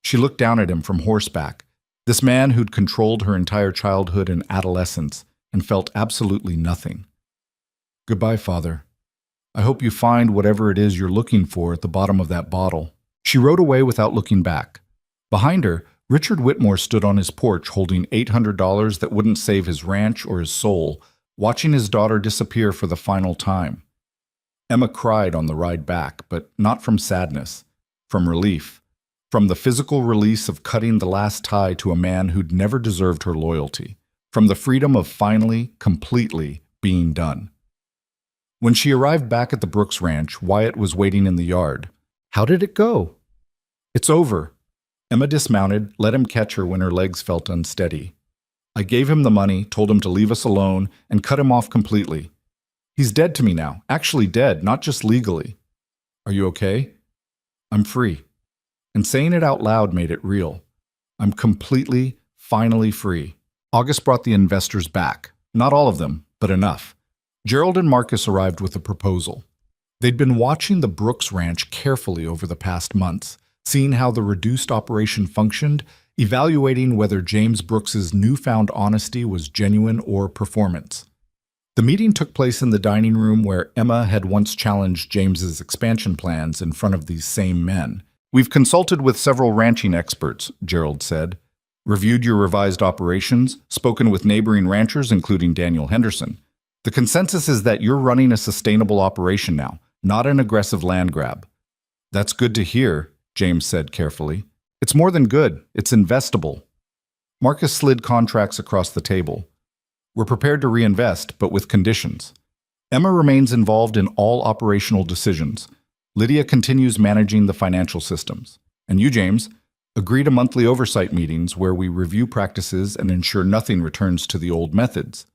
She looked down at him from horseback, this man who'd controlled her entire childhood and adolescence and felt absolutely nothing. Goodbye, Father. I hope you find whatever it is you're looking for at the bottom of that bottle. She rode away without looking back. Behind her, Richard Whitmore stood on his porch holding $800 that wouldn't save his ranch or his soul, watching his daughter disappear for the final time. Emma cried on the ride back, but not from sadness, from relief, from the physical release of cutting the last tie to a man who'd never deserved her loyalty, from the freedom of finally, completely being done. When she arrived back at the Brooks Ranch, Wyatt was waiting in the yard. How did it go? It's over. Emma dismounted, let him catch her when her legs felt unsteady. I gave him the money, told him to leave us alone, and cut him off completely. He's dead to me now, actually dead, not just legally. Are you okay? I'm free. And saying it out loud made it real. I'm completely, finally free. August brought the investors back. Not all of them, but enough. Gerald and Marcus arrived with a proposal. They'd been watching the Brooks Ranch carefully over the past months, seeing how the reduced operation functioned, evaluating whether James Brooks's newfound honesty was genuine or performance. The meeting took place in the dining room where Emma had once challenged James's expansion plans in front of these same men. We've consulted with several ranching experts, Gerald said, reviewed your revised operations, spoken with neighboring ranchers, including Daniel Henderson. The consensus is that you're running a sustainable operation now, not an aggressive land grab. That's good to hear, James said carefully. It's more than good, it's investable. Marcus slid contracts across the table. We're prepared to reinvest, but with conditions. Emma remains involved in all operational decisions. Lydia continues managing the financial systems. And you, James, agree to monthly oversight meetings where we review practices and ensure nothing returns to the old methods.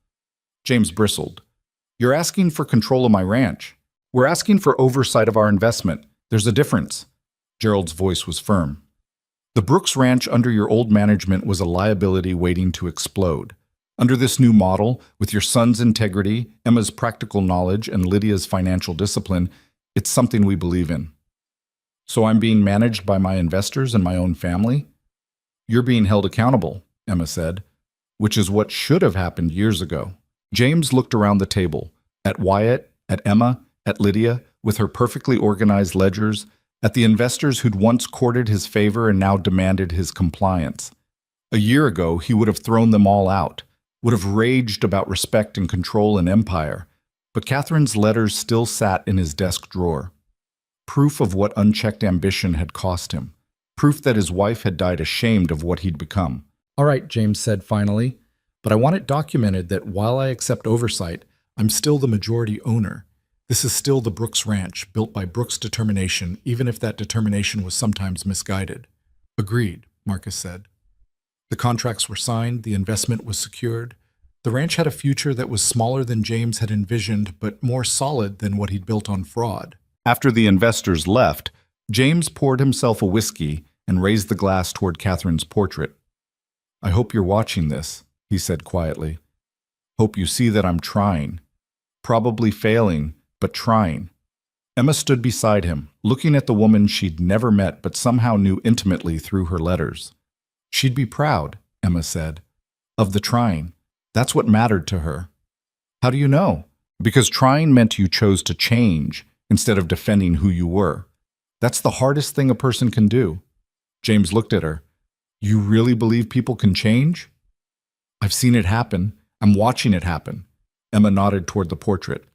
James bristled. You're asking for control of my ranch. We're asking for oversight of our investment. There's a difference. Gerald's voice was firm. The Brooks Ranch under your old management was a liability waiting to explode. Under this new model, with your son's integrity, Emma's practical knowledge, and Lydia's financial discipline, it's something we believe in. So I'm being managed by my investors and my own family? You're being held accountable, Emma said, which is what should have happened years ago. James looked around the table, at Wyatt, at Emma, at Lydia, with her perfectly organized ledgers, at the investors who'd once courted his favor and now demanded his compliance. A year ago, he would have thrown them all out, would have raged about respect and control and empire, but Catherine's letters still sat in his desk drawer. Proof of what unchecked ambition had cost him. Proof that his wife had died ashamed of what he'd become. All right, James said finally, but I want it documented that while I accept oversight, I'm still the majority owner. This is still the Brooks Ranch, built by Brooks' determination, even if that determination was sometimes misguided. Agreed, Marcus said. The contracts were signed, the investment was secured. The ranch had a future that was smaller than James had envisioned, but more solid than what he'd built on fraud. After the investors left, James poured himself a whiskey and raised the glass toward Catherine's portrait. I hope you're watching this, he said quietly. Hope you see that I'm trying. Probably failing, but trying. Emma stood beside him, looking at the woman she'd never met but somehow knew intimately through her letters. She'd be proud, Emma said, of the trying. That's what mattered to her. How do you know? Because trying meant you chose to change instead of defending who you were. That's the hardest thing a person can do. James looked at her. You really believe people can change? I've seen it happen. I'm watching it happen. Emma nodded toward the portrait.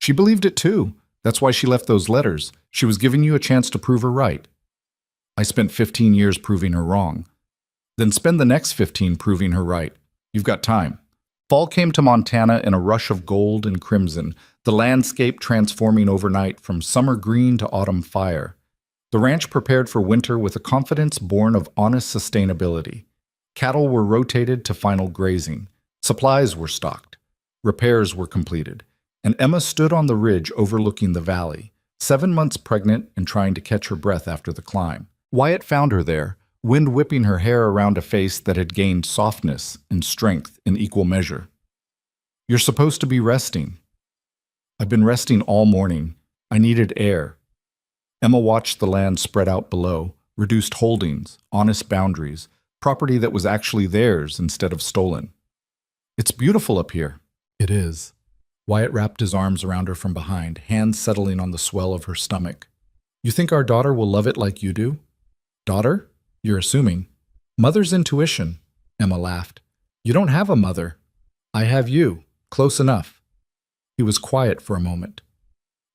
She believed it too. That's why she left those letters. She was giving you a chance to prove her right. I spent 15 years proving her wrong. Then spend the next 15 proving her right. You've got time. Fall came to Montana in a rush of gold and crimson, the landscape transforming overnight from summer green to autumn fire. The ranch prepared for winter with a confidence born of honest sustainability. Cattle were rotated to final grazing. Supplies were stocked. Repairs were completed. And Emma stood on the ridge overlooking the valley, 7 months pregnant and trying to catch her breath after the climb. Wyatt found her there, wind whipping her hair around a face that had gained softness and strength in equal measure. You're supposed to be resting. I've been resting all morning. I needed air. Emma watched the land spread out below, reduced holdings, honest boundaries, property that was actually theirs instead of stolen. It's beautiful up here. It is. Wyatt wrapped his arms around her from behind, hands settling on the swell of her stomach. You think our daughter will love it like you do? Daughter? You're assuming. Mother's intuition, Emma laughed. You don't have a mother. I have you. Close enough. He was quiet for a moment.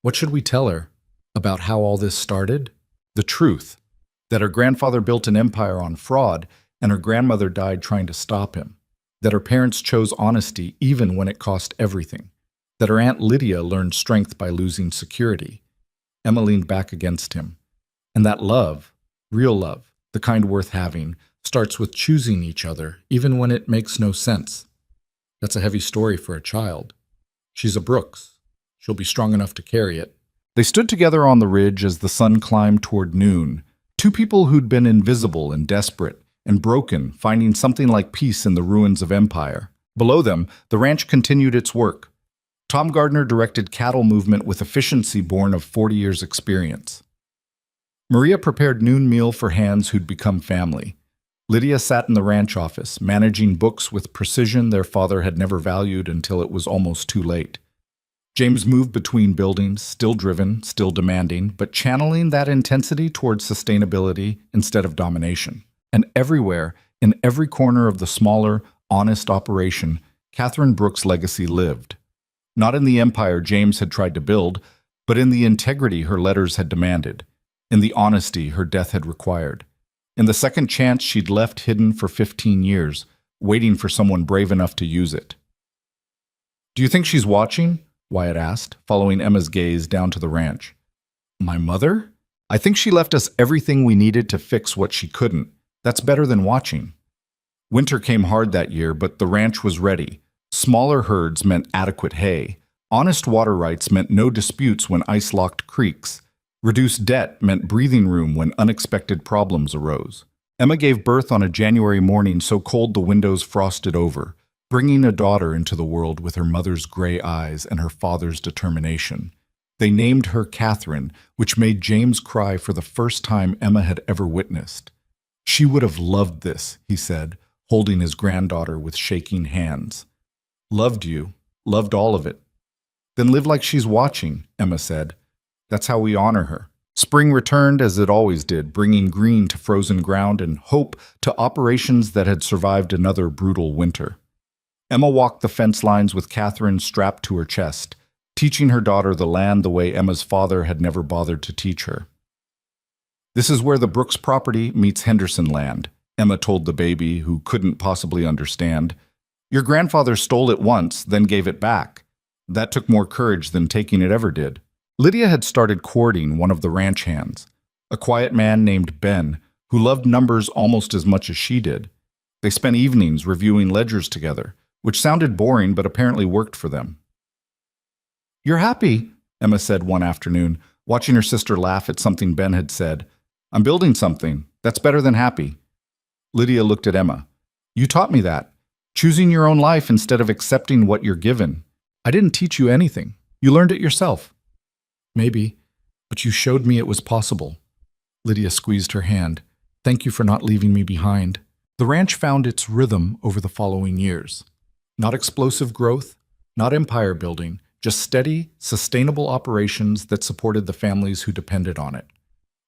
What should we tell her? About how all this started? The truth. That her grandfather built an empire on fraud, and her grandmother died trying to stop him. That her parents chose honesty even when it cost everything. That her Aunt Lydia learned strength by losing security. Emma leaned back against him. And that love, real love, the kind worth having, starts with choosing each other, even when it makes no sense. That's a heavy story for a child. She's a Brooks. She'll be strong enough to carry it. They stood together on the ridge as the sun climbed toward noon, two people who'd been invisible and desperate and broken, finding something like peace in the ruins of empire. Below them, the ranch continued its work. Tom Gardner directed cattle movement with efficiency born of 40 years' experience. Maria prepared noon meal for hands who'd become family. Lydia sat in the ranch office, managing books with precision their father had never valued until it was almost too late. James moved between buildings, still driven, still demanding, but channeling that intensity towards sustainability instead of domination. And everywhere, in every corner of the smaller, honest operation, Catherine Brooks' legacy lived. Not in the empire James had tried to build, but in the integrity her letters had demanded, in the honesty her death had required, in the second chance she'd left hidden for 15 years, waiting for someone brave enough to use it. Do you think she's watching? Wyatt asked, following Emma's gaze down to the ranch. My mother? I think she left us everything we needed to fix what she couldn't. That's better than watching. Winter came hard that year, but the ranch was ready. Smaller herds meant adequate hay. Honest water rights meant no disputes when ice-locked creeks. Reduced debt meant breathing room when unexpected problems arose. Emma gave birth on a January morning so cold the windows frosted over, bringing a daughter into the world with her mother's gray eyes and her father's determination. They named her Catherine, which made James cry for the first time Emma had ever witnessed. She would have loved this, he said, holding his granddaughter with shaking hands. Loved you, loved all of it. Then live like she's watching, Emma said. That's how we honor her. Spring returned as it always did, bringing green to frozen ground and hope to operations that had survived another brutal winter. Emma walked the fence lines with Catherine strapped to her chest, teaching her daughter the land the way Emma's father had never bothered to teach her. This is where the Brooks property meets Henderson land, Emma told the baby, who couldn't possibly understand. Your grandfather stole it once, then gave it back. That took more courage than taking it ever did. Lydia had started courting one of the ranch hands, a quiet man named Ben, who loved numbers almost as much as she did. They spent evenings reviewing ledgers together, which sounded boring but apparently worked for them. You're happy, Emma said one afternoon, watching her sister laugh at something Ben had said. I'm building something. That's better than happy. Lydia looked at Emma. You taught me that. Choosing your own life instead of accepting what you're given. I didn't teach you anything. You learned it yourself. Maybe, but you showed me it was possible. Lydia squeezed her hand. Thank you for not leaving me behind. The ranch found its rhythm over the following years. Not explosive growth, not empire building, just steady, sustainable operations that supported the families who depended on it.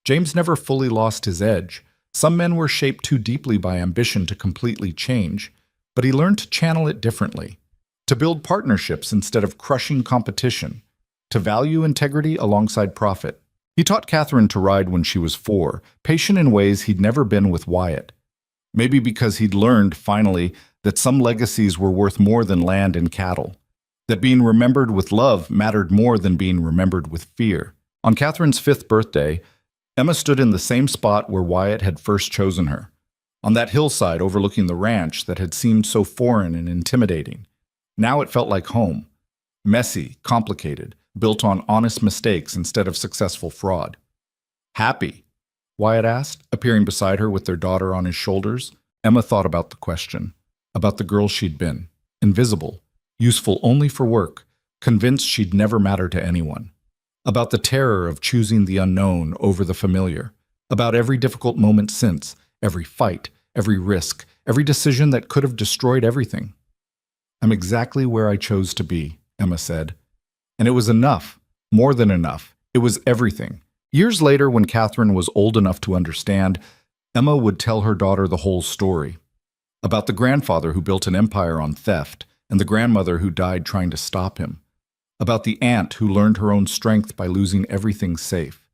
James never fully lost his edge. Some men were shaped too deeply by ambition to completely change, but he learned to channel it differently, to build partnerships instead of crushing competition, to value integrity alongside profit. He taught Catherine to ride when she was 4, patient in ways he'd never been with Wyatt. Maybe because he'd learned, finally, that some legacies were worth more than land and cattle, that being remembered with love mattered more than being remembered with fear. On Catherine's 5th birthday, Emma stood in the same spot where Wyatt had first chosen her, on that hillside overlooking the ranch that had seemed so foreign and intimidating. Now it felt like home, messy, complicated, built on honest mistakes instead of successful fraud. Happy? Wyatt asked, appearing beside her with their daughter on his shoulders. Emma thought about the question, about the girl she'd been, invisible, useful only for work, convinced she'd never matter to anyone. About the terror of choosing the unknown over the familiar, about every difficult moment since, every fight, every risk, every decision that could have destroyed everything. I'm exactly where I chose to be, Emma said. And it was enough, more than enough. It was everything. Years later, when Catherine was old enough to understand, Emma would tell her daughter the whole story. About the grandfather who built an empire on theft, and the grandmother who died trying to stop him. About the aunt who learned her own strength by losing everything safe.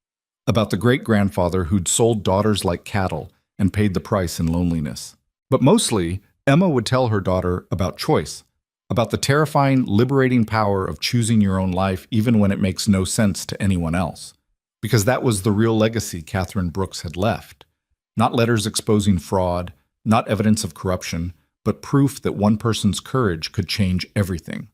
About the great-grandfather who'd sold daughters like cattle and paid the price in loneliness. But mostly, Emma would tell her daughter about choice, about the terrifying, liberating power of choosing your own life even when it makes no sense to anyone else. Because that was the real legacy Catherine Brooks had left. Not letters exposing fraud, not evidence of corruption, but proof that one person's courage could change everything.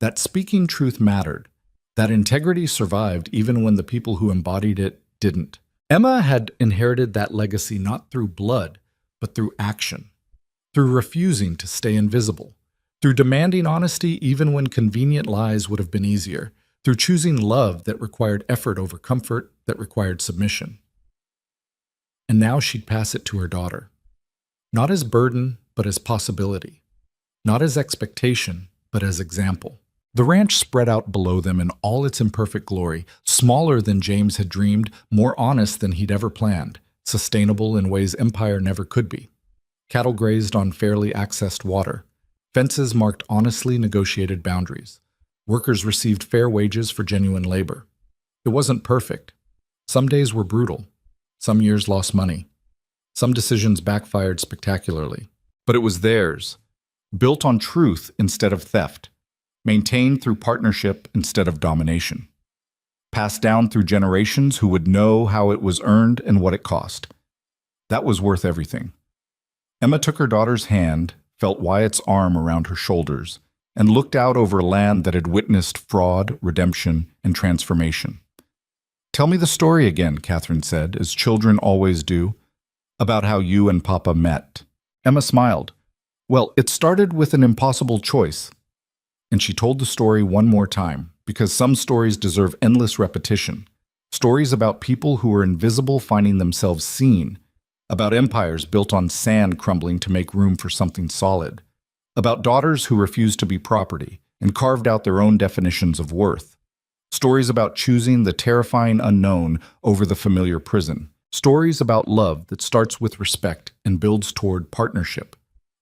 That speaking truth mattered. That integrity survived even when the people who embodied it didn't. Emma had inherited that legacy not through blood, but through action. Through refusing to stay invisible. Through demanding honesty even when convenient lies would have been easier. Through choosing love that required effort over comfort that required submission. And now she'd pass it to her daughter. Not as burden, but as possibility. Not as expectation, but as example. The ranch spread out below them in all its imperfect glory, smaller than James had dreamed, more honest than he'd ever planned, sustainable in ways empire never could be. Cattle grazed on fairly accessed water. Fences marked honestly negotiated boundaries. Workers received fair wages for genuine labor. It wasn't perfect. Some days were brutal. Some years lost money. Some decisions backfired spectacularly. But it was theirs, built on truth instead of theft, maintained through partnership instead of domination, passed down through generations who would know how it was earned and what it cost. That was worth everything. Emma took her daughter's hand, felt Wyatt's arm around her shoulders, and looked out over a land that had witnessed fraud, redemption, and transformation. "Tell me the story again," Catherine said, as children always do, "about how you and Papa met." Emma smiled. "Well, it started with an impossible choice." And she told the story one more time, because some stories deserve endless repetition. Stories about people who were invisible finding themselves seen, about empires built on sand crumbling to make room for something solid, about daughters who refused to be property and carved out their own definitions of worth. Stories about choosing the terrifying unknown over the familiar prison. Stories about love that starts with respect and builds toward partnership.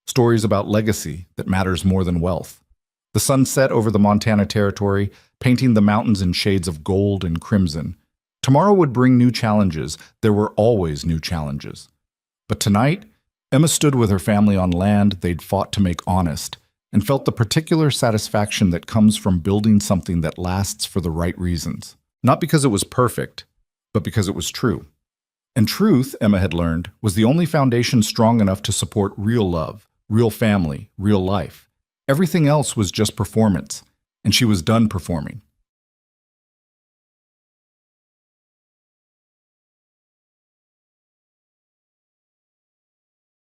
Stories about legacy that matters more than wealth. The sun set over the Montana Territory, painting the mountains in shades of gold and crimson. Tomorrow would bring new challenges. There were always new challenges. But tonight, Emma stood with her family on land they'd fought to make honest, and felt the particular satisfaction that comes from building something that lasts for the right reasons. Not because it was perfect, but because it was true. And truth, Emma had learned, was the only foundation strong enough to support real love, real family, real life. Everything else was just performance, and she was done performing.